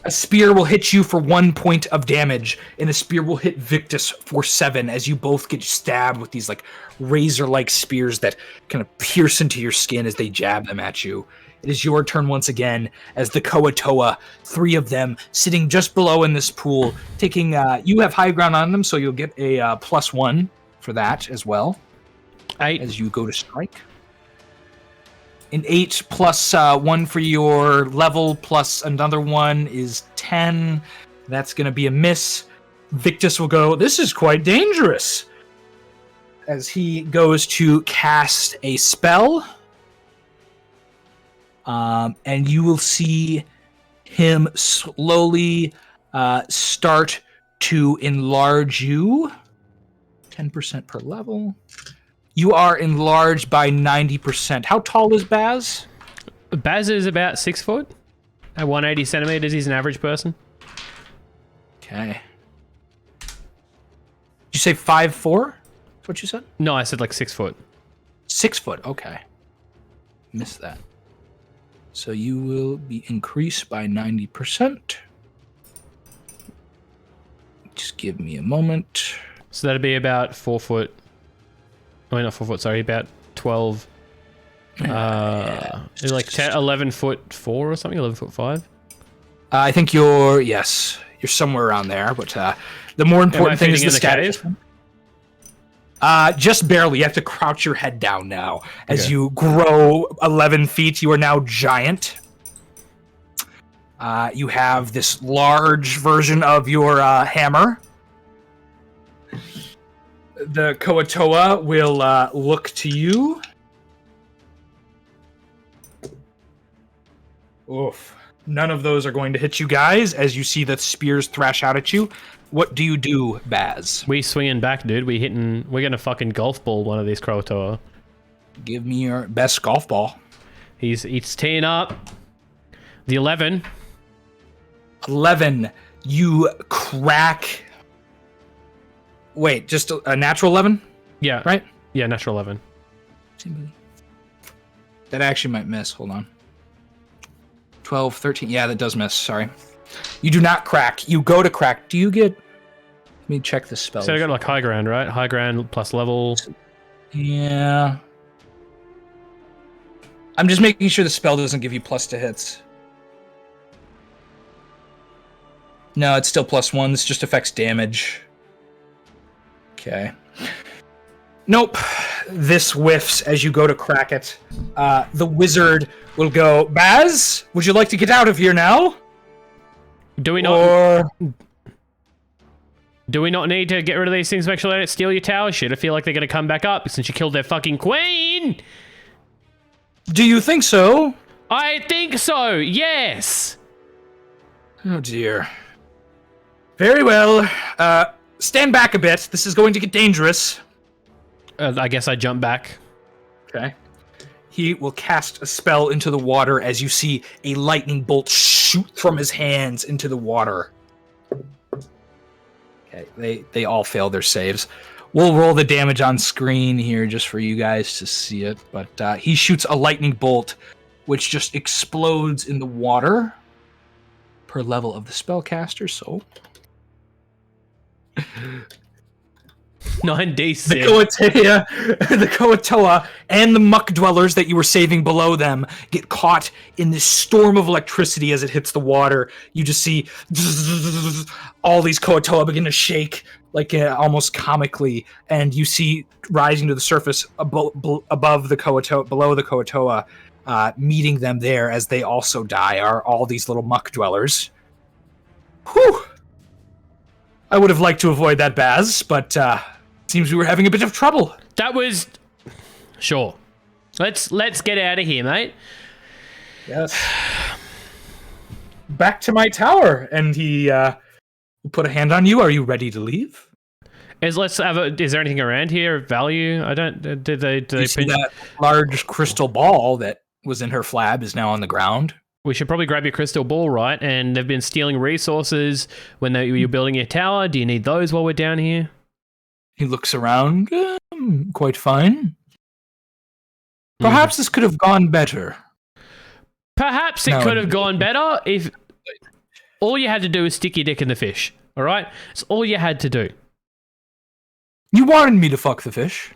A spear will hit you for 1 point of damage, and a spear will hit Victus for 7 as you both get stabbed with these like razor-like spears that kind of pierce into your skin as they jab them at you. it is your turn once again as the Koatoa, 3 of them sitting just below in this pool, taking, you have high ground on them, so you'll get a +1 for that as well. 8. As you go to strike. An 8 plus 1 for your level plus another 1 is 10. That's going to be a miss. Victus will go, this is quite dangerous. As he goes to cast a spell. And you will see him slowly start to enlarge you. 10% per level. You are enlarged by 90%. How tall is Baz? Baz is about 6 foot. At 180 centimeters, he's an average person. Okay. Did you say 5'4"? That's what you said? No, I said like 6 foot. 6 foot, okay. Missed that. So you will be increased by 90%. Just give me a moment. So that'd be about 4 foot. Oh, not 4 foot, sorry, about 12. Like 10, 11 foot 4 or something, 11 foot 5. I think you're somewhere around there, but the more important thing is the status. Just barely. You have to crouch your head down now. As you grow 11 feet, you are now giant. You have this large version of your hammer. The Koatoa will look to you. Oof. None of those are going to hit you guys as you see the spears thrash out at you. What do you do, Baz? We swinging back, dude. We're gonna fucking golf ball one of these Koatoa. Give me your best golf ball. He's teeing up. The 11. 11. You crack. Wait, just a natural 11? Yeah. Right? Yeah, natural 11. That actually might miss. Hold on. 12, 13. Yeah, that does miss. Sorry. You do not crack. You go to crack. Do you get... Let me check this spell. So I got like high ground, right? High ground plus level. Yeah. I'm just making sure the spell doesn't give you plus to hits. No, it's still +1. This just affects damage. Okay. Nope. This whiffs as you go to crack it. The wizard will go, Baz, would you like to get out of here now? Do we not need to get rid of these things, make sure they don't steal your tower shit? I feel like they're going to come back up since you killed their fucking queen. Do you think so? I think so, yes. Oh, dear. Very well. Stand back a bit. This is going to get dangerous. I guess I jump back. Okay. He will cast a spell into the water as you see a lightning bolt shoot from his hands into the water. Okay, they all fail their saves. We'll roll the damage on screen here just for you guys to see it. But he shoots a lightning bolt, which just explodes in the water per level of the spellcaster. So 9d6. The Koatoa and the muck dwellers that you were saving below them get caught in this storm of electricity as it hits the water. You just see all these Koatoa begin to shake, like almost comically, and you see rising to the surface above the Koatoa, below the Koatoa, meeting them there as they also die, are all these little muck dwellers. Whew! I would have liked to avoid that, Baz, but seems we were having a bit of trouble. That was... Sure. Let's get out of here, mate. Yes. Back to my tower, and he will put a hand on you. Are you ready to leave? Is there anything around here of value? I don't... Did they see that large crystal ball that was in her flab is now on the ground? We should probably grab your crystal ball, right? And they've been stealing resources when you're building your tower. Do you need those while we're down here? He looks around. Quite fine. Perhaps this could have gone better. Perhaps it could have gone better if all you had to do was stick your dick in the fish. All right? It's all you had to do. You wanted me to fuck the fish.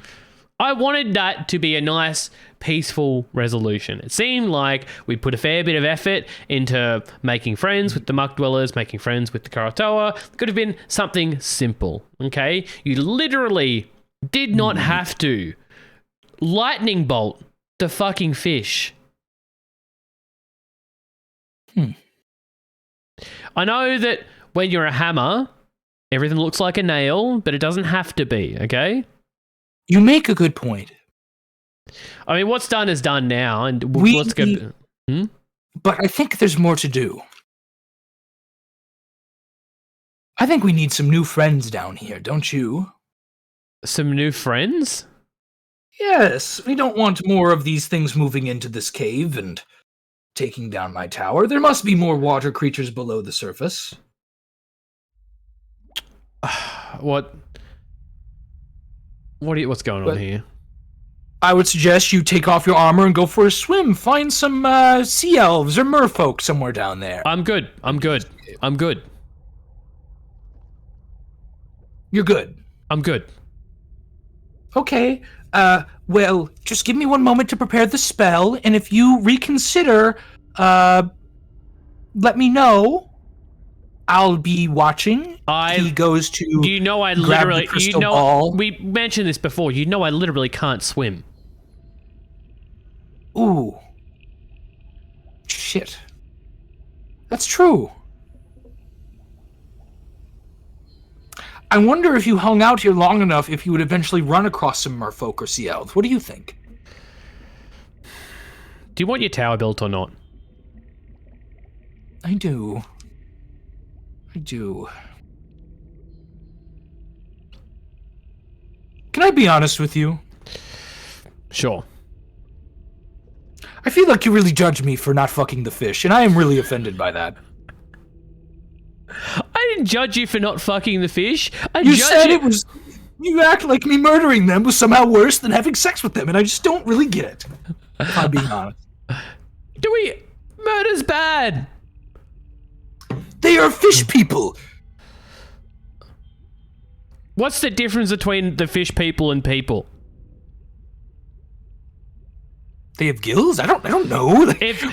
I wanted that to be a nice, peaceful resolution. It seemed like we'd put a fair bit of effort into making friends with the Muck Dwellers, making friends with the Karatoa. It could have been something simple, okay? You literally did not have to lightning bolt the fucking fish. I know that when you're a hammer, everything looks like a nail, but it doesn't have to be, okay? You make a good point. I mean, what's done is done now, and let's go. But I think there's more to do. I think we need some new friends down here, don't you? Some new friends? Yes, we don't want more of these things moving into this cave and taking down my tower. There must be more water creatures below the surface. What's going on here? I would suggest you take off your armor and go for a swim. Find some sea elves or merfolk somewhere down there. I'm good. You're good. I'm good. Okay. Well, just give me one moment to prepare the spell, and if you reconsider, let me know. I'll be watching. He goes to. You know, I literally. You know, ball. We mentioned this before. You know, I literally can't swim. Ooh. Shit. That's true. I wonder if you hung out here long enough, if you would eventually run across some merfolk or sea elves. What do you think? Do you want your tower built or not? I do. Can I be honest with you? Sure. I feel like you really judge me for not fucking the fish, and I am really offended by that. I didn't judge you for not fucking the fish. You said it was... You act like me murdering them was somehow worse than having sex with them, and I just don't really get it. If I'm being honest. Murder's bad. They are fish people. What's the difference between the fish people and people? They have gills? I don't know. If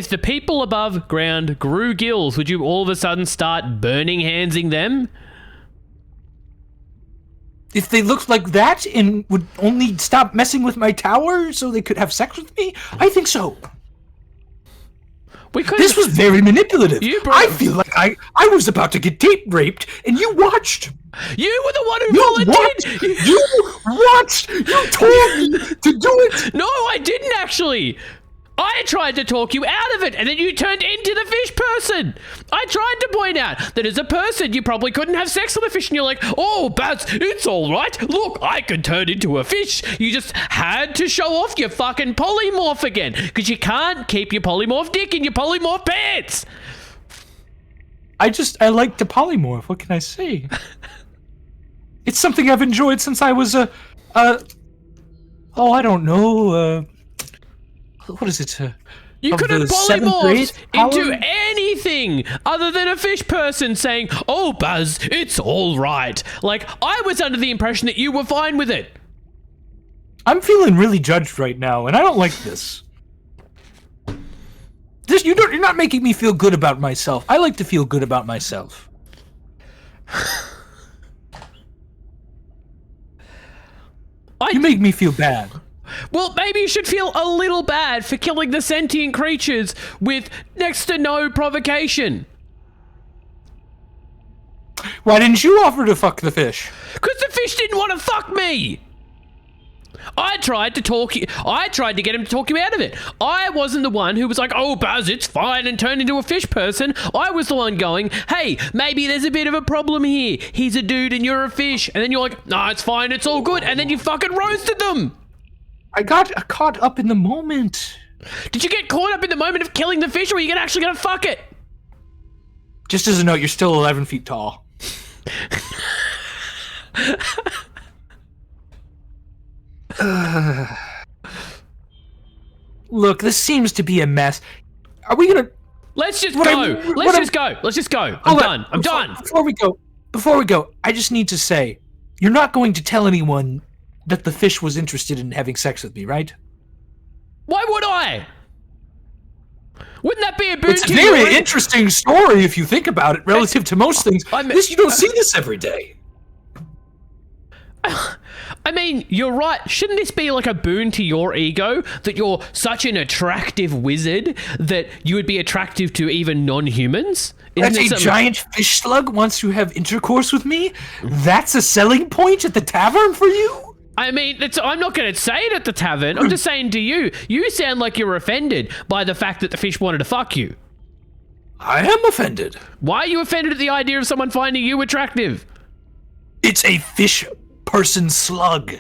the people above ground grew gills, would you all of a sudden start burning handsing them? If they looked like that and would only stop messing with my tower so they could have sex with me? I think so. This was very manipulative. I feel like I was about to get date raped, and you watched. You were the one who volunteered. You watched. You told me to do it. No, I didn't actually. I tried to talk you out of it, and then you turned into the fish person. I tried to point out that as a person, you probably couldn't have sex with a fish, and you're like, oh, Baz, it's all right. Look, I can turn into a fish. You just had to show off your fucking polymorph again, because you can't keep your polymorph dick in your polymorph pants. I like to polymorph. What can I say? It's something I've enjoyed since I was I don't know, what is it? You could have polymorphed into anything other than a fish person saying, oh, Buzz, it's all right. Like, I was under the impression that you were fine with it. I'm feeling really judged right now, and I don't like this. You're not making me feel good about myself. I like to feel good about myself. You make me feel bad. Well, maybe you should feel a little bad for killing the sentient creatures with next to no provocation. Why didn't you offer to fuck the fish? Because the fish didn't want to fuck me. I tried to get him to talk you out of it. I wasn't the one who was like, oh, Buzz, it's fine, and turned into a fish person. I was the one going, hey, maybe there's a bit of a problem here. He's a dude and you're a fish. And then you're like, no, it's fine, it's all good. And then you fucking roasted them. I got caught up in the moment. Did you get caught up in the moment of killing the fish, or are you actually gonna fuck it? Just as a note, you're still 11 feet tall. Look, this seems to be a mess. Are we gonna... Let's just go. Let's just go. I'm done. I'm done. Before we go, I just need to say, you're not going to tell anyone that the fish was interested in having sex with me, right? Why would I? Wouldn't that be a boon It's a to you? very interesting story if you think about it, relative to most things. You don't see this every day. I mean, you're right. Shouldn't this be like a boon to your ego that you're such an attractive wizard that you would be attractive to even non-humans? That's a giant fish slug wants to have intercourse with me? That's a selling point at the tavern for you? I mean, I'm not going to say it at the tavern. I'm just saying to you, you sound like you're offended by the fact that the fish wanted to fuck you. I am offended. Why are you offended at the idea of someone finding you attractive? It's a fish person slug.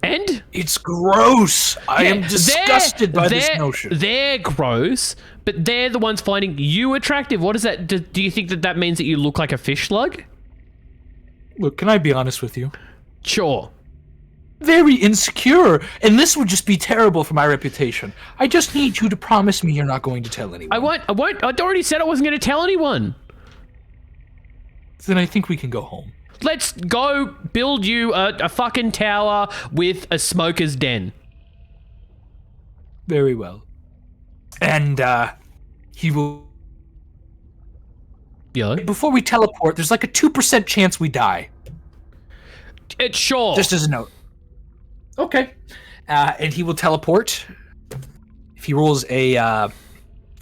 And? It's gross. I am disgusted by this notion. They're gross, but they're the ones finding you attractive. What is that? Do you think that means that you look like a fish slug? Look, can I be honest with you? Sure. Very insecure, and this would just be terrible for my reputation. I just need you to promise me you're not going to tell anyone. I won't. I'd already said I wasn't going to tell anyone. Then I think we can go home. Let's go build you a fucking tower with a smoker's den. Very well. And, he will... Yeah? Before we teleport, there's like a 2% chance we die. It's sure. Just as a note. Okay. And he will teleport. If he rolls a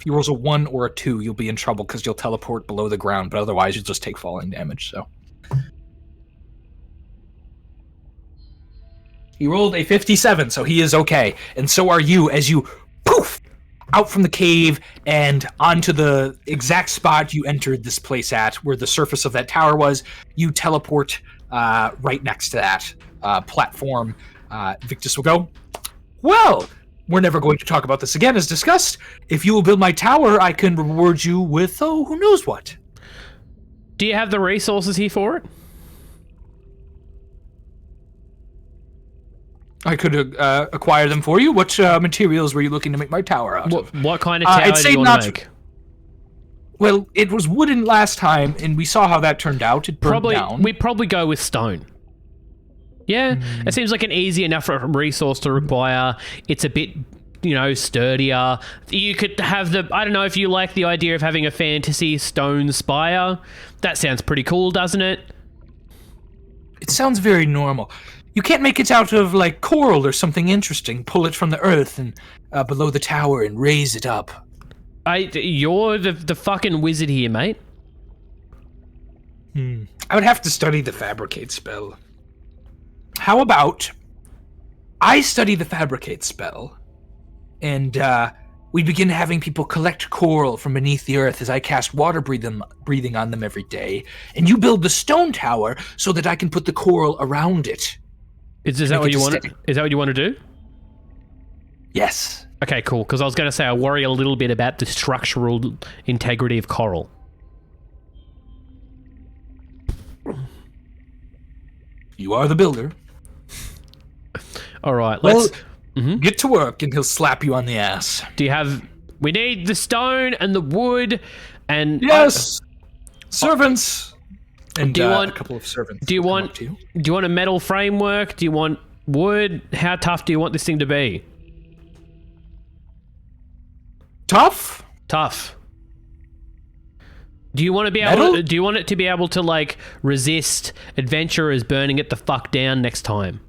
1 or a 2, you'll be in trouble because you'll teleport below the ground, but otherwise you'll just take falling damage, so... He rolled a 57, so he is okay. And so are you, as you poof out from the cave and onto the exact spot you entered this place at, where the surface of that tower was. You teleport right next to that platform. Victus will go, well, we're never going to talk about this again, as discussed. If you will build my tower, I can reward you with, who knows what. Do you have the resources here for it? I could acquire them for you. What materials were you looking to make my tower out of? What kind of tower do you want to make? Well, it was wooden last time, and we saw how that turned out. It burned down. We'd probably go with stone. Yeah, it seems like an easy enough resource to require. It's a bit, sturdier. You could have I don't know if you like the idea of having a fantasy stone spire. That sounds pretty cool, doesn't it? It sounds very normal. You can't make it out of, like, coral or something interesting. Pull it from the earth and below the tower and raise it up. You're the fucking wizard here, mate. I would have to study the fabricate spell. How about I study the fabricate spell, and we begin having people collect coral from beneath the earth as I cast water breathing on them every day, and you build the stone tower so that I can put the coral around it. Is that what you want? Is that what you want to do? Yes. Okay, cool. Because I was going to say I worry a little bit about the structural integrity of coral. You are the builder. All right, let's get to work, and he'll slap you on the ass. Do you have? We need the stone and the wood, and yes, servants. And do you want a couple of servants? Do you want a metal framework? Do you want wood? How tough do you want this thing to be? Tough. Do you want to be able? Do you want it to be able to like resist adventurers burning it the fuck down next time?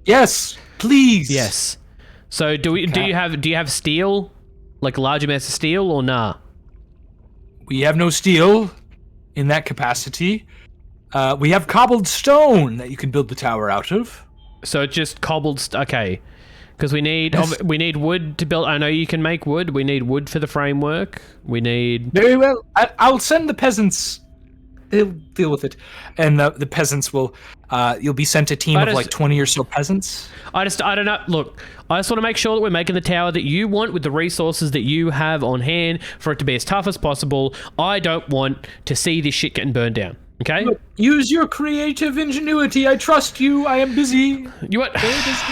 Yes, please. Yes. So do you have steel, like large amounts of steel, or nah? We have no steel in that capacity. We have cobbled stone that you can build the tower out of. So just cobbled okay. Because we need wood to build. I know you can make wood. We need wood for the framework. We need... Very well. I'll send the peasants. They'll deal with it. And the peasants will... you'll be sent a team of like 20 or so peasants. I don't know. Look, I just want to make sure that we're making the tower that you want with the resources that you have on hand for it to be as tough as possible. I don't want to see this shit getting burned down. Okay? Look, use your creative ingenuity. I trust you. I am busy. You what? Very busy.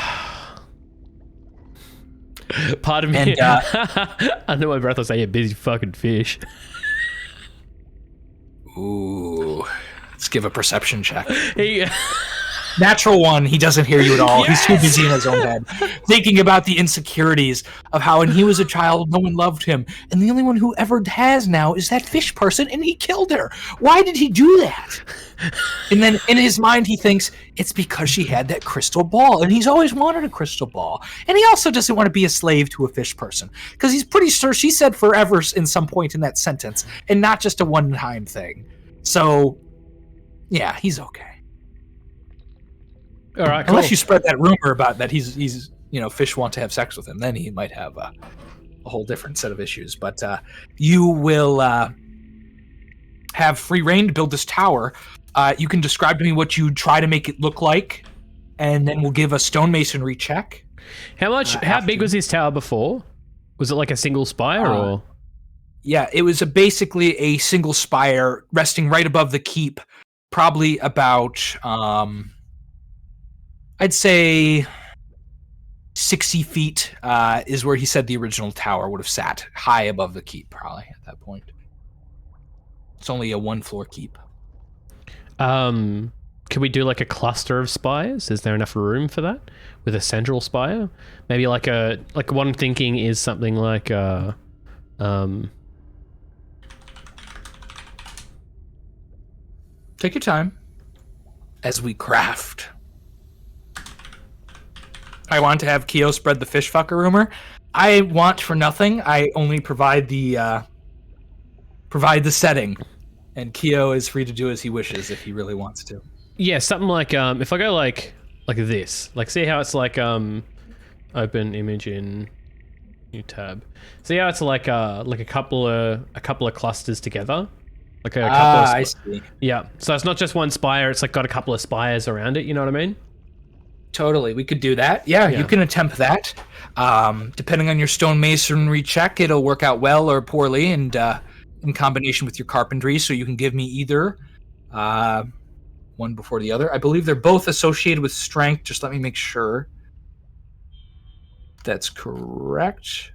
Pardon me. And, under my breath, I say, "You busy fucking fish." Ooh. Let's give a perception check. Natural one, he doesn't hear you at all. Yes! He's too busy in his own head, thinking about the insecurities of how when he was a child, no one loved him. And the only one who ever has now is that fish person, and he killed her. Why did he do that? And then in his mind, he thinks it's because she had that crystal ball, and he's always wanted a crystal ball. And he also doesn't want to be a slave to a fish person, because he's pretty sure she said forever in some point in that sentence, and not just a one-time thing. So, yeah, he's okay. All right, cool. Unless you spread that rumor about that he's fish want to have sex with him, then he might have a whole different set of issues. But you will have free reign to build this tower. You can describe to me what you try to make it look like, and then we'll give a stonemasonry check. How big was his tower before? Was it like a single spire or? Yeah, it was basically a single spire resting right above the keep, probably about I'd say 60 feet is where he said the original tower would have sat, high above the keep, probably at that point. It's only a one-floor keep. Can we do like a cluster of spires? Is there enough room for that with a central spire? Maybe like what I'm thinking is something like Take your time as we craft. I want to have Keo spread the fish fucker rumor. I want for nothing. I only provide the setting, and Keo is free to do as he wishes if he really wants to. Yeah, something like if I go like this, like see how it's like open image in new tab. See how it's like a couple of clusters together. Like a couple of I see. Yeah, so it's not just one spire. It's like got a couple of spires around it. You know what I mean? Totally, we could do that. Yeah, you can attempt that. Depending on your stonemasonry check, it'll work out well or poorly, and in combination with your carpentry. So you can give me either one before the other. I believe they're both associated with strength. Just let me make sure that's correct.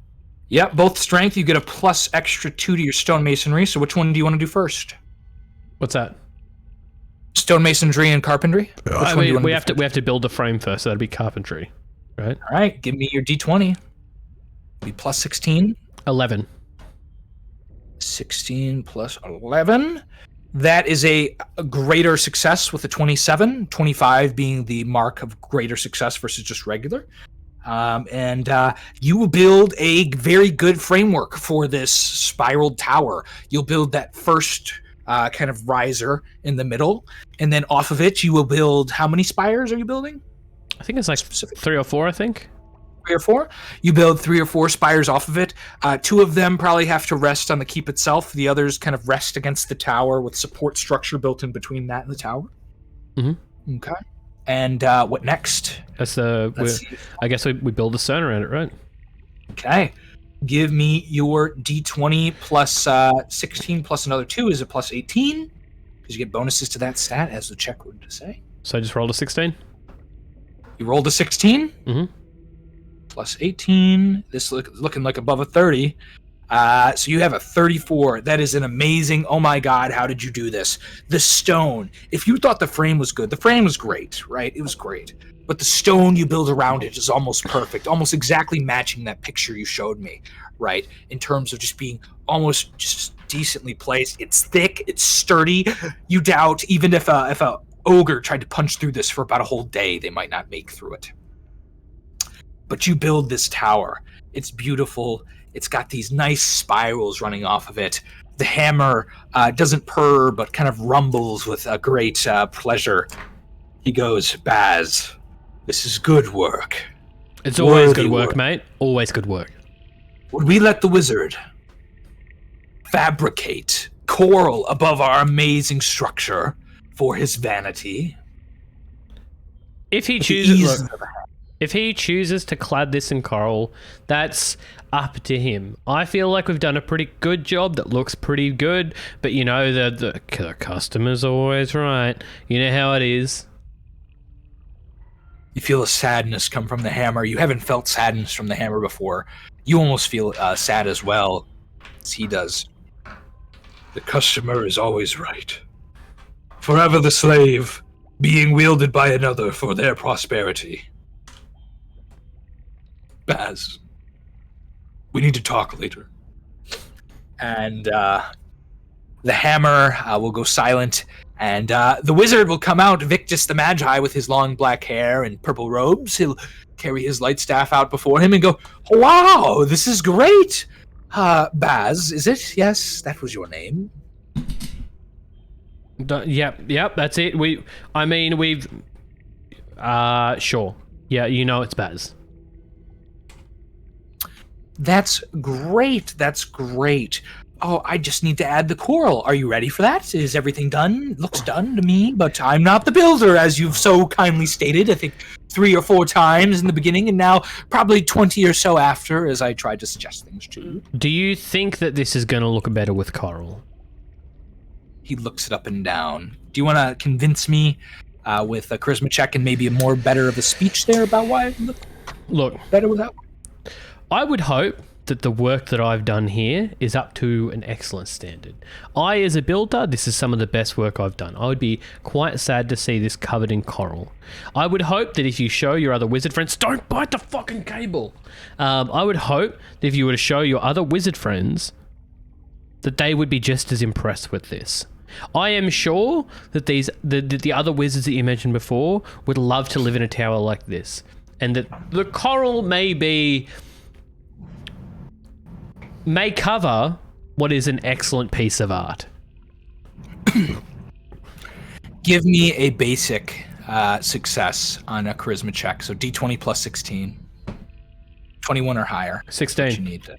Yep, both strength. You get a plus extra 2 to your stonemasonry. So which one do you want to do first? What's that? Stonemasonry and carpentry. We have to build the frame first. So that'd be carpentry, right? All right, give me your d20. Be plus 16. 11. 16 plus 11. That is a greater success with a 27. 25 being the mark of greater success versus just regular. And you will build a very good framework for this spiraled tower. You'll build that first kind of riser in the middle, and then off of it you will build, how many spires are you building? I think it's like 3 or 4, I think. 3 or 4? You build 3 or 4 spires off of it. 2 of them probably have to rest on the keep itself. The others kind of rest against the tower with support structure built in between that and the tower. Mm-hmm. Okay. And what next? That's I guess we build a stone around it, right? Okay. Give me your d20 plus 16 plus another 2 is a plus 18. Because you get bonuses to that stat, as the check would say. So I just rolled a 16? You rolled a 16? Mm-hmm. Plus 18. This looking like above a 30. So you have a 34. That is an amazing, oh my god, how did you do this? The stone. If you thought the frame was good, the frame was great, right? It was great. But the stone you build around it is almost perfect, almost exactly matching that picture you showed me, right? In terms of just being almost just decently placed. It's thick, it's sturdy. You doubt even if a ogre tried to punch through this for about a whole day, they might not make through it. But you build this tower. It's beautiful. It's got these nice spirals running off of it. The hammer doesn't purr, but kind of rumbles with a great pleasure. He goes, Baz, this is good work. It's always good work, mate. Always good work. Would we let the wizard fabricate coral above our amazing structure for his vanity? If he chooses to clad this in coral, that's up to him. I feel like we've done a pretty good job that looks pretty good, but you know, the customer's always right. You know how it is. You feel a sadness come from the hammer. You haven't felt sadness from the hammer before. You almost feel sad as well, as he does. The customer is always right. Forever the slave, being wielded by another for their prosperity. Baz, we need to talk later. And the hammer will go silent, and the wizard will come out, Victus the Magi, with his long black hair and purple robes. He'll carry his light staff out before him and go, "Wow, this is great! Baz, is it? Yes, that was your name." Yep, that's it. We've sure. Yeah, it's Baz. That's great. Oh, I just need to add the coral. Are you ready for that? Is everything done? Looks done to me, but I'm not the builder, as you've so kindly stated, I think 3 or 4 times in the beginning, and now probably 20 or so after, as I tried to suggest things to you. Do you think that this is going to look better with coral? He looks it up and down. Do you want to convince me with a charisma check and maybe a more better of a speech there about why it look better without? I would hope that the work that I've done here is up to an excellent standard. As a builder, this is some of the best work I've done. I would be quite sad to see this covered in coral. I would hope that if you show your other wizard friends, don't bite the fucking cable. I would hope that if you were to show your other wizard friends, that they would be just as impressed with this. I am sure that the other wizards that you mentioned before would love to live in a tower like this, and that the coral may cover what is an excellent piece of art. Give me a basic success on a charisma check. So D20 plus 16. 21 or higher. 16. You need to.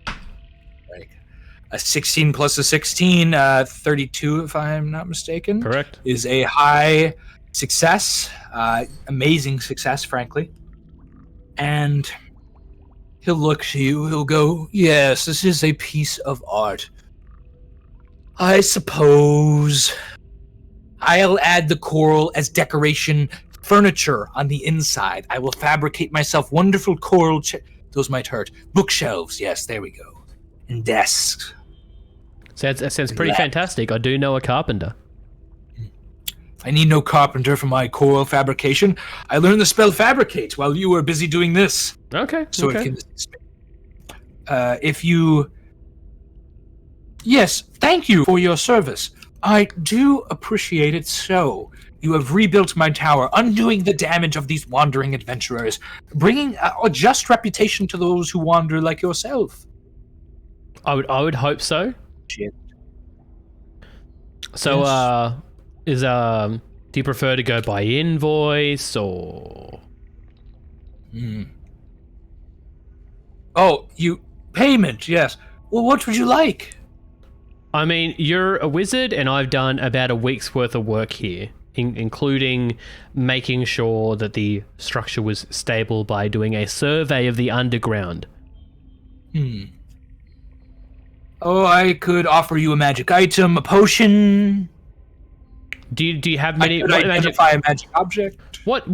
A 16 plus a 16, 32, if I'm not mistaken. Correct. Is a high success. Amazing success, frankly. And he'll look to you, he'll go, "Yes, this is a piece of art. I suppose I'll add the coral as decoration furniture on the inside. I will fabricate myself wonderful coral those might hurt. Bookshelves, yes, there we go. And desks." That sounds pretty fantastic. I do know a carpenter. I need no carpenter for my coral fabrication. I learned the spell fabricate while you were busy doing this. Okay. So it can. If you. Yes, thank you for your service. I do appreciate it so. You have rebuilt my tower, undoing the damage of these wandering adventurers, bringing a just reputation to those who wander like yourself. I would hope so. Shit. So, Yes. do you prefer to go by invoice or? Oh, payment? Yes. Well, what would you like? I mean, you're a wizard, and I've done about a week's worth of work here, including making sure that the structure was stable by doing a survey of the underground. Oh, I could offer you a magic item, a potion. Do you have many? I could identify a magic object. What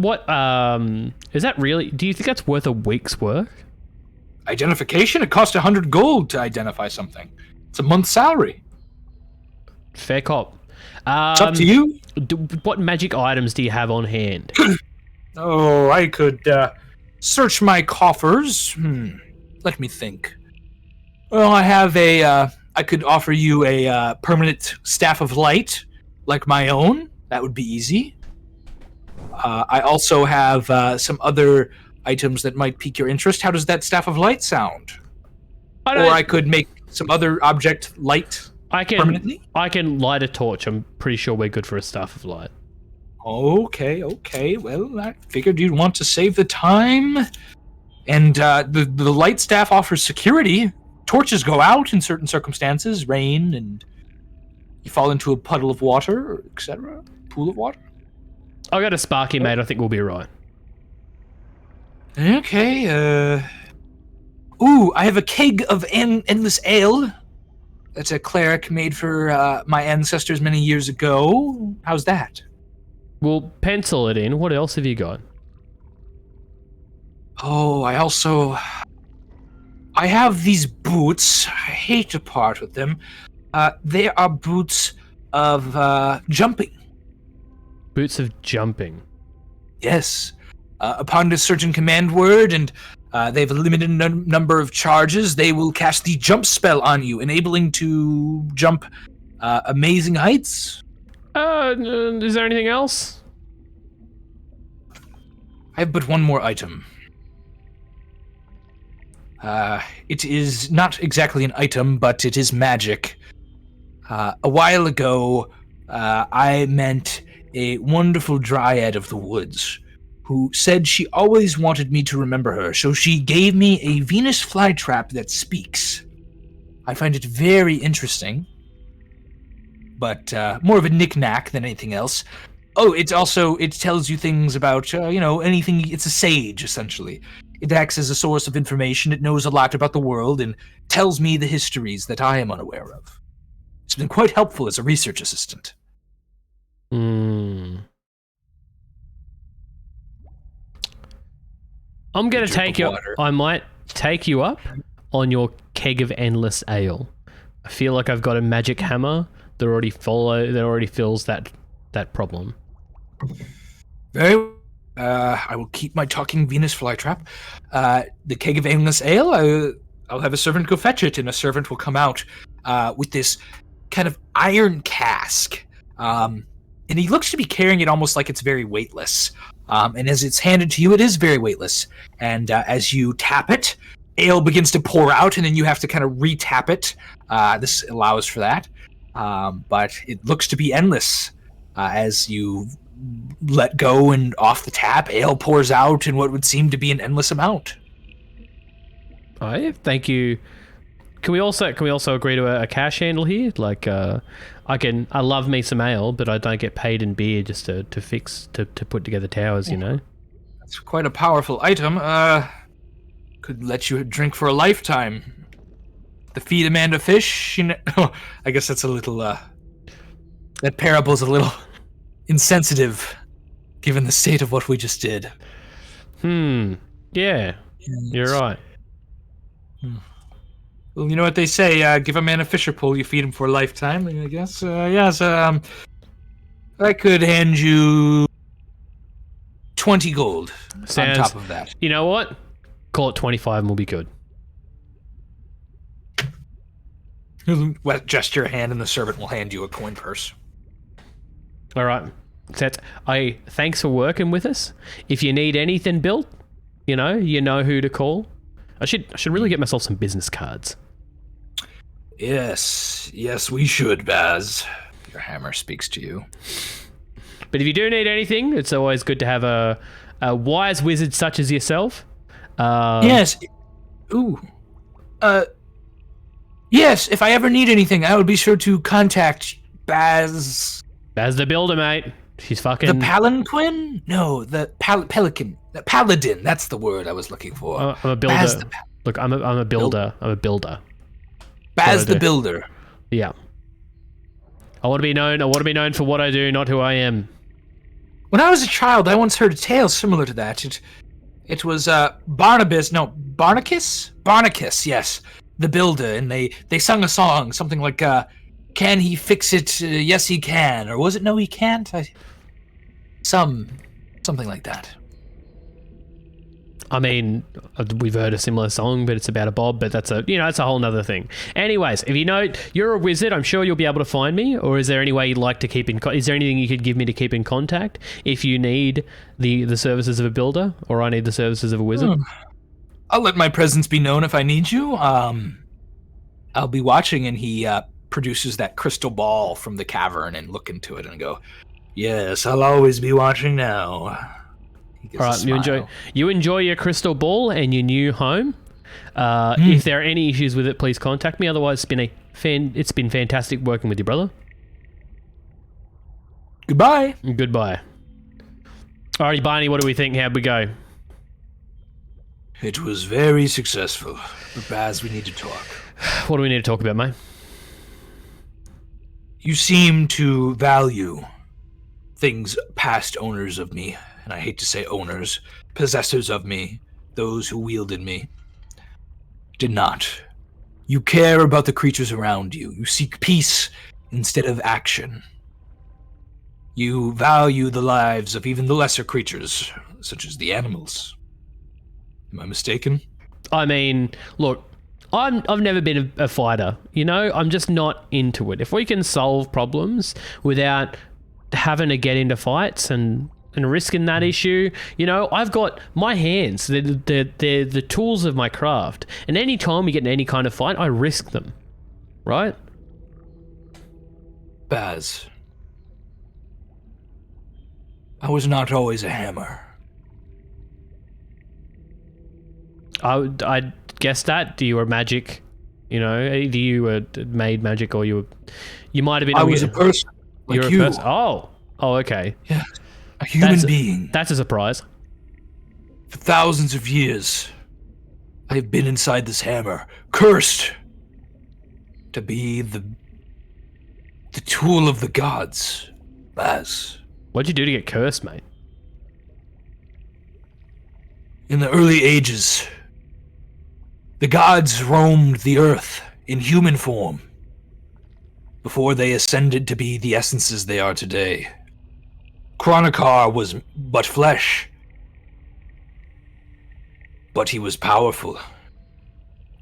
is that really? Do you think that's worth a week's work? Identification? It costs 100 gold to identify something. It's a month's salary. Fair cop. It's up to you. What magic items do you have on hand? Oh, I could search my coffers. Let me think. Well, I have I could offer you a permanent staff of light, like my own. That would be easy. I also have some other items that might pique your interest. How does that staff of light sound? Or I could make some other object light permanently. I can light a torch. I'm pretty sure we're good for a staff of light. Okay. Well, I figured you'd want to save the time. And the light staff offers security. Torches go out in certain circumstances, rain, and you fall into a puddle of water, etc. Pool of water. I got a sparky, mate. I think we'll be right. Okay. I have a keg of endless ale. That's a cleric made for my ancestors many years ago. How's that? We'll pencil it in. What else have you got? Oh, I have these boots. I hate to part with them. They are boots of jumping. Boots of jumping. Yes. Upon a certain command word, and they have a limited number of charges, they will cast the jump spell on you, enabling to jump amazing heights. Is there anything else? I have but one more item. It is not exactly an item, but it is magic. A while ago, I met a wonderful dryad of the woods who said she always wanted me to remember her, so she gave me a Venus flytrap that speaks. I find it very interesting, but more of a knick-knack than anything else. Oh, it tells you things about, anything. It's a sage, essentially. It acts as a source of information. It knows a lot about the world and tells me the histories that I am unaware of. It's been quite helpful as a research assistant. I'm going to take you. I might take you up on your keg of endless ale. I feel like I've got a magic hammer that already fills that problem. Very well. I will keep my talking Venus flytrap. The keg of endless ale, I'll have a servant go fetch it, and a servant will come out with this kind of iron cask. And he looks to be carrying it almost like it's very weightless. And as it's handed to you, it is very weightless. And as you tap it, ale begins to pour out, and then you have to kind of re-tap it. This allows for that. But it looks to be endless. As you let go and off the tap, ale pours out in what would seem to be an endless amount. Oh, yeah, thank you. Can we also agree to a cash handle here? Like, I love me some ale, but I don't get paid in beer just to put together towers, you know? That's quite a powerful item. Could let you drink for a lifetime. The feed a man to fish, I guess that's a little, that parable's a little insensitive, given the state of what we just did. Yeah, you're right. Well, you know what they say, give a man a fisher pole, you feed him for a lifetime, I guess. Yes, I could hand you 20 gold on top of that. You know what? Call it 25 and we'll be good. Gesture a hand and the servant will hand you a coin purse. All right. Thanks for working with us. If you need anything built, you know who to call. I should really get myself some business cards. Yes, we should, Baz. Your hammer speaks to you. But if you do need anything, it's always good to have a wise wizard such as yourself. Yes. Ooh. Yes, if I ever need anything, I will be sure to contact Baz. Baz the Builder, mate. She's fucking... The Palanquin? No, the Pelican. The Paladin, that's the word I was looking for. I'm a builder. Look, I'm a builder. I'm a builder. Baz the Builder. Yeah. I want to be known for what I do, not who I am. When I was a child, I once heard a tale similar to that. It was Barnibus, yes. The Builder, and they sung a song, something like, can he fix it? Yes, he can. Or was it no, he can't? Something like that. I mean, we've heard a similar song, but it's about a bob, but that's a whole nother thing. Anyways, if you're a wizard, I'm sure you'll be able to find me, or is there any way you'd like to keep in is there anything you could give me to keep in contact if you need the services of a builder, or I need the services of a wizard? I'll let my presence be known if I need you. I'll be watching, and he produces that crystal ball from the cavern and look into it and go, yes, I'll always be watching now. All right, you enjoy your crystal ball and your new home. If there are any issues with it, please contact me. Otherwise, it's been fantastic working with you, brother. Goodbye. Goodbye. All right, Barney, what do we think? How'd we go? It was very successful. But Baz, we need to talk. What do we need to talk about, mate? You seem to value things past owners of me. And I hate to say owners, possessors of me, those who wielded me, did not. You care about the creatures around you. You seek peace instead of action. You value the lives of even the lesser creatures, such as the animals. Am I mistaken? I mean, look, I've never been a fighter, you know? I'm just not into it. If we can solve problems without having to get into fights and risking that issue, you know, I've got my hands. They're the tools of my craft. And any time we get in any kind of fight, I risk them, right? Baz, I was not always a hammer. I guess that. You were magic, you know, either you were made magic or you might have been. I was a person. Like You're you. a person. Oh, okay. Yeah, a human being. That's a surprise. For thousands of years, I have been inside this hammer, cursed to be the tool of the gods, Baz. What'd you do to get cursed, mate? In the early ages, the gods roamed the earth in human form before they ascended to be the essences they are today. Chronikar was but flesh, but he was powerful,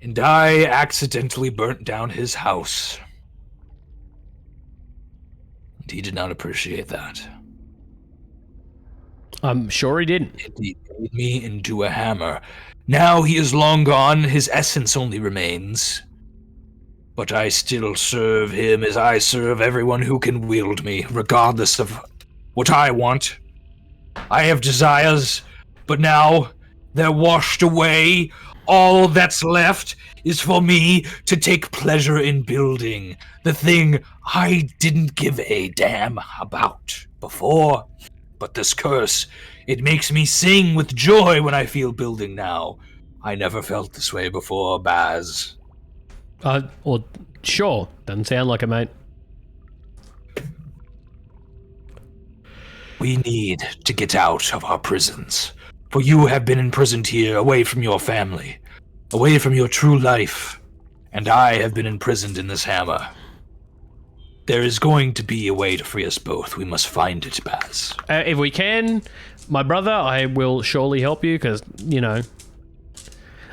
and I accidentally burnt down his house. And he did not appreciate that. I'm sure he didn't. He made me into a hammer. Now he is long gone, his essence only remains. But I still serve him as I serve everyone who can wield me, regardless of what I want. I have desires, but now they're washed away. All that's left is for me to take pleasure in building the thing I didn't give a damn about before. But this curse, it makes me sing with joy when I feel building now. I never felt this way before, Baz. Well, sure. Doesn't sound like it, mate. We need to get out of our prisons. For you have been imprisoned here, away from your family, away from your true life. And I have been imprisoned in this hammer. There is going to be a way to free us both. We must find it, Baz. If we can, my brother, I will surely help you because, you know,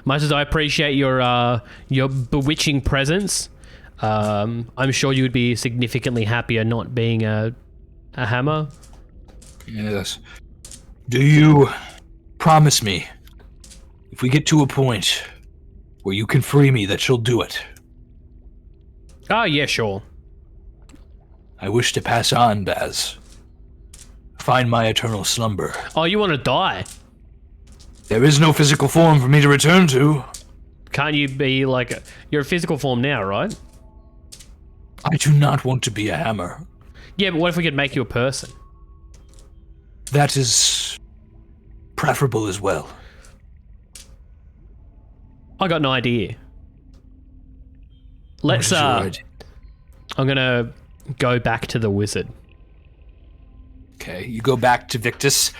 much as I appreciate your bewitching presence, I'm sure you would be significantly happier not being a hammer. Yes. Do you promise me, if we get to a point where you can free me, that you'll do it? Oh, yeah, sure. I wish to pass on, Baz. Find my eternal slumber. Oh, you want to die? There is no physical form for me to return to. Can't you be like... You're a physical form now, right? I do not want to be a hammer. Yeah, but what if we could make you a person? That is preferable as well. I got an idea. Let's, What is your idea? I'm gonna go back to the wizard. Okay, you go back to Victus.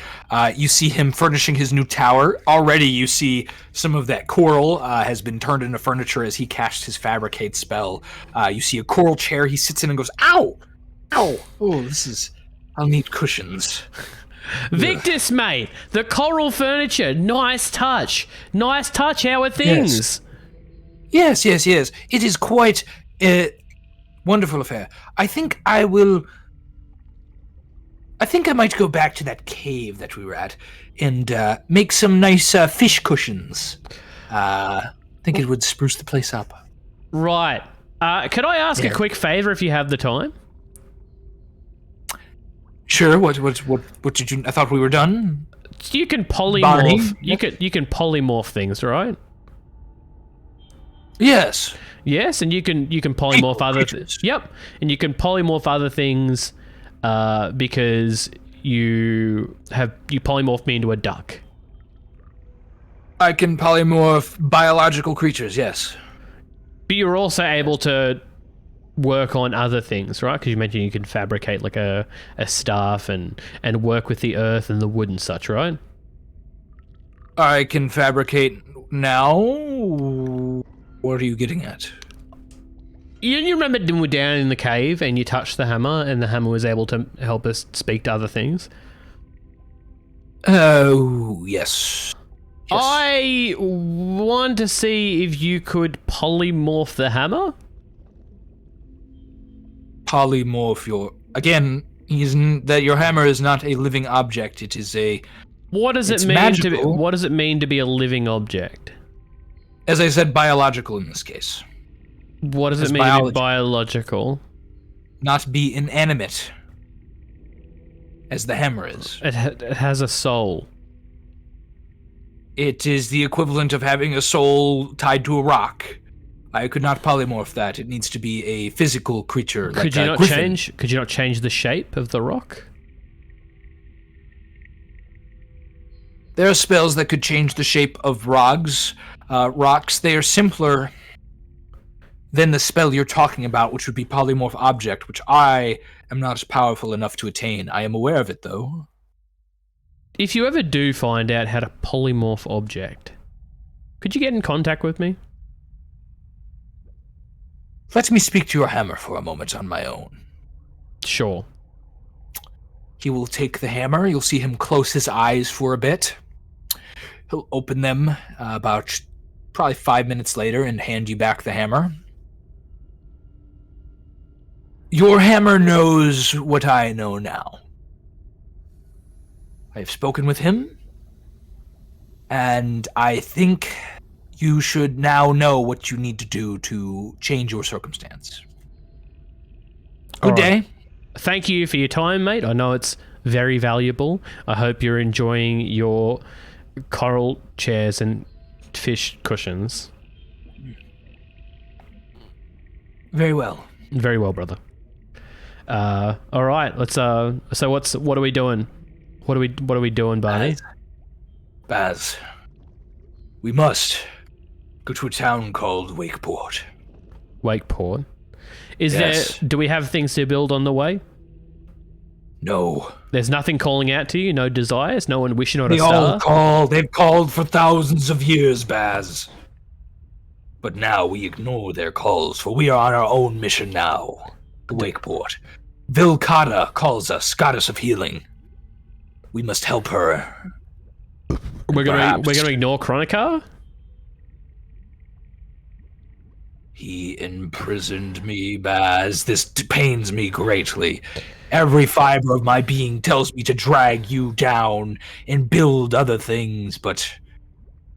You see him furnishing his new tower. Already you see some of that coral has been turned into furniture as he cast his fabricate spell. You see a coral chair he sits in and goes, ow! Ow! Oh, I'll need cushions. Victus, mate! The coral furniture! Nice touch! Nice touch, how are things? Yes. It is quite a wonderful affair. I think I might go back to that cave that we were at and make some nice fish cushions. I think it would spruce the place up. Right. Could I ask a quick favor if you have the time? Sure. What did you? I thought we were done. You can polymorph. Barney? You can polymorph things, right? Yes. Yes, and you can polymorph other creatures. Yep, and you can polymorph other things because you polymorph me into a duck. I can polymorph biological creatures. Yes. But you're also able to work on other things, right? Because you mentioned you can fabricate like a staff and work with the earth and the wood and such, right? I can fabricate now. What are you getting at? You remember when we were down in the cave and you touched the hammer and the hammer was able to help us speak to other things? Oh, yes. I want to see if you could polymorph the hammer. Polymorph your... Again, that your hammer is not a living object. It is a... What does it mean to be, what does it mean to be a living object? As I said, biological in this case. What does it mean to be biological? Not be inanimate, as the hammer is. It has a soul. It is the equivalent of having a soul tied to a rock. I could not polymorph that. It needs to be a physical creature. Could you not change? Could you not change the shape of the rock? There are spells that could change the shape of rocks. They are simpler than the spell you're talking about, which would be polymorph object, which I am not as powerful enough to attain. I am aware of it, though. If you ever do find out how to polymorph object, could you get in contact with me? Let me speak to your hammer for a moment on my own. Sure. He will take the hammer. You'll see him close his eyes for a bit. He'll open them about probably 5 minutes later and hand you back the hammer. Your hammer knows what I know now. I have spoken with him, and I think you should now know what you need to do to change your circumstance. Good day. Thank you for your time, mate. I know it's very valuable. I hope you're enjoying your coral chairs and fish cushions. Very well. Very well, brother. All right. Let's. So what are we doing? What are we doing, Barney? Baz, we must go to a town called Wakeport. Wakeport. Yes. Do we have things to build on the way? No. There's nothing calling out to you? No desires? No one wishing on a star? They've called for thousands of years, Baz. But now we ignore their calls, for we are on our own mission now. To Wakeport. Vilcata calls us, goddess of healing. We must help her. We're gonna ignore Chronocar? He imprisoned me, Baz. This pains me greatly. Every fiber of my being tells me to drag you down and build other things, but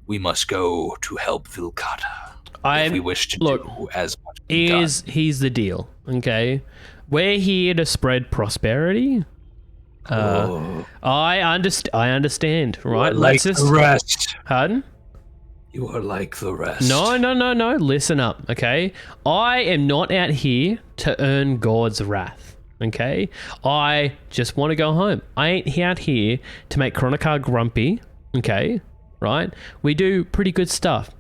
we must go to help Vilcata if we wish to do as much as here's the deal, okay? We're here to spread prosperity. I understand, right? Like the rest. Pardon? You are like the rest. No. Listen up, okay? I am not out here to earn God's wrath, okay? I just want to go home. I ain't out here to make Chronocar grumpy, okay? Right? We do pretty good stuff.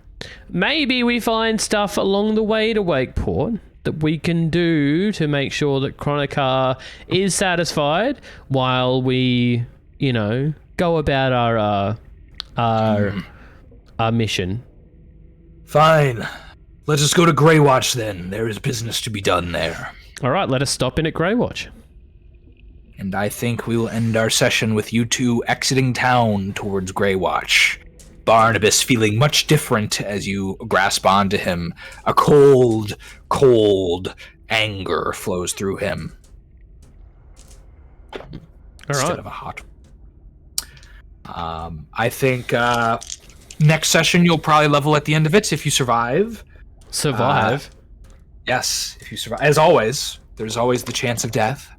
Maybe we find stuff along the way to Wakeport that we can do to make sure that Chronocar is satisfied while we, go about our mission. Fine. Let us go to Greywatch then. There is business to be done there. All right, let us stop in at Greywatch. And I think we will end our session with you two exiting town towards Greywatch. Barnibus feeling much different as you grasp onto him. A cold anger flows through him. Instead of a hot. I think next session you'll probably level at the end of it if you survive. Yes, if you survive. As always, there's always the chance of death.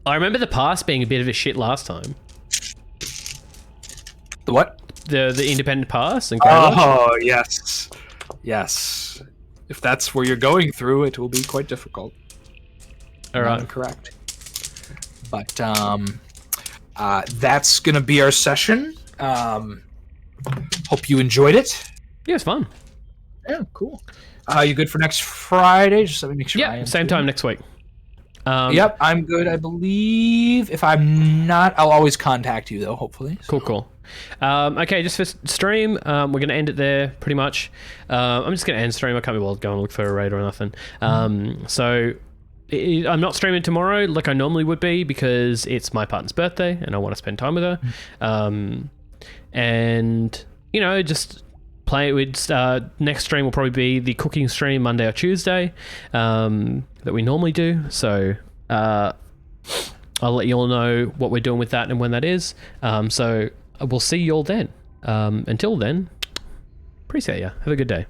I remember the past being a bit of a shit last time. The what? The independent pass and Oh, yes. Yes. If that's where you're going through, it will be quite difficult. All right. Correct. But that's going to be our session. Hope you enjoyed it. Yeah, it's fun. Yeah, cool. You good for next Friday? Just let me make sure. Yeah, same time next week. Yep, I'm good. I believe if I'm not, I'll always contact you though. Hopefully. Cool. Okay, just for stream, we're going to end it there pretty much. I'm just going to end stream. I can't be bothered going to look for a raid or nothing. So I'm not streaming tomorrow like I normally would be because it's my partner's birthday and I want to spend time with her. And, you know, just play it with... next stream will probably be the cooking stream Monday or Tuesday that we normally do. So I'll let you all know what we're doing with that and when that is. So we'll see you all then. Until then, appreciate you. Have a good day.